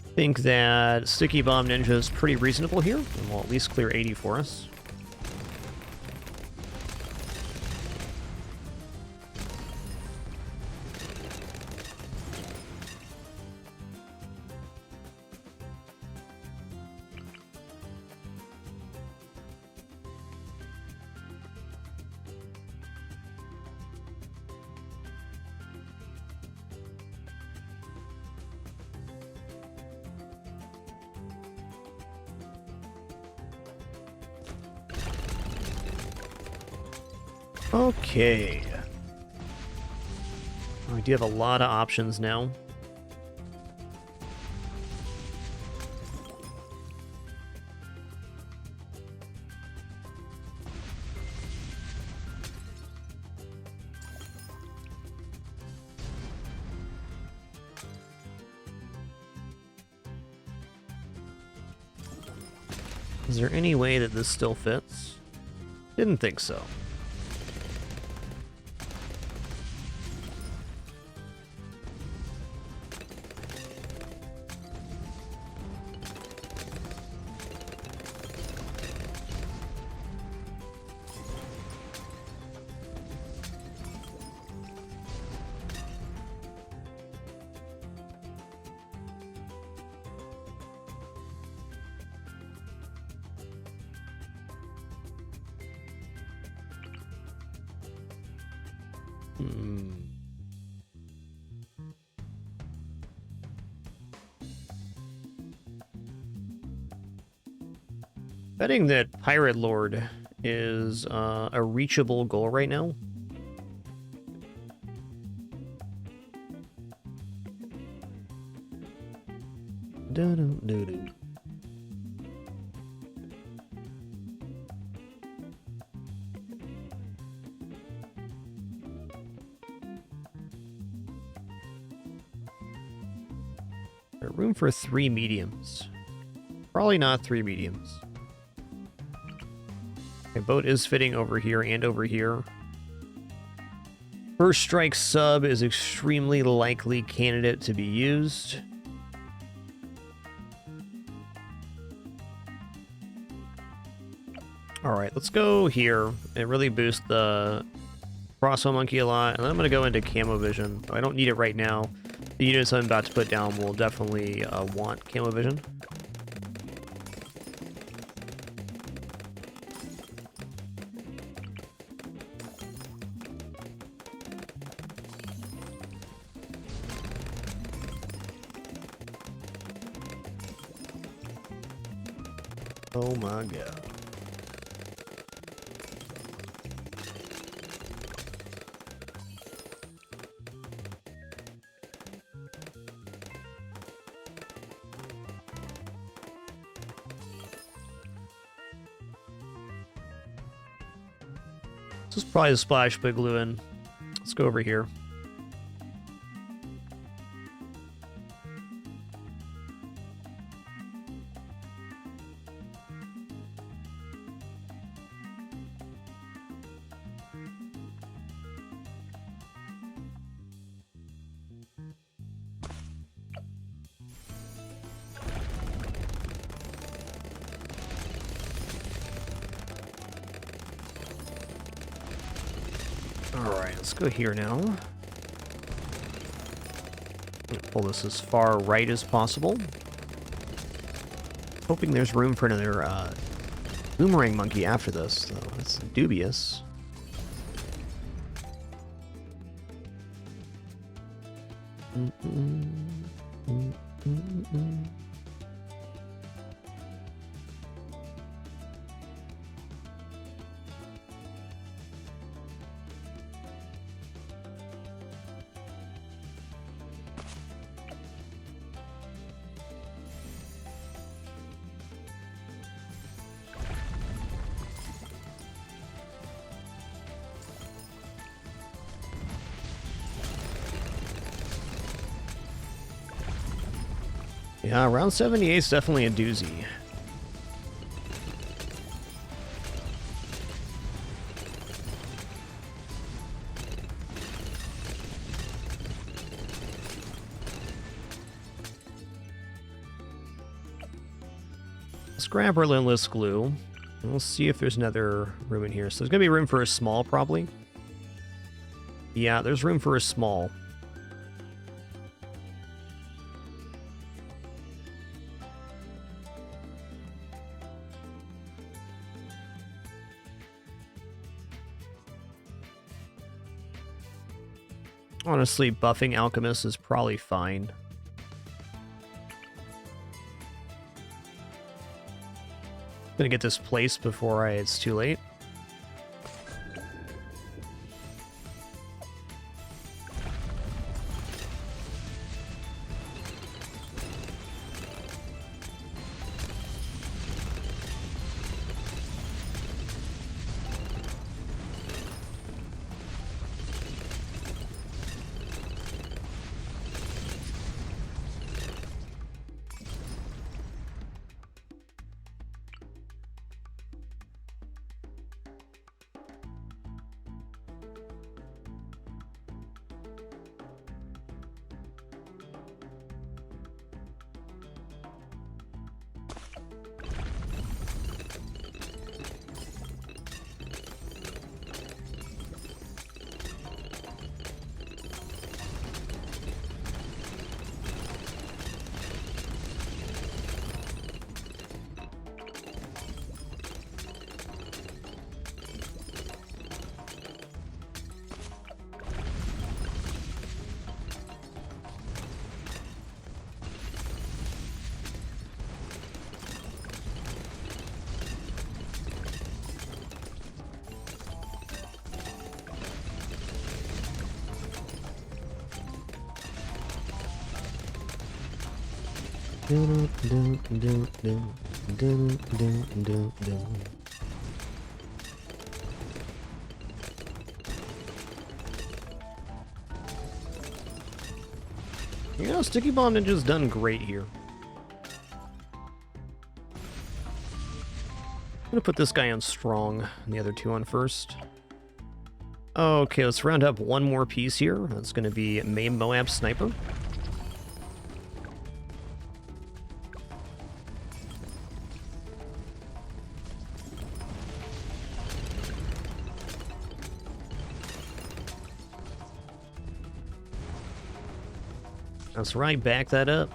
I think that Sticky Bomb Ninja is pretty reasonable here, and will at least clear 80 for us. Okay. We do have a lot of options now. Is there any way that this still fits? Didn't think so. Betting that Pirate Lord is a reachable goal right now. Do-do-do-do. Room for 3 mediums. Probably not 3 mediums. Okay, boat is fitting over here and over here. First strike sub is extremely likely candidate to be used. Alright, let's go here and really boost the crossbow monkey a lot. And then I'm going to go into camo vision. I don't need it right now. The units I'm about to put down will definitely want camo vision. Oh my god. This is probably the splash by Bloonsin. Let's go over here. Alright, let's go here now. Pull this as far right as possible. Hoping there's room for another boomerang monkey after this, though. It's dubious. Yeah, round 78 is definitely a doozy. Let's grab our Limitless Glue. And we'll see if there's another room in here. So there's going to be room for a small, probably. Yeah, there's room for a small. Honestly, buffing Alchemist is probably fine. Gonna get this placed before it's too late. You know, Sticky Bomb Ninja's done great here. I'm gonna put this guy on strong and the other two on first. Okay, let's round up one more piece here. That's gonna be Maim Moab Sniper. That's right, back that up.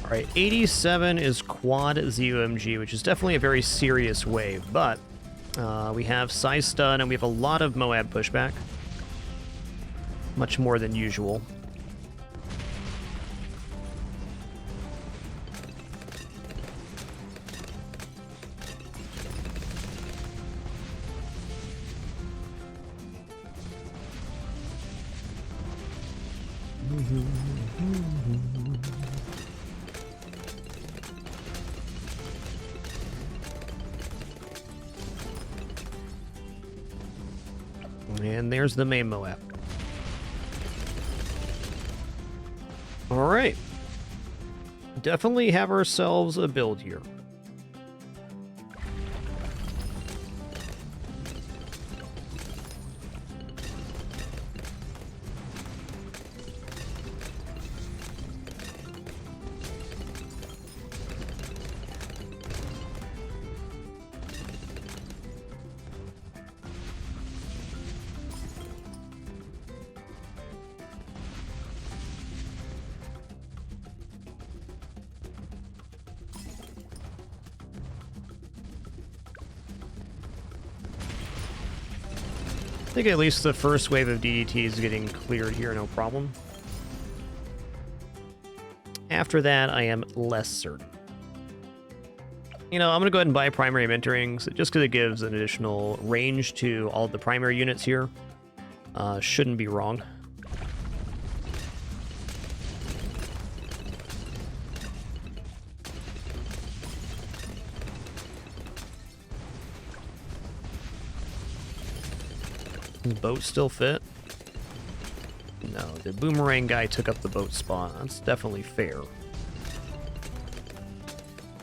All right, 87 is quad ZOMG, which is definitely a very serious wave, but we have size stun and we have a lot of Moab pushback. Much more than usual. And there's the main Moab. All right. Definitely have ourselves a build here. I think at least the first wave of DDT is getting cleared here, no problem. After that, I am less certain. You know, I'm going to go ahead and buy primary mentorings just because it gives an additional range to all of the primary units here. Shouldn't be wrong. Boat still fit? No, the boomerang guy took up the boat spot. That's definitely fair.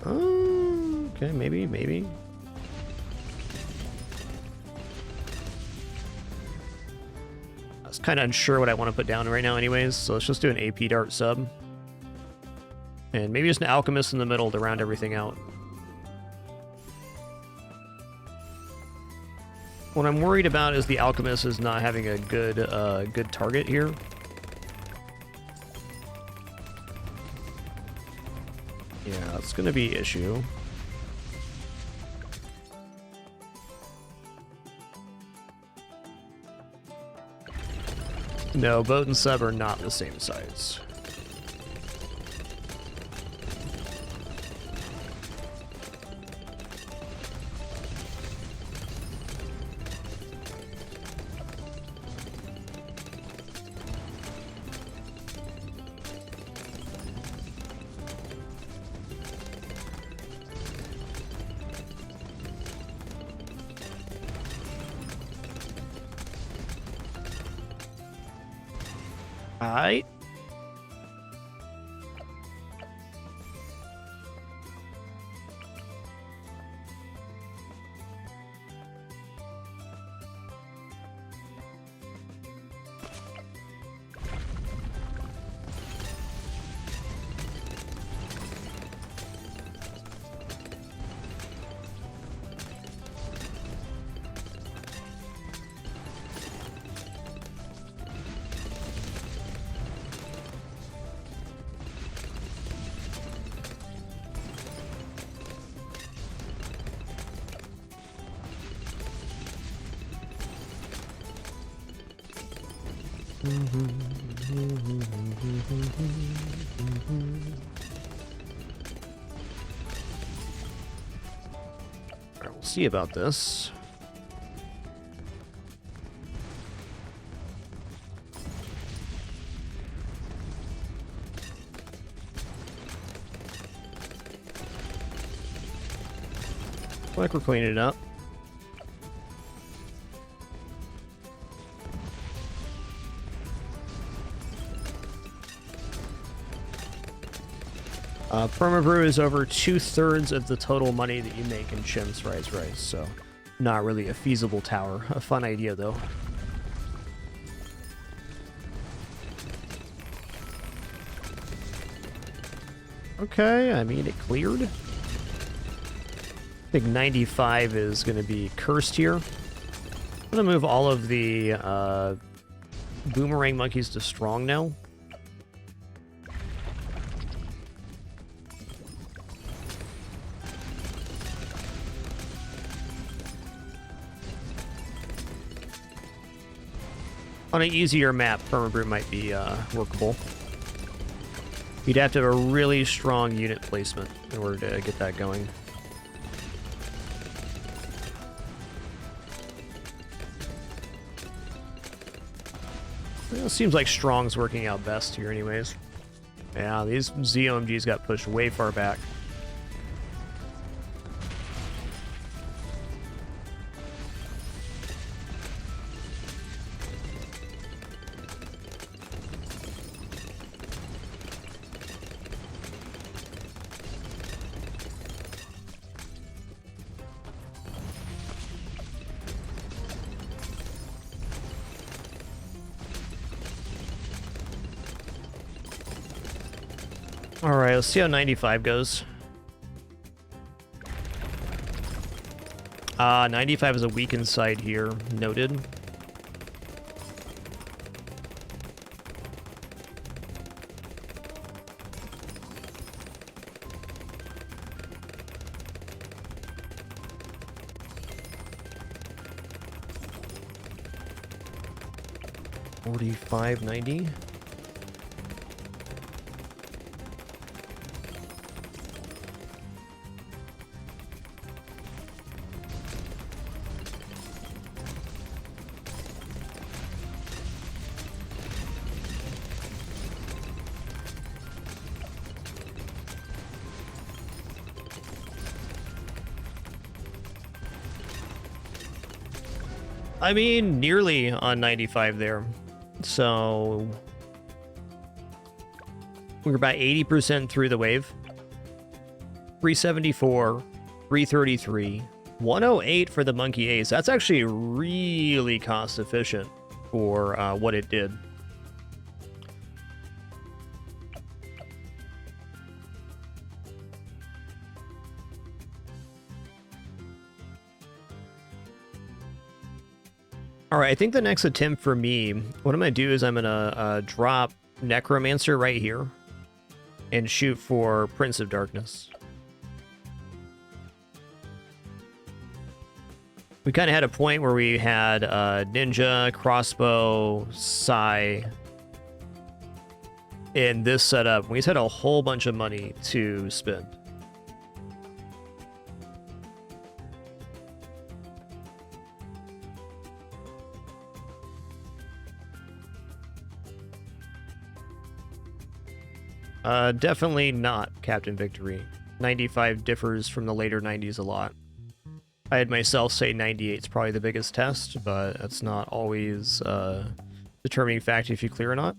Okay, maybe. I was kind of unsure what I want to put down right now anyways, so let's just do an AP Dart sub. And maybe just an Alchemist in the middle to round everything out. What I'm worried about is the Alchemist is not having a good good target here. Yeah, it's going to be an issue. No, boat and sub are not the same size. Alright. We'll see about this. Like we're cleaning it up. Permabrew is over 2/3 of the total money that you make in Chimps Rice, so not really a feasible tower. A fun idea, though. Okay, I mean, it cleared. I think 95 is going to be cursed here. I'm going to move all of the boomerang monkeys to strong now. On an easier map, Permabrew might be workable. You'd have to have a really strong unit placement in order to get that going. Well, it seems like strong's working out best here anyways. Yeah, these ZOMGs got pushed way far back. Alright, let's see how 95 goes. 95 is a weakened side here. Noted. $45.90. I mean, nearly on 95 there. So we're about 80% through the wave. 374, 333, 108 for the Monkey Ace. That's actually really cost efficient for what it did. All right, I think the next attempt for me, what I'm going to do is I'm going to drop Necromancer right here and shoot for Prince of Darkness. We kind of had a point where we had Ninja, Crossbow, Sai in this setup. We just had a whole bunch of money to spend. Definitely not Captain Victory. 95 differs from the later 90s a lot. I had myself say 98 is probably the biggest test, but that's not always a determining factor if you clear or not.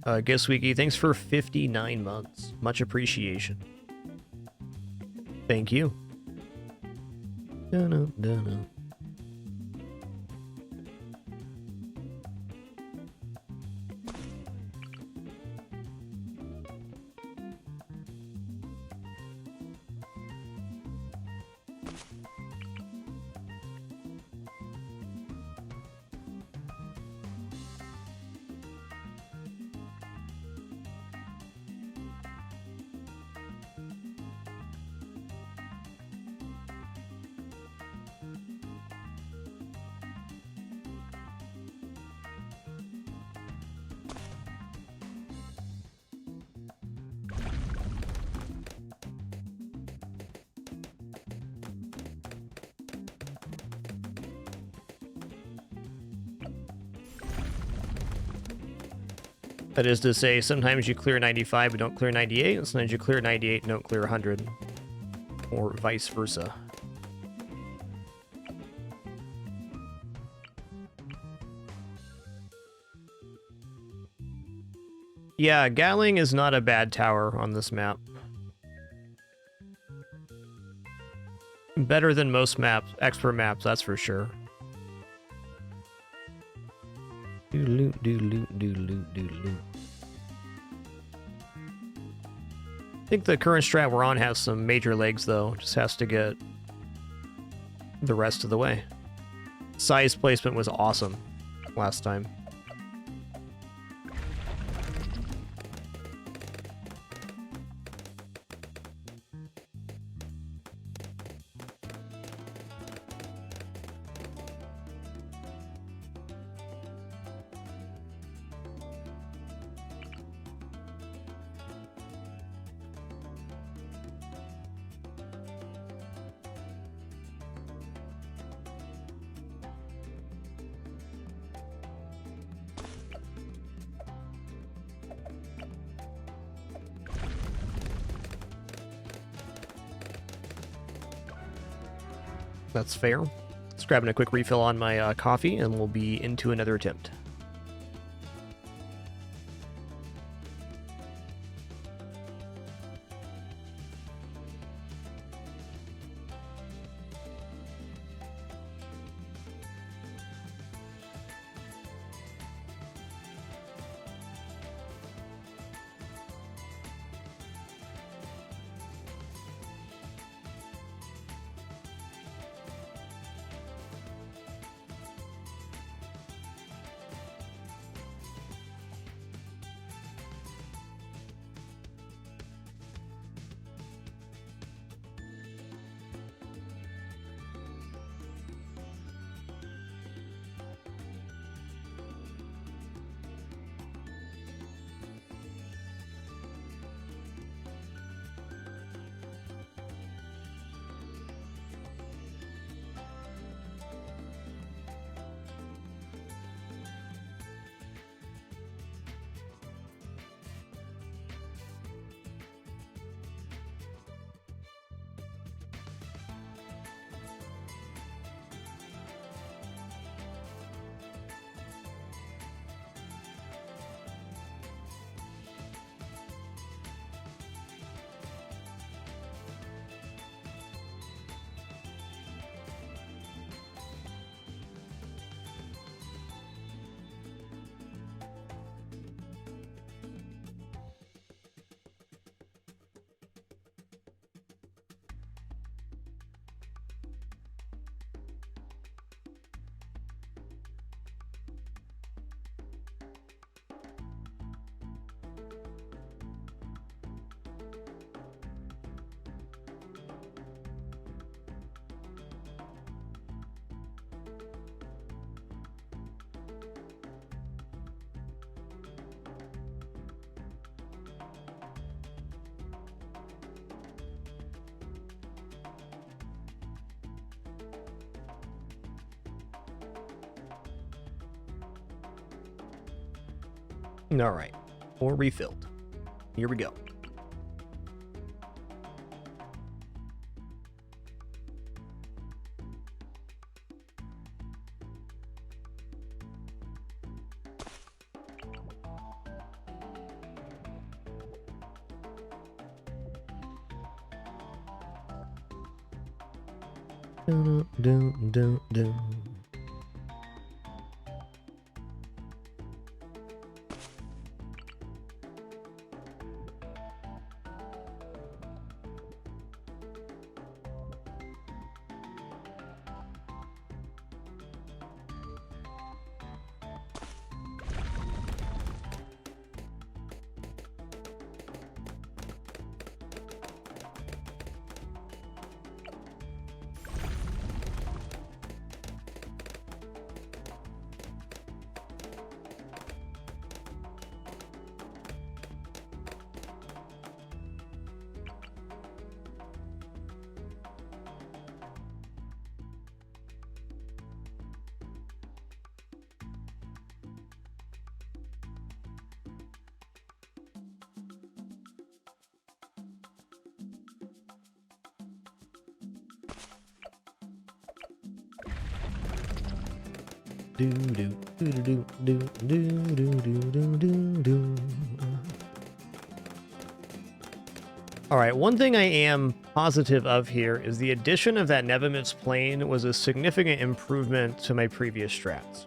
Giswiki, thanks for 59 months. Much appreciation. Thank you. Dun-dun-dun-dun. That is to say, sometimes you clear 95 but don't clear 98, and sometimes you clear 98 and don't clear 100. Or vice versa. Yeah, Gatling is not a bad tower on this map. Better than most maps, expert maps, that's for sure. I think the current strat we're on has some major legs, though. Just has to get the rest of the way. Size placement was awesome last time. That's fair. Just grabbing a quick refill on my coffee, and we'll be into another attempt. All right, 4 refilled. Here we go. Dun, dun, dun, dun. All right, one thing I am positive of here is the addition of that Nevimit's plane was a significant improvement to my previous strats.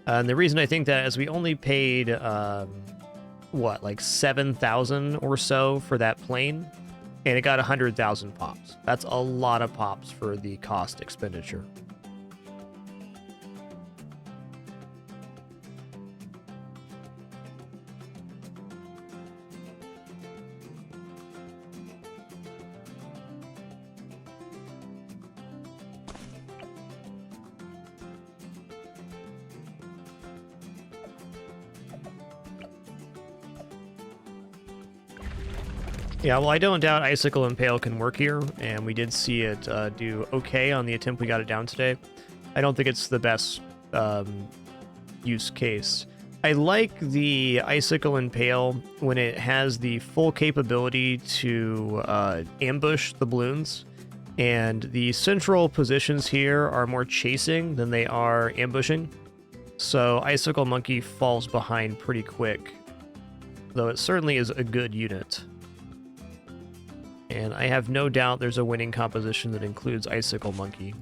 And the reason I think that is we only paid, what, like 7,000 or so for that plane, and it got 100,000 pops. That's a lot of pops for the cost expenditure. Yeah, well, I don't doubt Icicle Impale can work here, and we did see it do okay on the attempt we got it down today. I don't think it's the best use case. I like the Icicle Impale when it has the full capability to ambush the balloons, and the central positions here are more chasing than they are ambushing. So Icicle Monkey falls behind pretty quick, though it certainly is a good unit. And I have no doubt there's a winning composition that includes Icicle Monkey.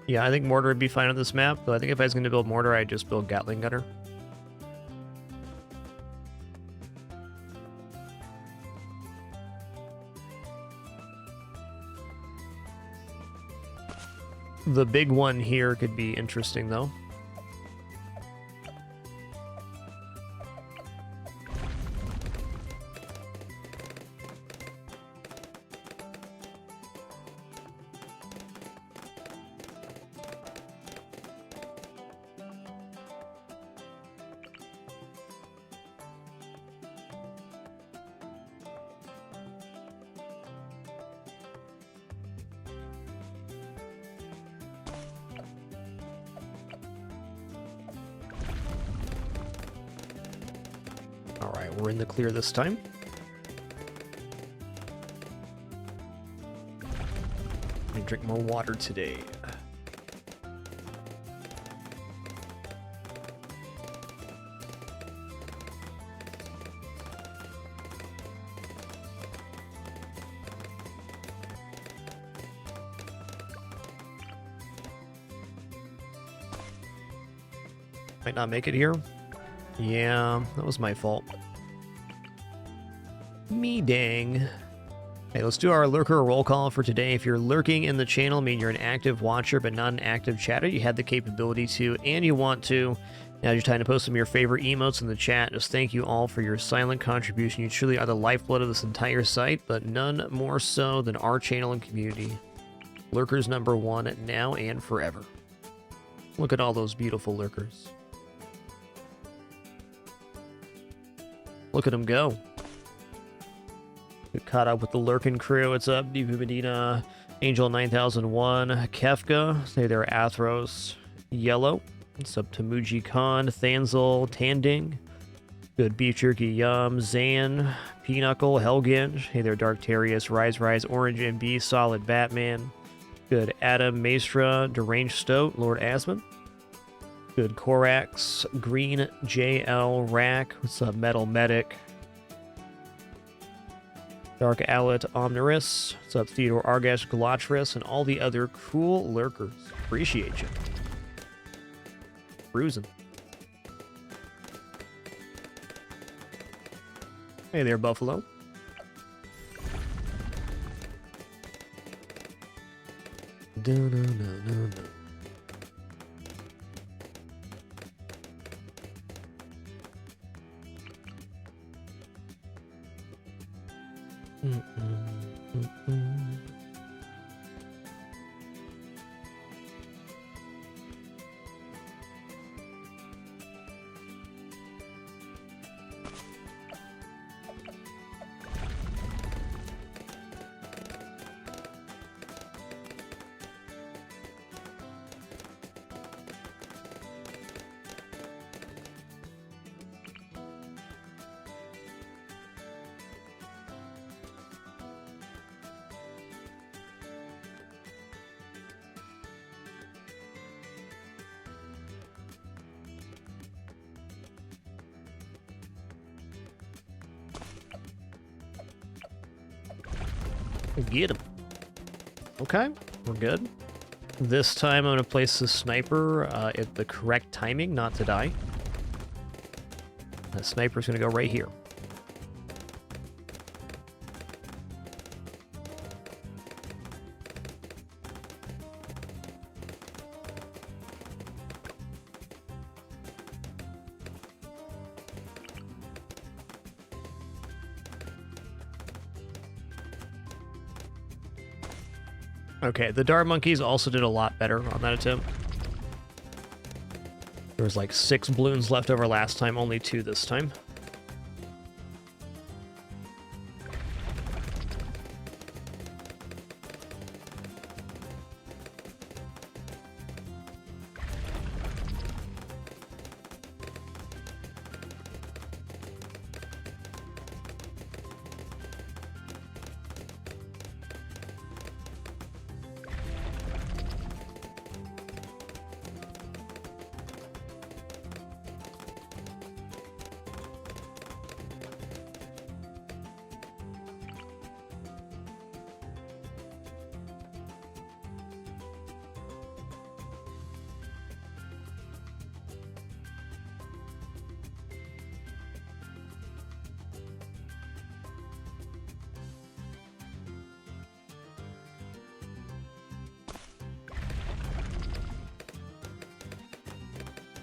Yeah, I think Mortar would be fine on this map, but I think if I was going to build Mortar, I'd just build Gatling Gunner. The big one here could be interesting, though. Alright, we're in the clear this time. Let me drink more water today. Might not make it here. Yeah, that was my fault. Me dang. Hey, let's do our lurker roll call for today. If you're lurking in the channel, meaning you're an active watcher but not an active chatter, you had the capability to, and you want to. Now's your time to post some of your favorite emotes in the chat. Just thank you all for your silent contribution. You truly are the lifeblood of this entire site, but none more so than our channel and community. Lurkers #1 now and forever. Look at all those beautiful lurkers. Look at them go. We caught up with the lurking crew. What's up, Divu Medina, Angel 9001, Kefka, say there, Athros, Yellow. What's up, Tamuji Khan, Thanzel, Tanding, good Beef Jerky Yum, Zan, Pinochle, Helginge, hey there, Darktarius, Rise, Orange MB, Solid Batman, good Adam, Maestra, Deranged Stoat, Lord Asman. Good Korax, Green JL Rack, what's up, Metal Medic, Dark Owlet Omnirus, what's up, Theodore Argash Galotris, and all the other cool lurkers. Appreciate you. Cruising. Hey there, Buffalo. Get him. Okay, we're good. This time I'm going to place the sniper at the correct timing, not to die. The sniper's going to go right here. Okay, the dart monkeys also did a lot better on that attempt. There was like 6 balloons left over last time, only 2 this time.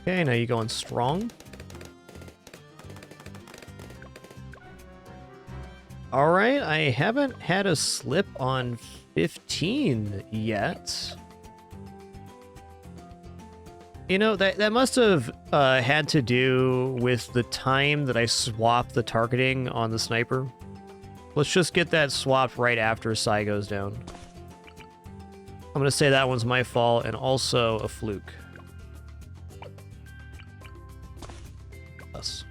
Okay, now you're going strong. All right, I haven't had a slip on 15 yet. You know, that must have had to do with the time that I swapped the targeting on the sniper. Let's just get that swapped right after Psy goes down. I'm going to say that one's my fault and also a fluke. Us.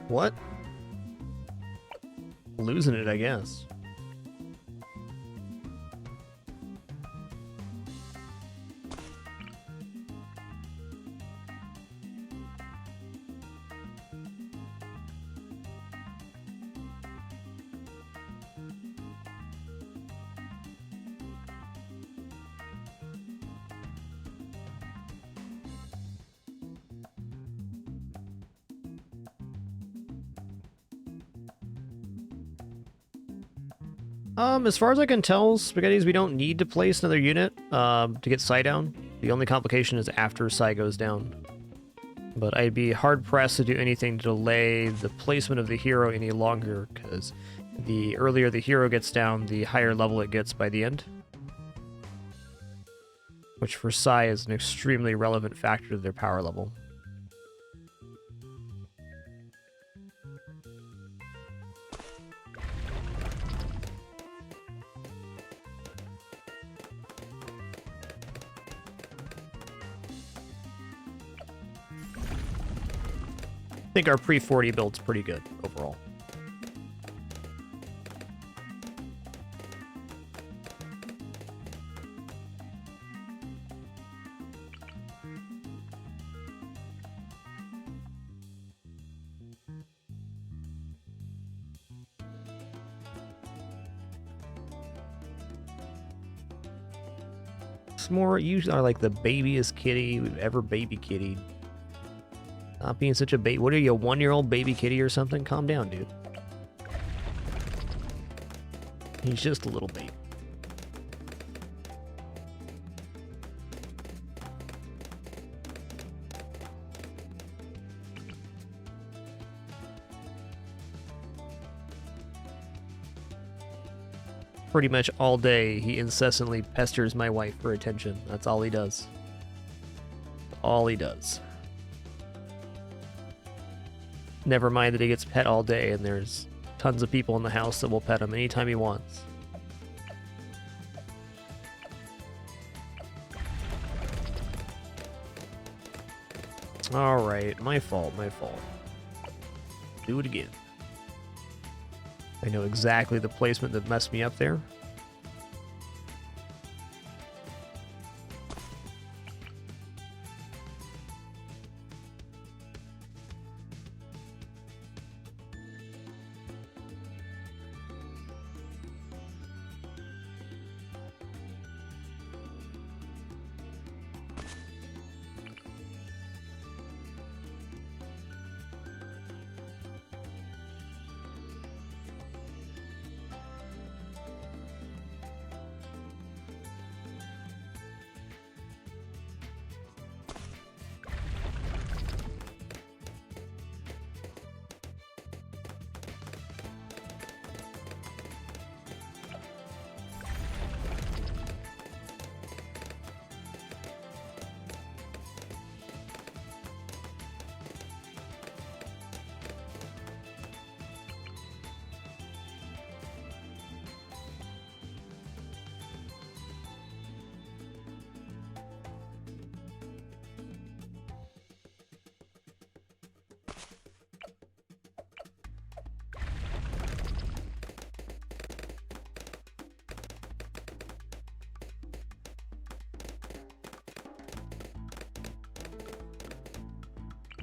What? Losing it, I guess. As far as I can tell, Spaghettis, we don't need to place another unit to get Psy down. The only complication is after Psy goes down. But I'd be hard-pressed to do anything to delay the placement of the hero any longer, because the earlier the hero gets down, the higher level it gets by the end. Which for Psy is an extremely relevant factor to their power level. I think our pre-40 build's pretty good overall. S'more, you are like the babiest kitty we've ever baby kittied. Not being such a baby. What are you, a 1-year-old baby kitty or something? Calm down, dude. He's just a little baby. Pretty much all day, he incessantly pesters my wife for attention. That's all he does. All he does. Never mind that he gets pet all day, and there's tons of people in the house that will pet him anytime he wants. Alright, my fault, my fault. Do it again. I know exactly the placement that messed me up there.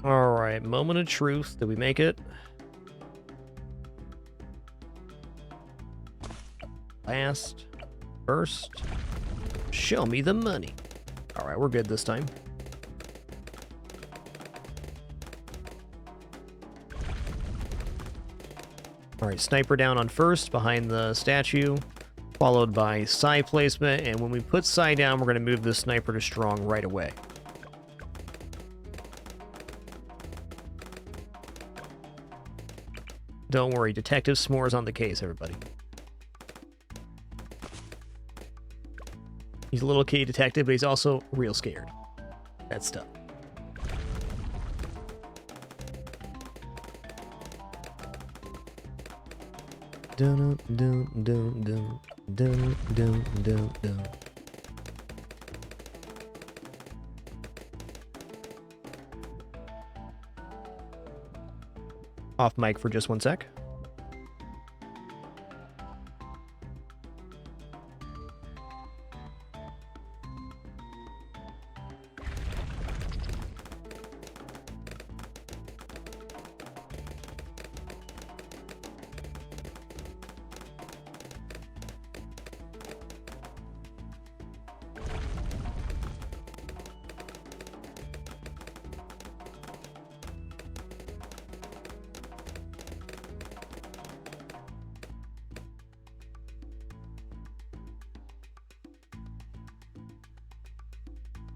Alright, moment of truth. Did we make it? Last. First. Show me the money. Alright, we're good this time. Alright, sniper down on first, behind the statue, followed by Psy placement, and when we put Psy down, we're going to move the sniper to strong right away. Don't worry, Detective S'more's on the case, everybody. He's a little kitty detective, but he's also real scared. That's tough. Dun dun dun dun dun dun dun dun. Off mic for just 1 sec.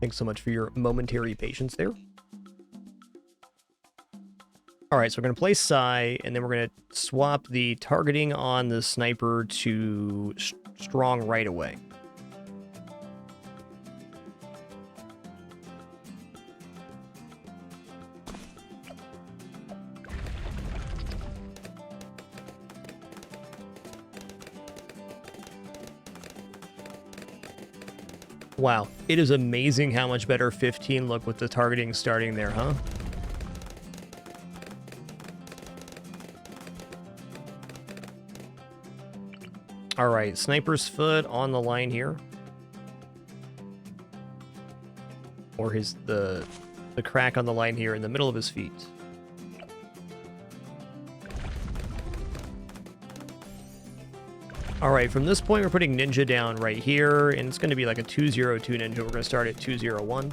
Thanks so much for your momentary patience there. Alright, so we're going to play Psy, and then we're going to swap the targeting on the sniper to strong right away. Wow, it is amazing how much better 15 look with the targeting starting there, huh? All right, Sniper's Foot on the line here. Or the crack on the line here in the middle of his feet. All right, from this point, we're putting Ninja down right here, and it's going to be like a 202 Ninja. We're going to start at 201.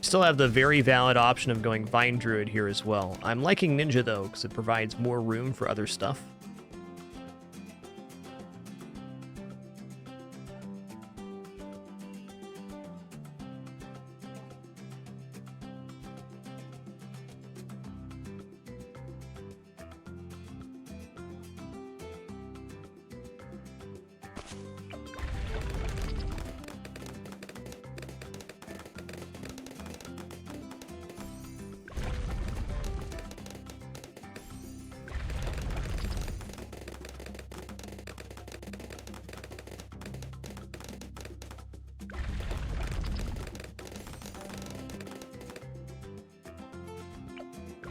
Still have the very valid option of going Vine Druid here as well. I'm liking Ninja, though, because it provides more room for other stuff.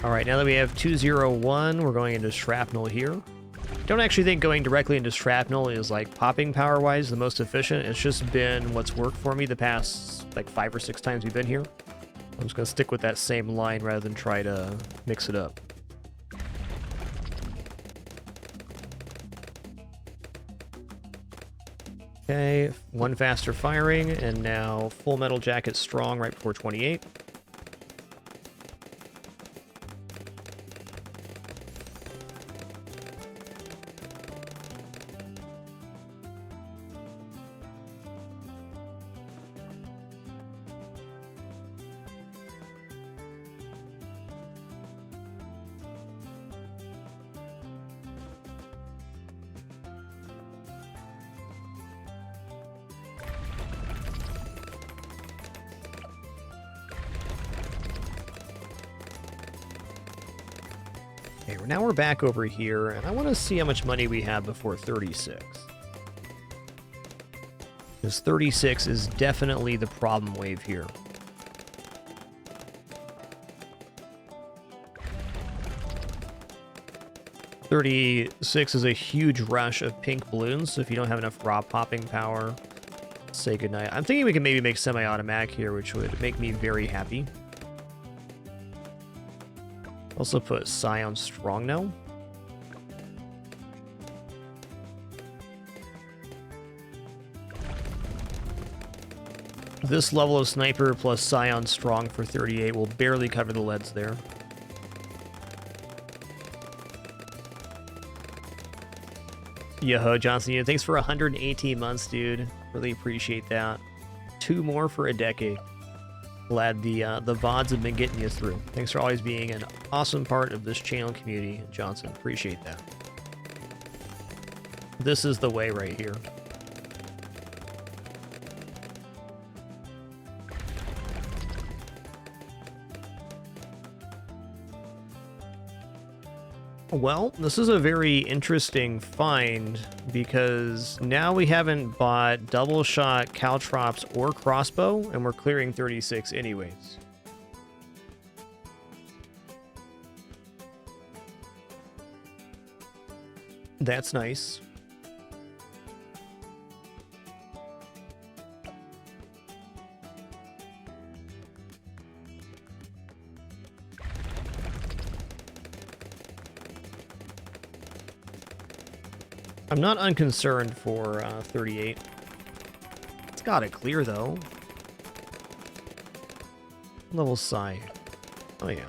All right, now that we have 201, we're going into Shrapnel here. Don't actually think going directly into Shrapnel is, like, popping power-wise the most efficient. It's just been what's worked for me the past, like, 5 or 6 times we've been here. I'm just going to stick with that same line rather than try to mix it up. Okay, 1 faster firing, and now Full Metal Jacket Strong right before 28. Okay, now we're back over here, and I want to see how much money we have before 36. Because 36 is definitely the problem wave here. $36 is a huge rush of pink balloons, so if you don't have enough raw popping power, say goodnight. I'm thinking we can maybe make semi-automatic here, which would make me very happy. Also put Scion Strong now. This level of Sniper plus Scion Strong for 38 will barely cover the leads there. Yo, Johnson, thanks for 118 months, dude. Really appreciate that. 2 more for a decade. Glad the VODs have been getting you through. Thanks for always being an awesome part of this channel community, Johnson. Appreciate that. This is the way right here. Well, this is a very interesting find because now we haven't bought double shot, caltrops, or crossbow, and we're clearing 36 anyways. That's nice. I'm not unconcerned for 38. It's gotta clear, though. Level Psi. Oh, yeah.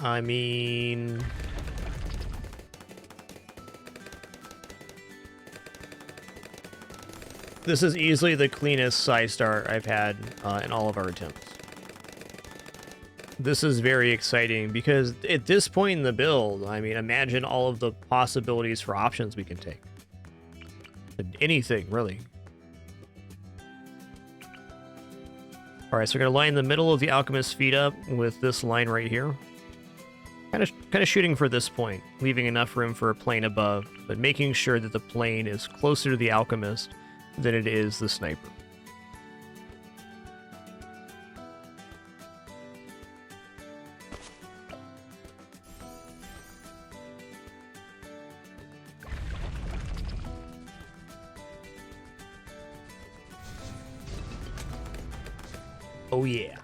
I mean... this is easily the cleanest side start I've had in all of our attempts. This is very exciting because at this point in the build, I mean, imagine all of the possibilities for options we can take. Anything, really. All right, so we're going to line the middle of the Alchemist's feet up with this line right here. Kind of kind of shooting for this point, leaving enough room for a plane above, but making sure that the plane is closer to the alchemist than it is the sniper. Oh yeah.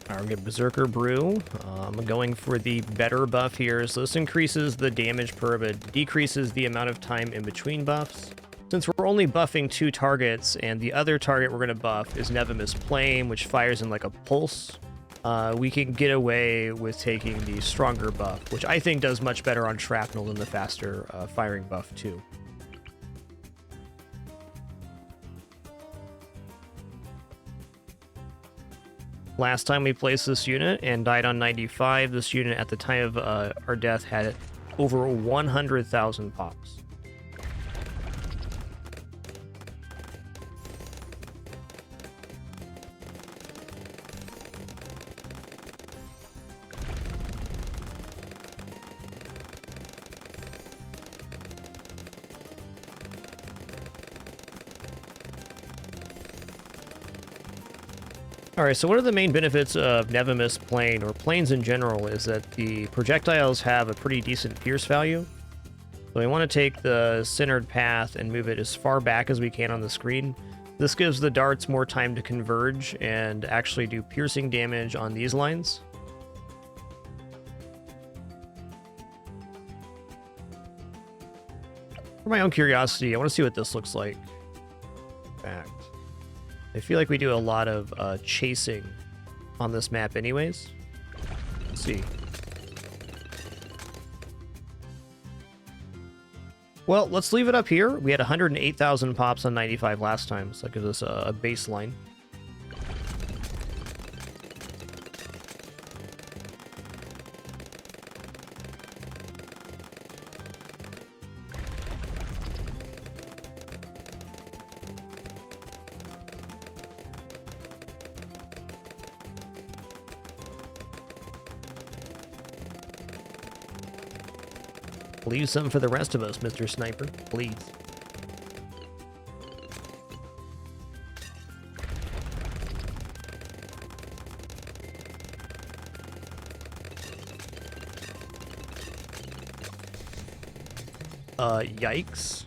Alright, we get Berserker Brew. I'm going for the better buff here. So this increases the damage per, but decreases the amount of time in between buffs. Since we're only buffing 2 targets, and the other target we're going to buff is Nevemus Flame, which fires in like a pulse, we can get away with taking the stronger buff, which I think does much better on Shrapnel than the faster firing buff too. Last time we placed this unit and died on 95, this unit at the time of our death had over 100,000 pops. Alright, so one of the main benefits of Nevemus Plane, or planes in general, is that the projectiles have a pretty decent pierce value. So we want to take the centered path and move it as far back as we can on the screen. This gives the darts more time to converge and actually do piercing damage on these lines. For my own curiosity, I want to see what this looks like. In fact, I feel like we do a lot of chasing on this map anyways. Let's see. Well, let's leave it up here. We had 108,000 pops on 95 last time, so that gives us a baseline. Leave some for the rest of us, Mr. Sniper, please. Yikes.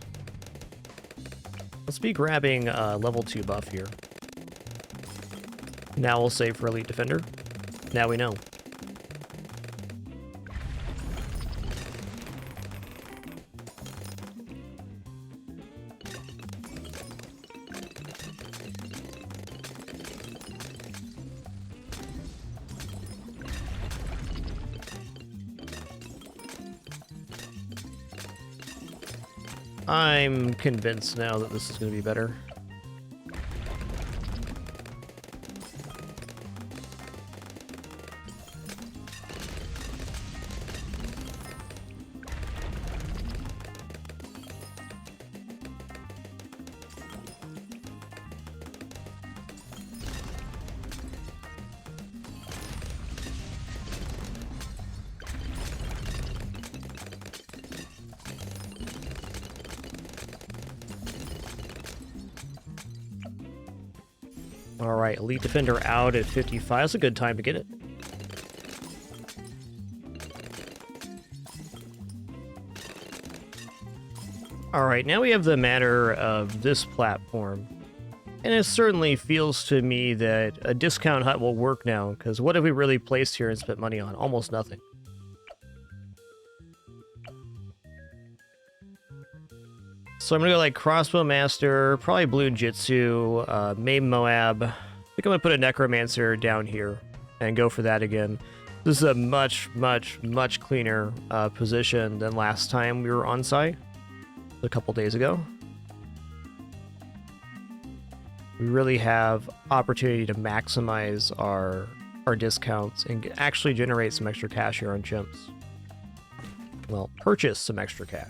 Let's be grabbing level 2 buff here. Now we'll save for Elite Defender. Now we know. I'm convinced now that this is going to be better. Alright, Elite Defender out at 55. That's a good time to get it. Alright, now we have the matter of this platform. And it certainly feels to me that a discount hut will work now, because what have we really placed here and spent money on? Almost nothing. So I'm going to go like Crossbow Master, probably Blue Jitsu, Maim Moab. I think I'm going to put a Necromancer down here and go for that again. This is a much cleaner position than last time we were on site, a couple days ago. We really have opportunity to maximize our discounts and actually generate some extra cash here on Chimps. Well, purchase some extra cash.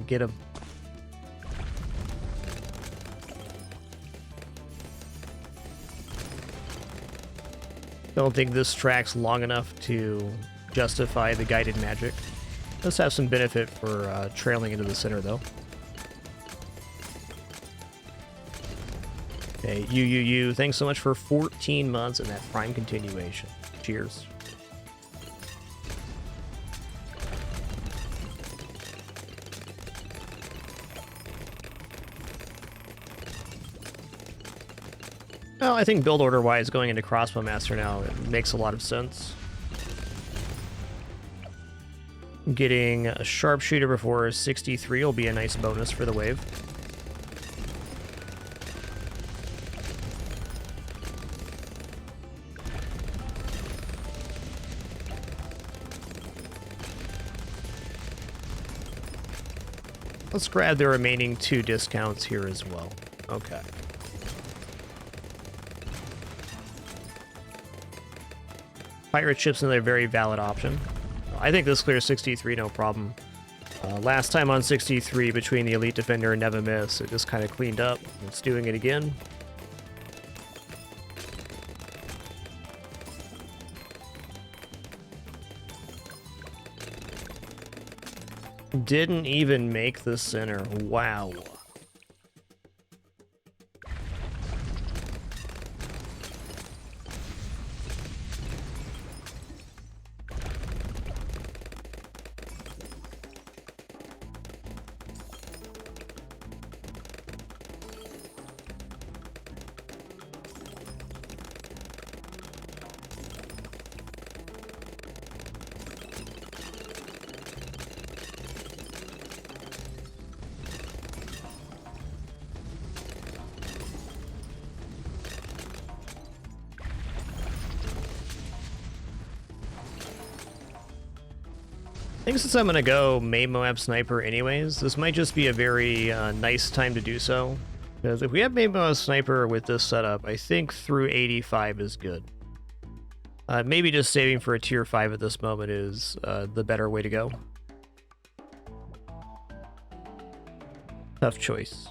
Get him. Don't think this track's long enough to justify the guided magic. Does have some benefit for trailing into the center, though. Okay, you. Thanks so much for 14 months and that prime continuation. Cheers. Well, I think build order-wise, going into Crossbow Master now, it makes a lot of sense. Getting a Sharpshooter before 63 will be a nice bonus for the wave. Let's grab the remaining 2 discounts here as well. Okay. Pirate ship's another very valid option. I think this clears 63, no problem. Last time on 63, between the Elite Defender and Never Miss, it just kind of cleaned up. It's doing it again. Didn't even make the center. Wow. I think since I'm going to go main Moab Sniper anyways, this might just be a very nice time to do so. Because if we have main Moab Sniper with this setup, I think through 85 is good. Maybe just saving for a tier 5 at this moment is the better way to go. Tough choice.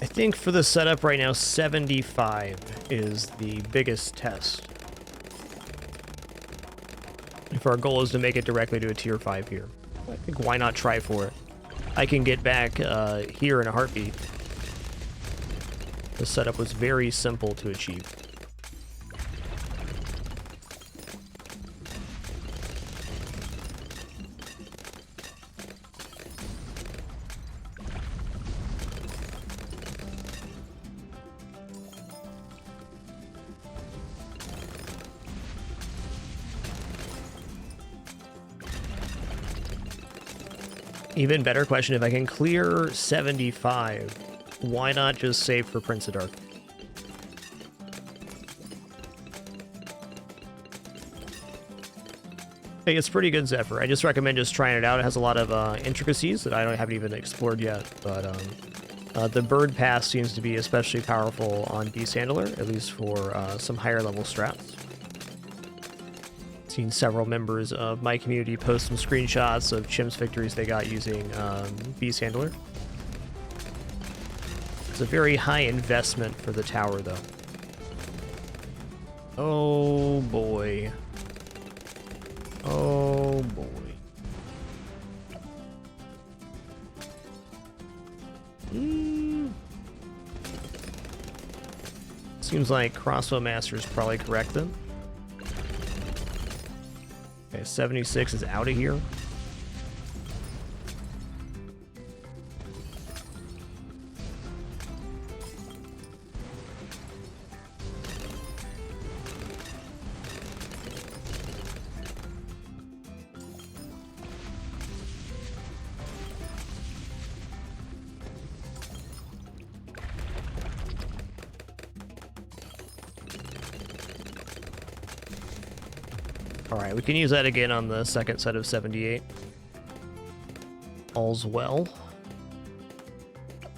I think for the setup right now, 75 is the biggest test. If our goal is to make it directly to a tier 5 here, I think why not try for it? I can get back here in a heartbeat. The setup was very simple to achieve. Even better question, if I can clear 75, why not just save for Prince of Dark? Hey, it's pretty good, Zephyr. I just recommend just trying it out. It has a lot of intricacies that I haven't even explored yet, but the Bird Pass seems to be especially powerful on Beast Handler, at least for some higher level strats. Seen several members of my community post some screenshots of CHIMPS victories they got using Beast Handler. It's a very high investment for the tower, though. Oh boy. Oh boy. Seems like Crossbow Master is probably correct then. Okay, 76 is out of here. Alright, we can use that again on the second set of 78. All's well.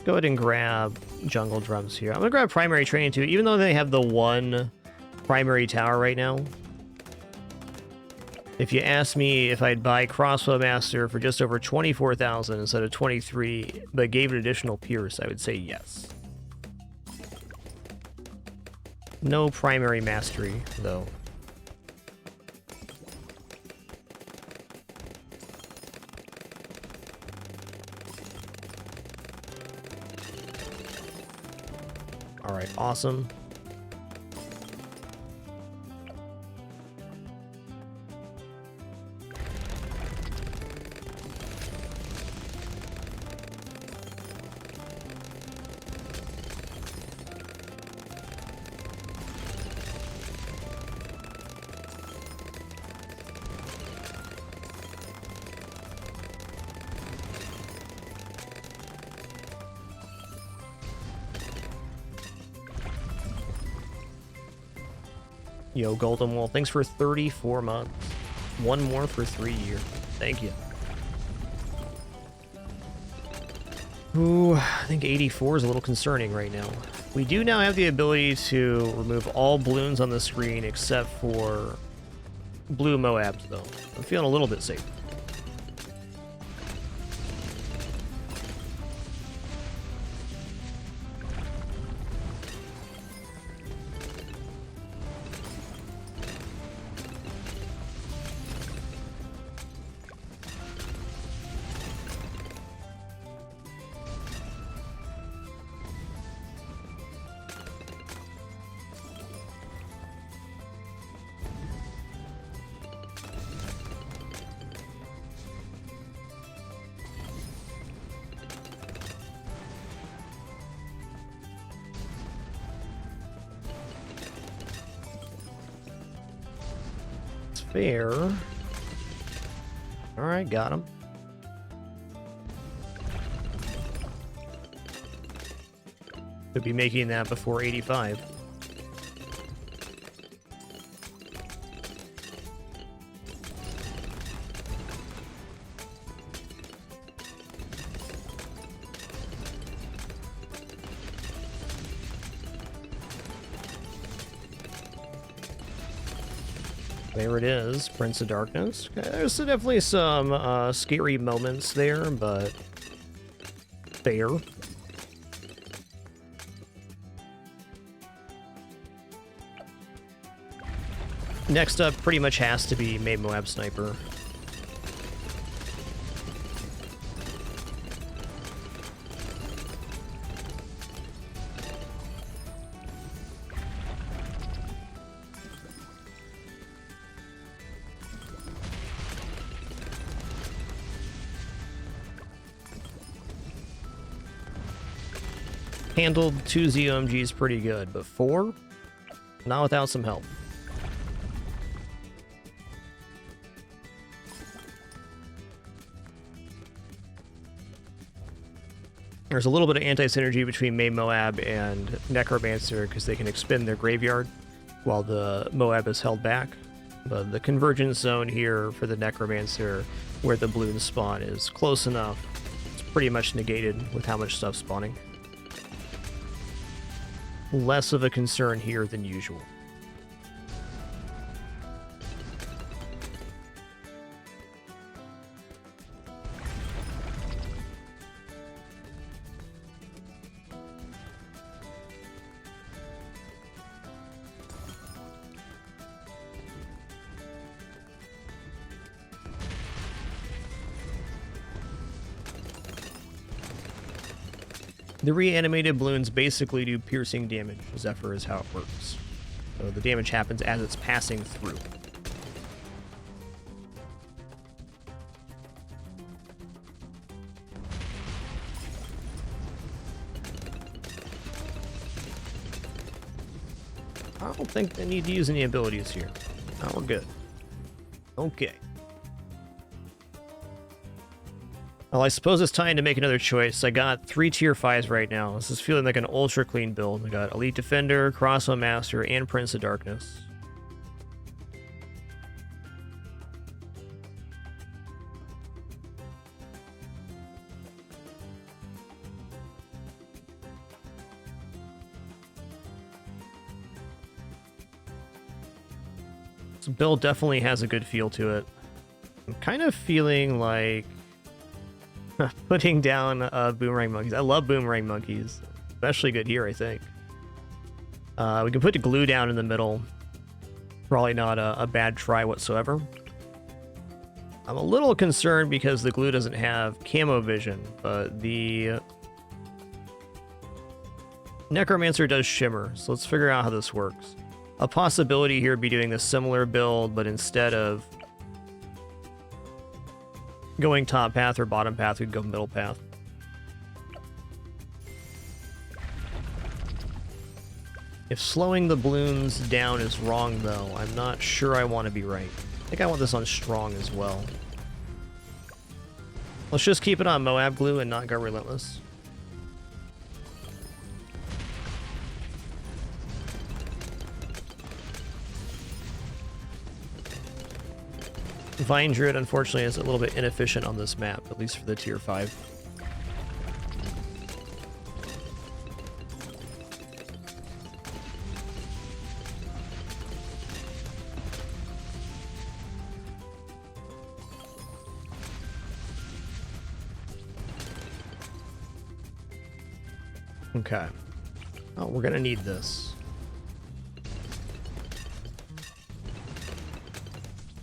Go ahead and grab jungle drums here. I'm gonna grab primary training too, even though they have the one primary tower right now. If you ask me if I'd buy Crossbow Master for just over 24,000 instead of 23, but gave it additional Pierce, I would say yes. No primary mastery, though. Alright, awesome. Yo, Golden Wool, thanks for 34 months. One more for 3 years. Thank you. Ooh, I think 84 is a little concerning right now. We do now have the ability to remove all balloons on the screen except for blue Moabs, though. I'm feeling a little bit safe. Fair. Alright, got him. Could be making that before 85. There it is, Prince of Darkness. There's definitely some scary moments there, but fair. Next up pretty much has to be Maid Moab Sniper. Handled 2 ZOMGs pretty good, but 4? Not without some help. There's a little bit of anti-synergy between Maid Moab and Necromancer because they can expend their graveyard while the Moab is held back. But the convergence zone here for the Necromancer where the balloons spawn is close enough. It's pretty much negated with how much stuff's spawning. Less of a concern here than usual. The reanimated balloons basically do piercing damage. Zephyr is how it works. So the damage happens as it's passing through. I don't think they need to use any abilities here. Now we're good. Okay. Well, I suppose it's time to make another choice. I got 3 tier 5s right now. This is feeling like an ultra clean build. I got Elite Defender, Crossbow Master, and Prince of Darkness. This build definitely has a good feel to it. I'm kind of feeling like putting down boomerang monkeys. I love boomerang monkeys. Especially good here, I think. We can put the glue down in the middle. Probably not a bad try whatsoever. I'm a little concerned because the glue doesn't have camo vision, but the Necromancer does shimmer, so let's figure out how this works. A possibility here would be doing a similar build, but instead of going top path or bottom path, we'd go middle path. If slowing the balloons down is wrong, though, I'm not sure I want to be right. I think I want this on strong as well. Let's just keep it on Moab glue and not go relentless. Vine Druid, unfortunately, is a little bit inefficient on this map, at least for the tier 5. Okay. Oh, we're gonna need this.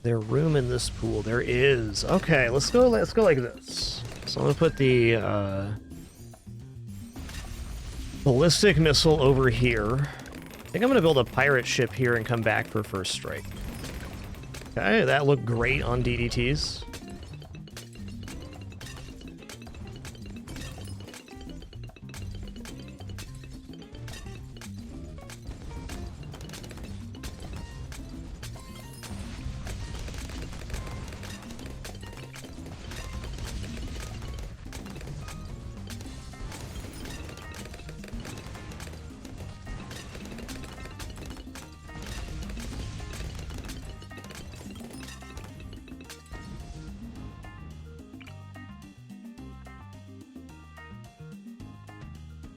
There room in this pool? There is. Okay, let's go like this. So I'm gonna put the ballistic missile over here. I think I'm gonna build a pirate ship here and come back for first strike. Okay, that looked great on DDTs.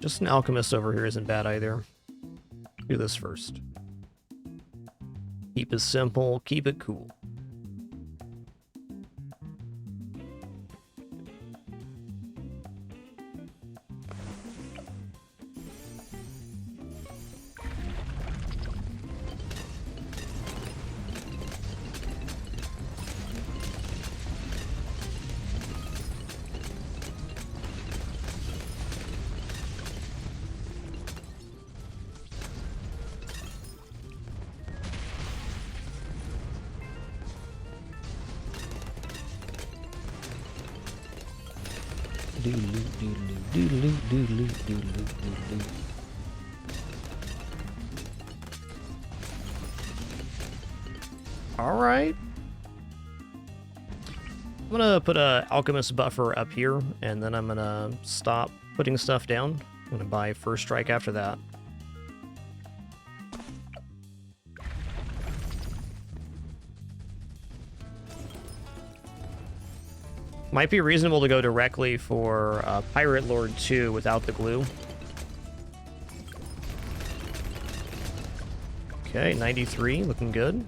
Just an alchemist over here isn't bad either. Do this first. Keep it simple, keep it cool. All right. I'm gonna put a alchemist buffer up here, and then I'm gonna stop putting stuff down. I'm gonna buy first strike after that. Might be reasonable to go directly for Pirate Lord 2 without the glue. Okay, 93, looking good.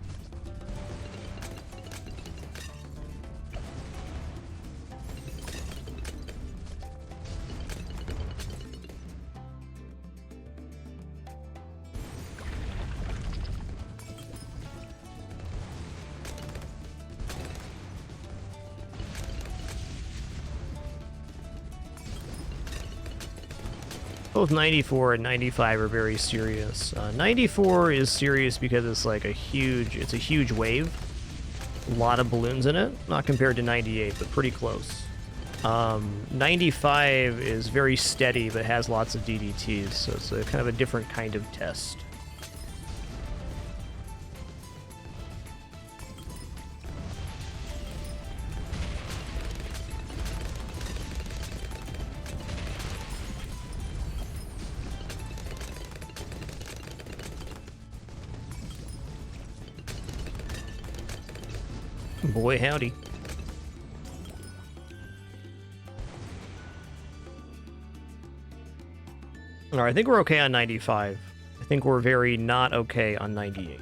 Both 94 and 95 are very serious. 94 is serious because it's like a huge wave. A lot of balloons in it. Not compared to 98, but pretty close. 95 is very steady, but has lots of DDTs, so it's a kind of a different kind of test. Boy, howdy. All right, I think we're okay on 95. I think we're very not okay on 98.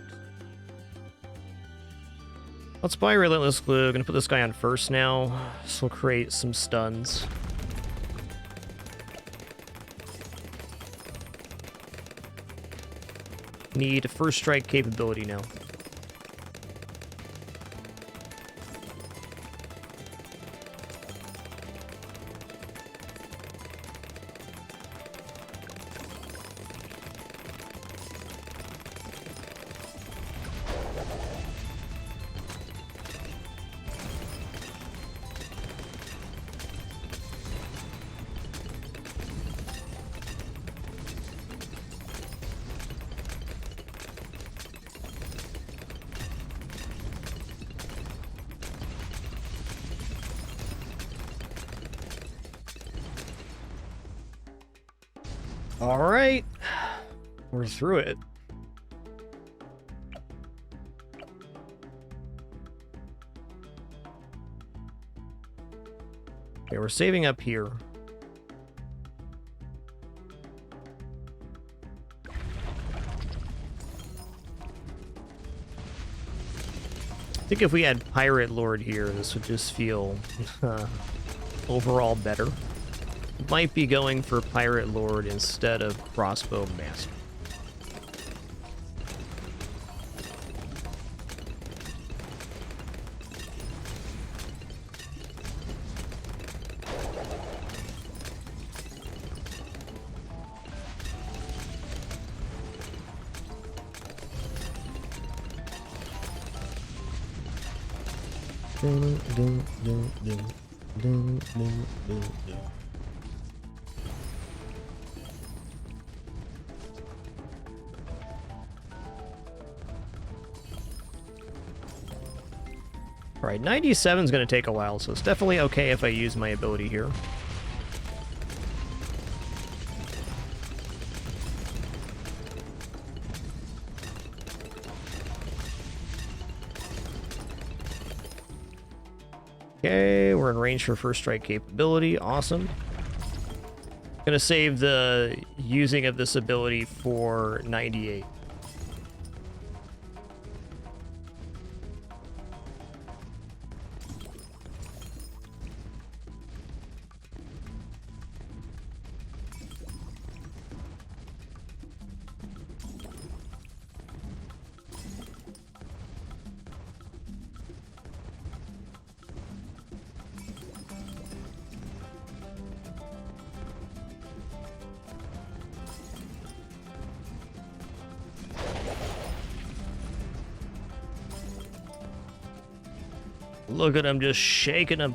Let's buy Relentless Glue. Gonna put this guy on first now. This will create some stuns. Need first strike capability now. All right, we're through it. Okay, we're saving up here. I think if we had Pirate Lord here, this would just feel overall better. Might be going for Pirate Lord instead of Crossbow Master. All right, 97 is going to take a while, so it's definitely okay if I use my ability here. Okay, we're in range for first strike capability. Awesome. Gonna save the using of this ability for 98. Look at him just shaking him.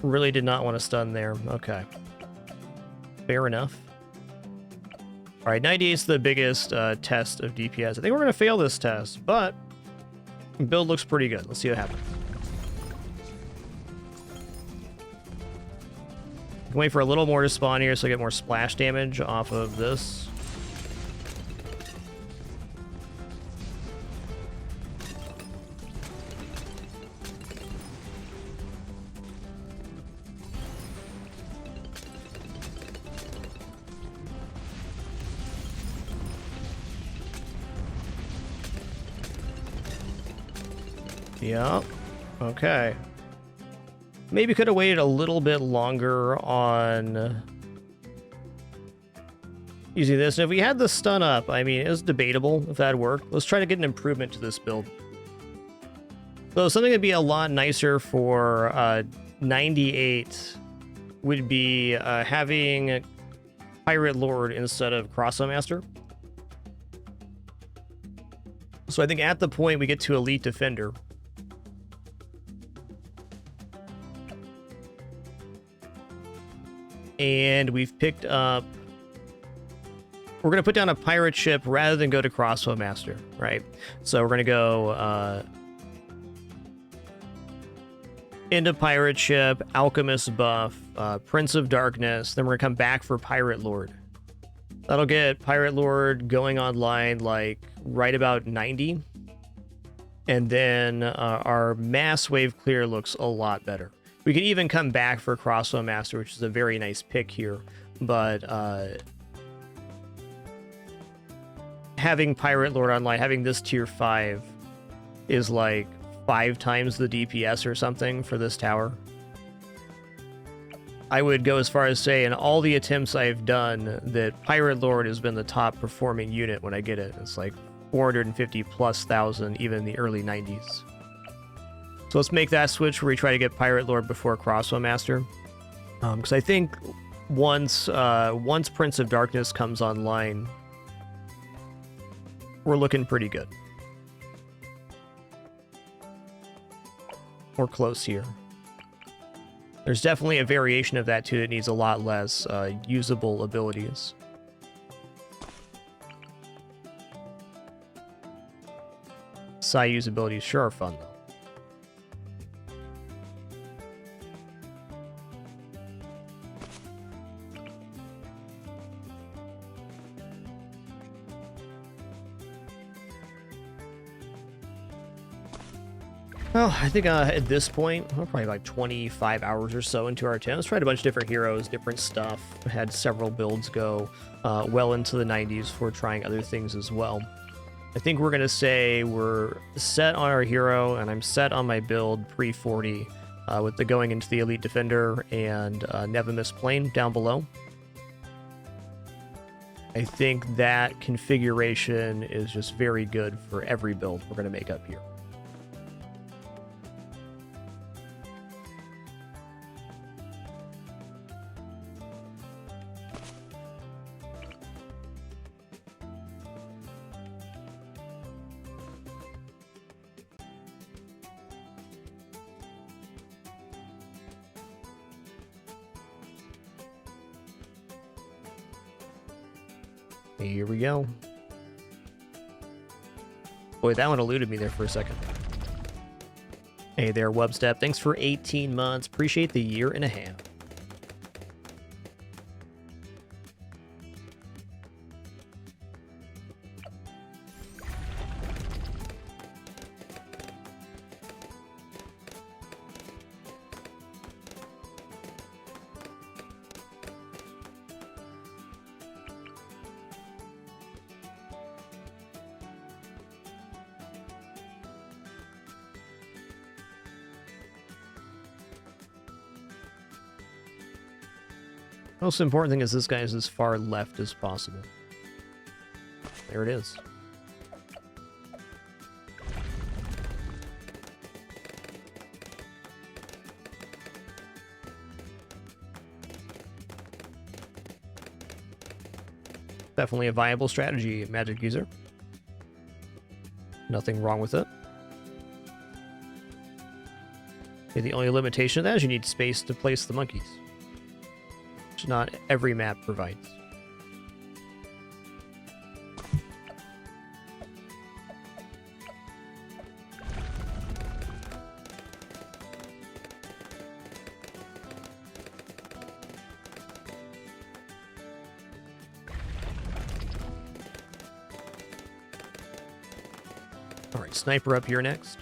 Really did not want to stun there. Okay. Fair enough. All right, 98 is the biggest test of DPS. I think we're going to fail this test, but build looks pretty good. Let's see what happens. Wait for a little more to spawn here so I get more splash damage off of this. Yep. Okay. Maybe could have waited a little bit longer on using this. And if we had the stun up, I mean, it was debatable if that worked. Let's try to get an improvement to this build. So something that'd be a lot nicer for 98 would be having Pirate Lord instead of Crossbow Master. So I think at the point we get to Elite Defender, and we've picked up... We're going to put down a pirate ship rather than go to Crossbow Master, right? So we're going to go into pirate ship, Alchemist buff, Prince of Darkness. Then we're going to come back for Pirate Lord. That'll get Pirate Lord going online like right about 90. And then our mass wave clear looks a lot better. We could even come back for Crossbow Master, which is a very nice pick here. but having Pirate Lord online, having this tier 5 is like 5 times the DPS or something for this tower. I would go as far as say in all the attempts I've done that Pirate Lord has been the top performing unit when I get it. It's like 450 plus thousand, even in the early 90s. So let's make that switch where we try to get Pirate Lord before Crossbow Master. Because I think once Prince of Darkness comes online, we're looking pretty good. We're close here. There's definitely a variation of that too that needs a lot less usable abilities. Side usabilities sure are fun though. Well, I think at this point, we're probably like 25 hours or so into our attempts. Tried a bunch of different heroes, different stuff. Had several builds go well into the 90s for trying other things as well. I think we're going to say we're set on our hero, and I'm set on my build pre-40 with the going into the Elite Defender and Nevimus Plane down below. I think that configuration is just very good for every build we're going to make up here. Here we go. Boy, that one eluded me there for a second. Hey there, Webstep. Thanks for 18 months. Appreciate the year and a half. Most important thing is this guy is as far left as possible. There it is. Definitely a viable strategy, Magic user. Nothing wrong with it. Okay, the only limitation of that is you need space to place the monkeys. Which not every map provides. All right, sniper up here next.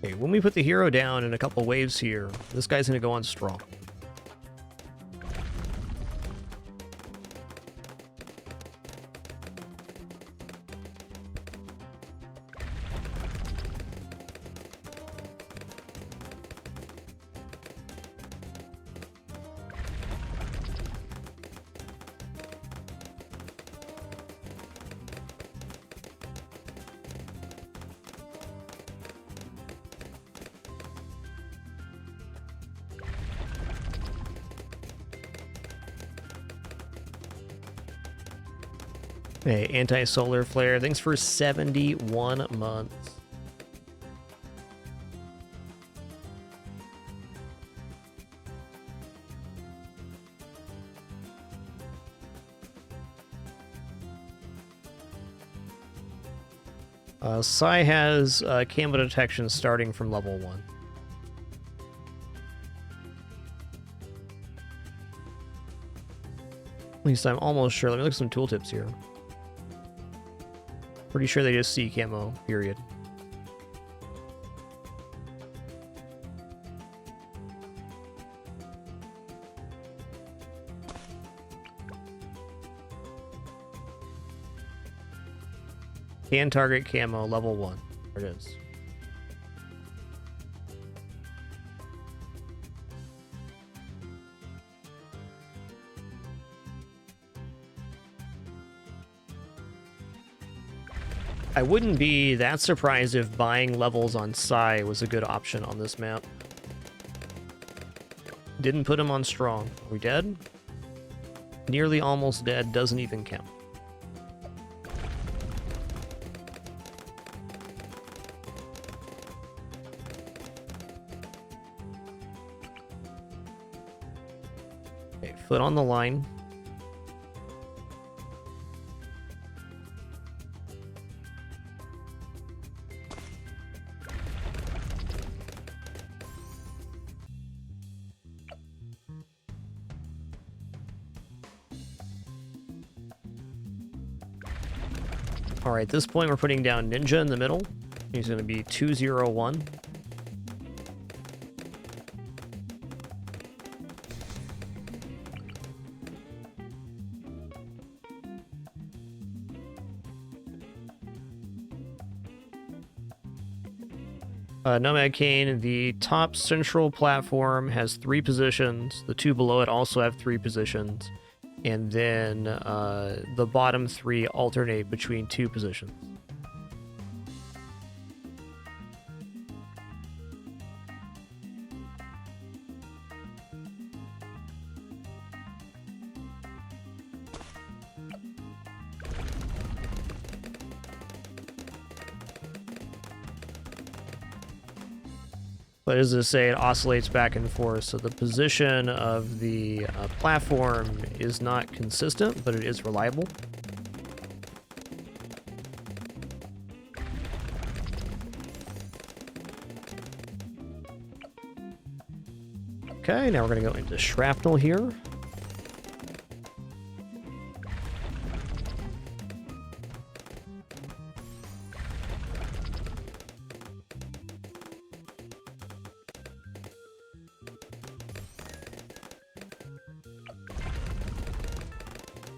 Okay, when we put the hero down in a couple waves here, this guy's going to go on strong. Hey, anti-solar flare. Thanks for 71 months. Psy has camo detection starting from level 1. At least I'm almost sure. Let me look at some tooltips here. Pretty sure they just see camo, period. Can target camo, level 1. There it is. I wouldn't be that surprised if buying levels on Psy was a good option on this map. Didn't put him on strong. Are we dead? Nearly almost dead, doesn't even count. Okay, foot on the line. All right, at this point, we're putting down Ninja in the middle. He's going to be 201. Nomad Kane, the top central platform has 3 positions. The 2 below it also have 3 positions. And then the bottom 3 alternate between 2 positions. But as I say, it oscillates back and forth, so the position of the platform is not consistent, but it is reliable. Okay, now we're going to go into shrapnel here.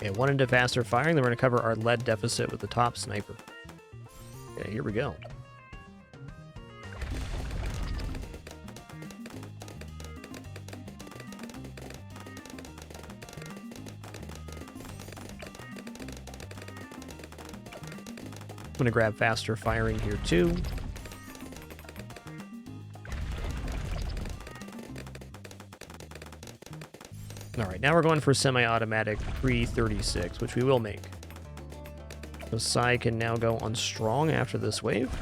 Okay, 1 into faster firing, then we're going to cover our lead deficit with the top sniper. Okay, here we go. I'm going to grab faster firing here too. All right, now we're going for semi-automatic pre-36, which we will make. So Psy can now go on strong after this wave.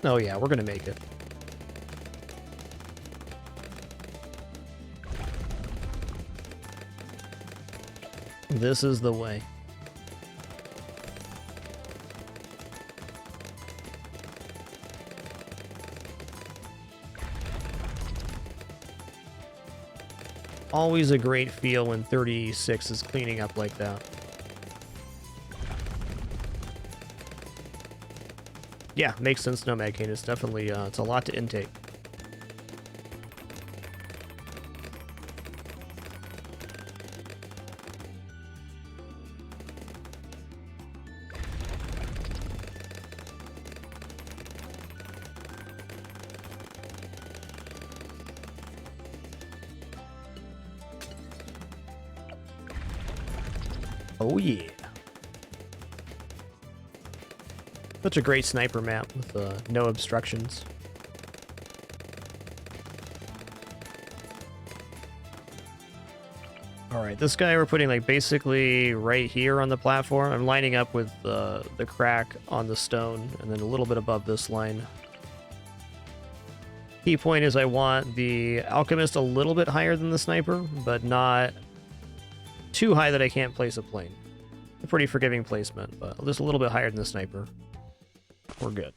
Oh yeah, we're gonna make it. This is the way. Always a great feel when 36 is cleaning up like that. Yeah, makes sense, Nomad Kane. It's definitely, it's a lot to intake. Oh yeah. Such a great sniper map with no obstructions. Alright, this guy we're putting like basically right here on the platform. I'm lining up with the crack on the stone and then a little bit above this line. Key point is I want the alchemist a little bit higher than the sniper, but not too high that I can't place a plane. A pretty forgiving placement, but just a little bit higher than the sniper. We're good.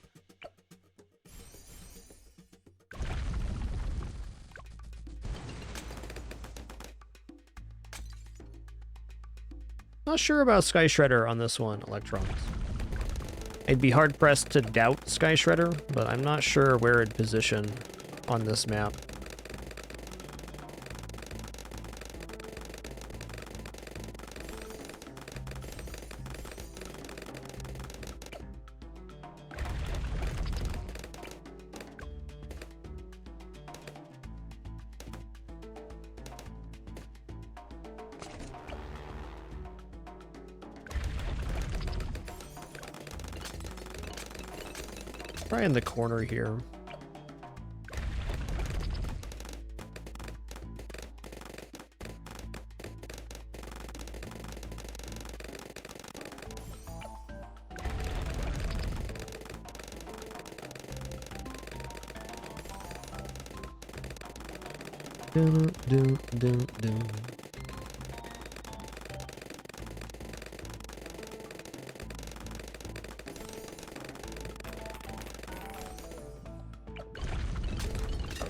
Not sure about Sky Shredder on this one, Electrons. I'd be hard-pressed to doubt Sky Shredder, but I'm not sure where it'd position on this map. Probably in the corner here.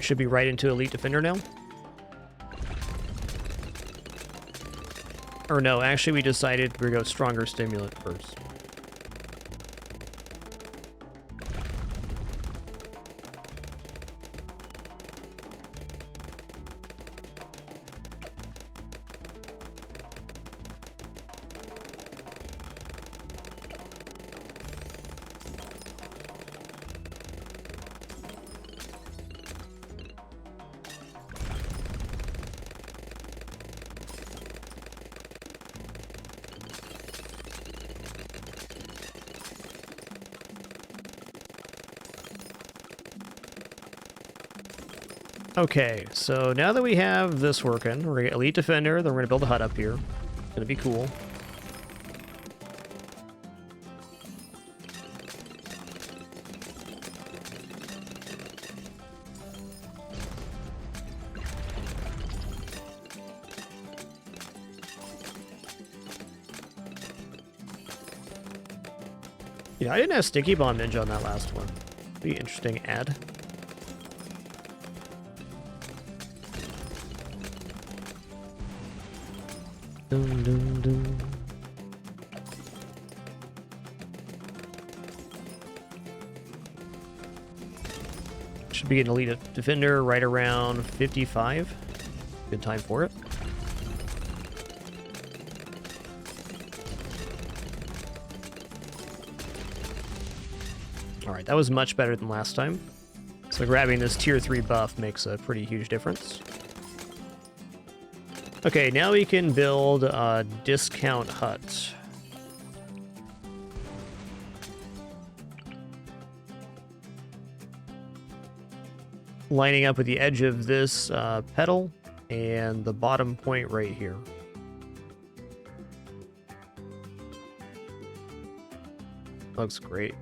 Should be right into Elite Defender now. Or no, actually we decided we're going to go Stronger Stimulant first. Okay, so now that we have this working, we're gonna get Elite Defender, then we're gonna build a hut up here. It's gonna be cool. Yeah, I didn't have Sticky Bomb Ninja on that last one. Be interesting ad. Dun, dun, dun. Should be getting Elite Defender right around 55. Good time for it. Alright, that was much better than last time. So grabbing this tier 3 buff makes a pretty huge difference. Okay, now we can build a discount hut. Lining up with the edge of this pedal and the bottom point right here. Looks great.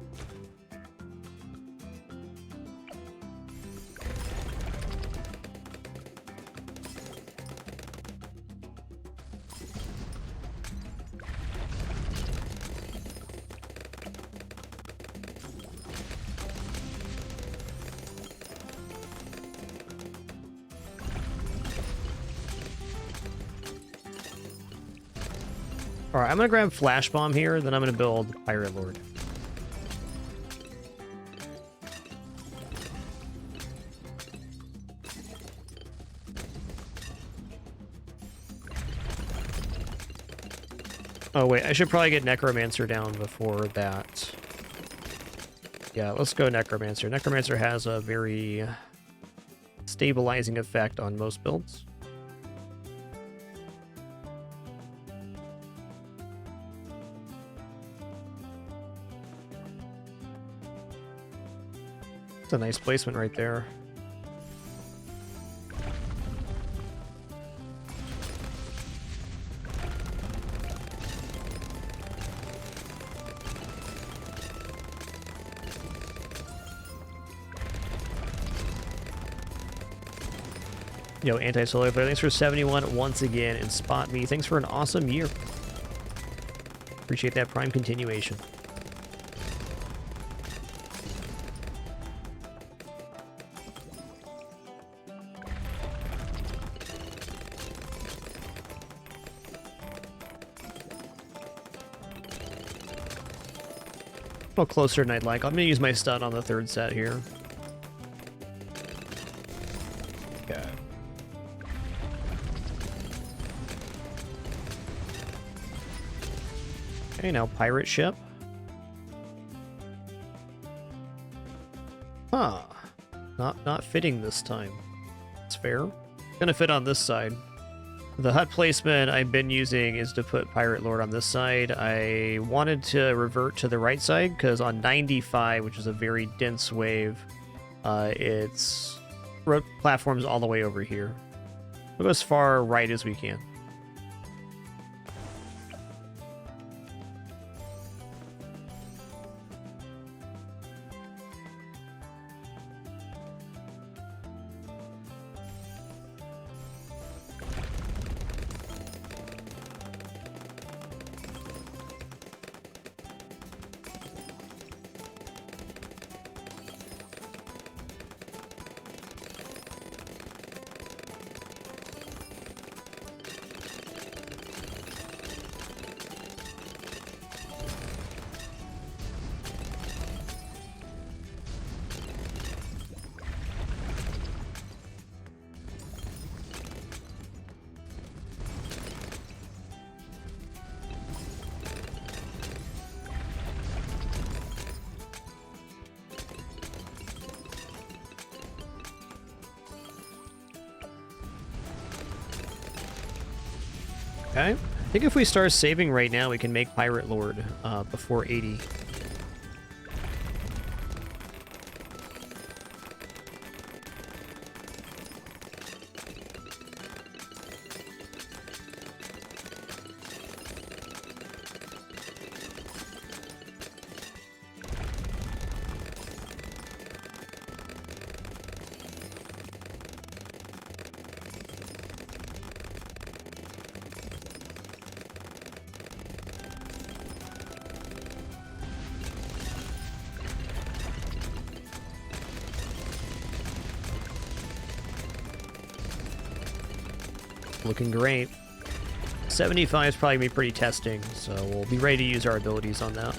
Alright, I'm gonna grab Flash Bomb here, then I'm gonna build Pirate Lord. Oh wait, I should probably get Necromancer down before that. Yeah, let's go Necromancer. Necromancer has a very stabilizing effect on most builds. It's a nice placement right there. Yo, Anti-Solar Flare, thanks for 71 once again. And Spot Me, thanks for an awesome year. Appreciate that Prime continuation. A little closer than I'd like. I'm going to use my stun on the third set here. Okay. Okay, now pirate ship. Huh. Not fitting this time. It's fair. Gonna fit on this side. The hut placement I've been using is to put Pirate Lord on this side. I wanted to revert to the right side because on 95, which is a very dense wave, it's platforms all the way over here. We'll go as far right as we can. Okay. I think if we start saving right now, we can make Pirate Lord before 80. Looking great. 75 is probably going to be pretty testing, so we'll be ready to use our abilities on that.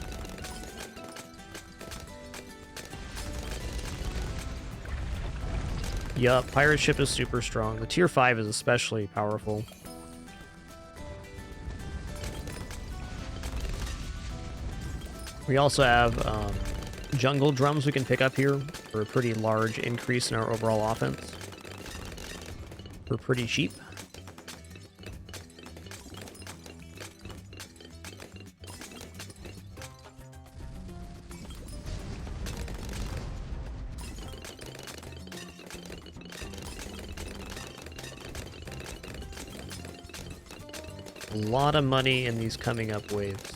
Yup, pirate ship is super strong. The tier 5 is especially powerful. We also have jungle drums we can pick up here for a pretty large increase in our overall offense. We're pretty cheap. A lot of money in these coming up waves.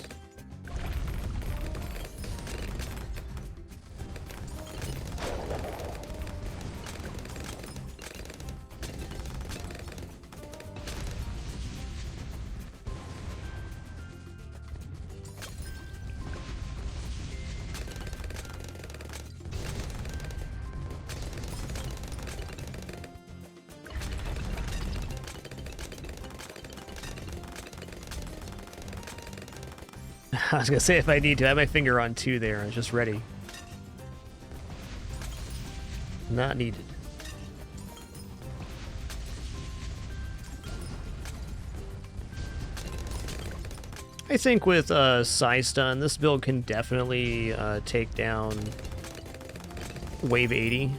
I was gonna say if I need to, I have my finger on 2 there. I was just ready. Not needed. I think with Psy Stun, this build can definitely take down Wave 80.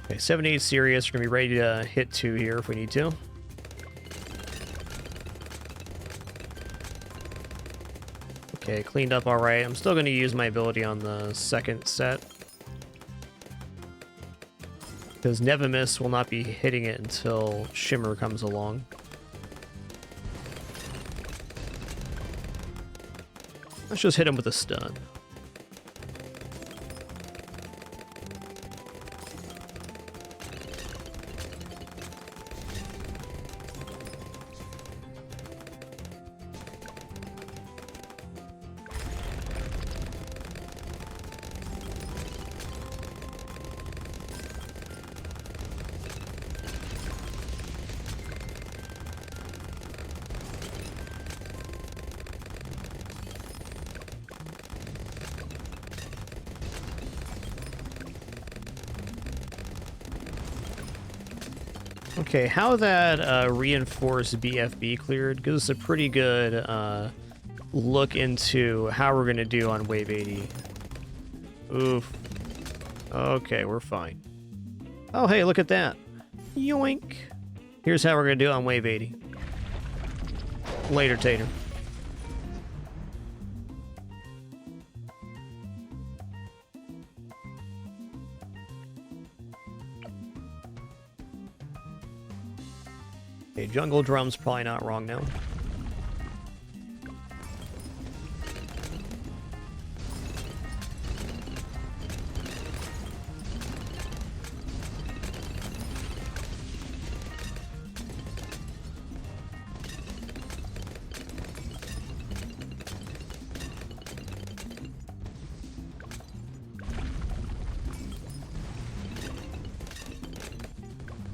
Okay, 78 serious. We're gonna be ready to hit 2 here if we need to. Okay, cleaned up all right. I'm still gonna use my ability on the second set. Because Nevimus will not be hitting it until Shimmer comes along. Let's just hit him with a stun. Okay, how that reinforced BFB cleared gives us a pretty good look into how we're going to do on wave 80. Oof. Okay, we're fine. Oh, hey, look at that. Yoink. Here's how we're going to do it on wave 80. Later, Tater. Okay, jungle drum's probably not wrong now.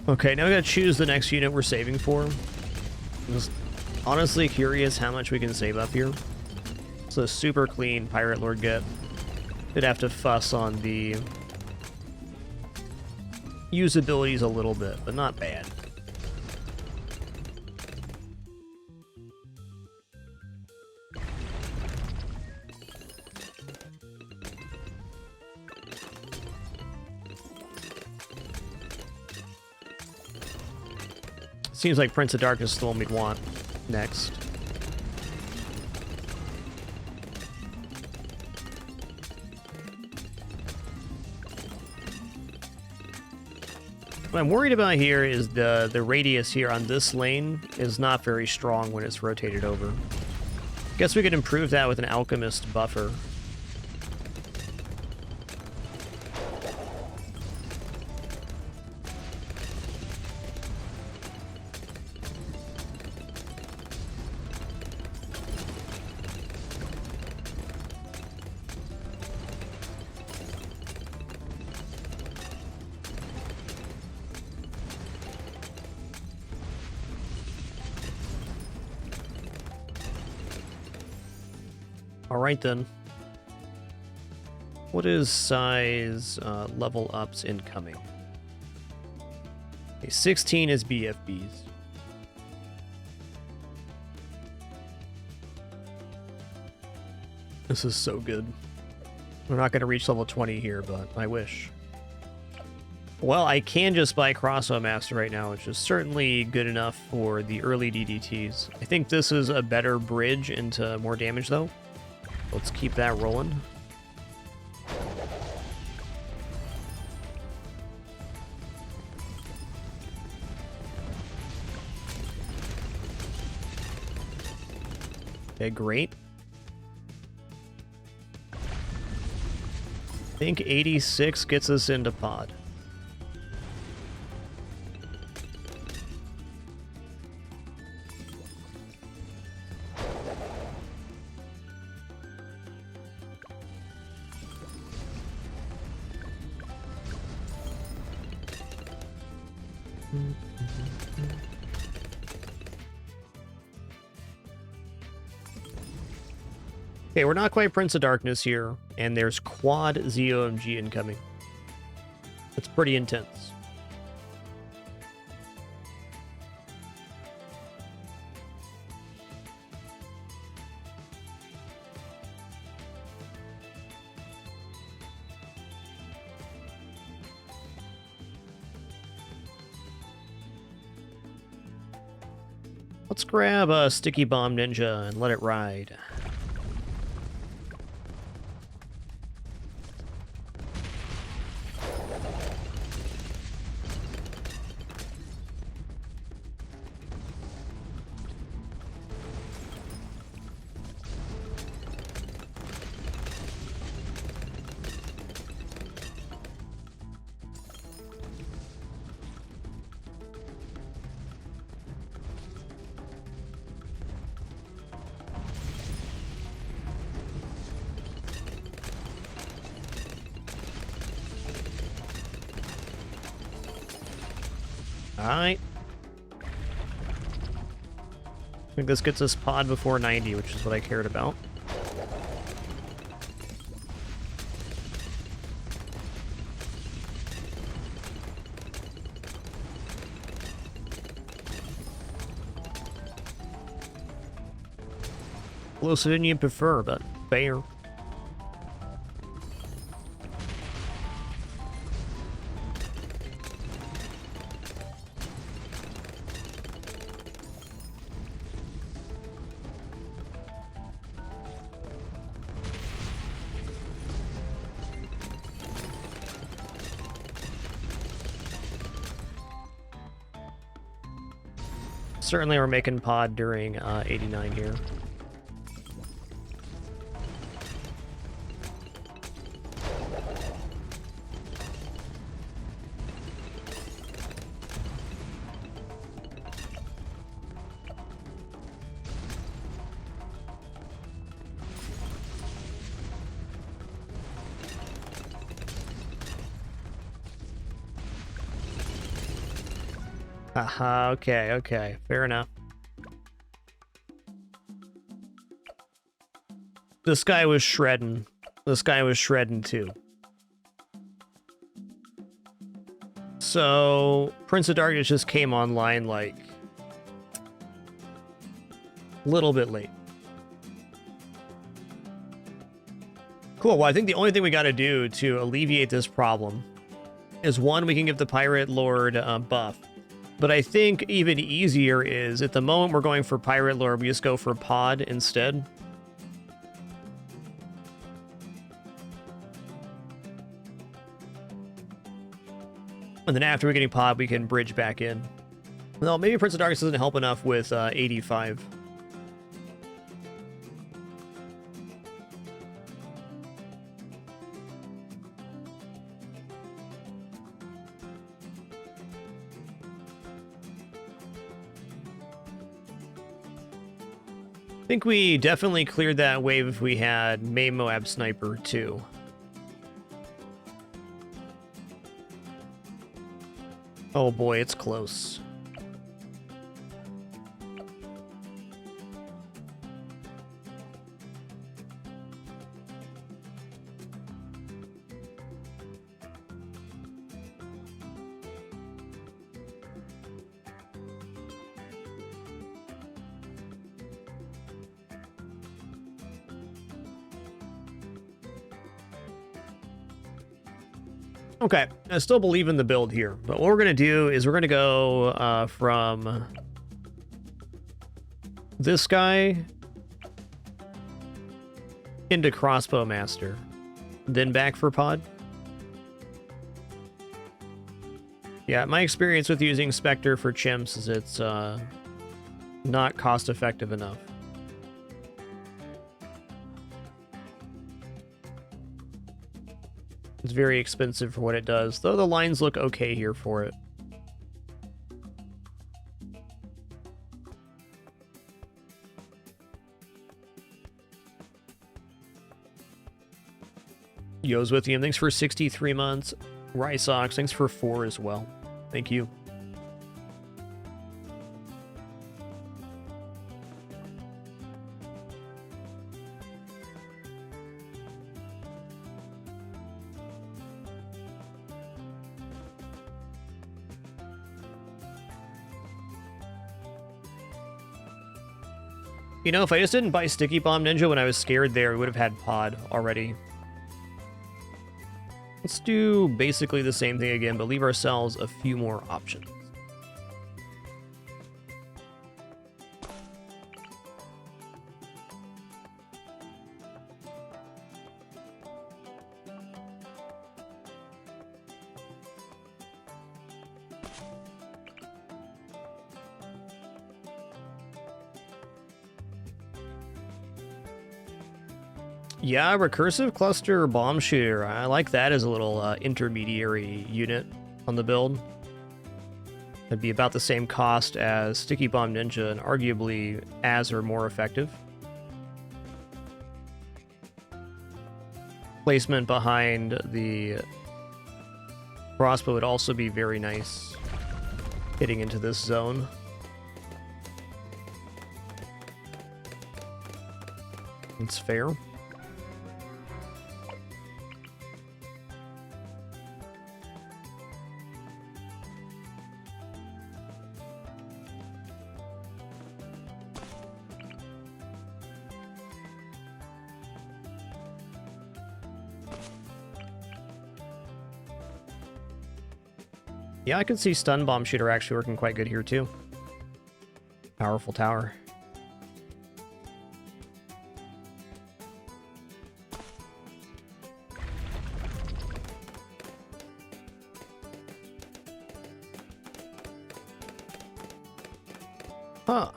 Okay, now we gotta choose the next unit we're saving for. I'm just honestly curious how much we can save up here. It's a super clean Pirate Lord get. Did have to fuss on the usabilities a little bit, but not bad. Seems like Prince of Darkness is the one we'd want next. What I'm worried about here is the radius here on this lane is not very strong when it's rotated over. Guess we could improve that with an Alchemist buffer. Alright then. What is size level ups incoming? Okay, 16 is BFBs. This is so good. We're not going to reach level 20 here, but I wish. Well, I can just buy Crossbow Master right now, which is certainly good enough for the early DDTs. I think this is a better bridge into more damage, though. Let's keep that rolling. Okay, great. I think 86 gets us into pod. Okay, we're not quite Prince of Darkness here, and there's quad ZOMG incoming. It's pretty intense. Let's grab a Sticky Bomb Ninja and let it ride. Alright. I think this gets us pod before 90, which is what I cared about. Closer than you prefer, but fair. Certainly we're making pod during 89 here. Aha, okay, okay, fair enough. This guy was shredding. This guy was shredding too. So, Prince of Darkness just came online like a little bit late. Cool, well I think the only thing we gotta do to alleviate this problem is one, we can give the Pirate Lord buff. But I think even easier is, at the moment we're going for Pirate Lord, we just go for pod instead. And then after we're getting pod, we can bridge back in. No, maybe Prince of Darkness doesn't help enough with 85. I think we definitely cleared that wave if we had May Moab Sniper too. Oh boy, it's close. Okay, I still believe in the build here, but what we're going to do is we're going to go from this guy into Crossbow Master, then back for pod. Yeah, my experience with using Spectre for chimps is it's not cost-effective enough. It's very expensive for what it does, though the lines look okay here for it. Yo's with you. Thanks for 63 months. Rysox, thanks for 4 as well. Thank you. You know, if I just didn't buy Sticky Bomb Ninja when I was scared there, we would have had pod already. Let's do basically the same thing again, but leave ourselves a few more options. Yeah, Recursive Cluster Bomb Shooter. I like that as a little intermediary unit on the build. It'd be about the same cost as Sticky Bomb Ninja and arguably as or more effective. Placement behind the crossbow would also be very nice. hitting into this zone. It's fair. Yeah, I could see Stun Bomb Shooter actually working quite good here too. Powerful tower. Huh.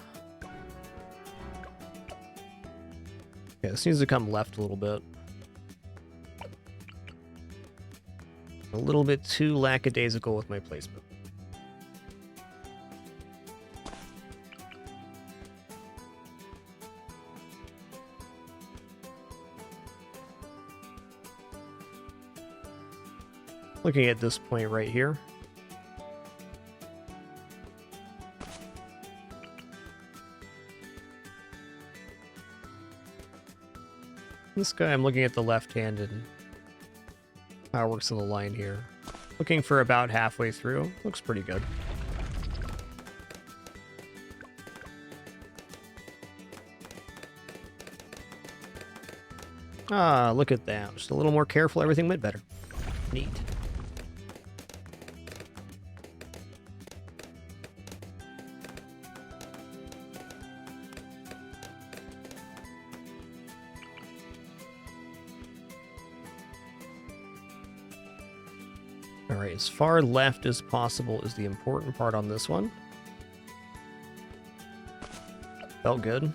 Okay, this needs to come left a little bit. A little bit too lackadaisical with my placement. Looking at this point right here. This guy, I'm looking at the left-handed. How it works in the line here. Looking for about halfway through. Looks pretty good. Ah, look at that. Just a little more careful, everything went better. Neat. All right, as far left as possible is the important part on this one. Felt good.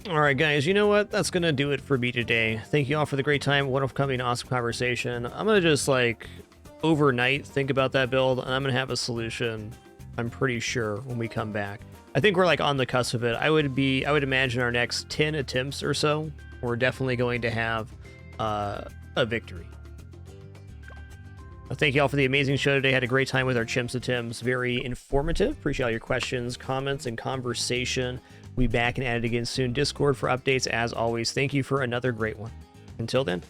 All right, guys, you know what? That's going to do it for me today. Thank you all for the great time, wonderful company, and awesome conversation. I'm going to just, like, overnight think about that build, and I'm going to have a solution, I'm pretty sure, when we come back. I think we're, like, on the cusp of it. I would imagine our next 10 attempts or so, we're definitely going to have a victory. Thank you all for the amazing show today. Had a great time with our Chimps attempts. Very informative. Appreciate all your questions, comments, and conversation. We'll be back and at it again soon. Discord for updates as always. Thank you for another great one. Until then.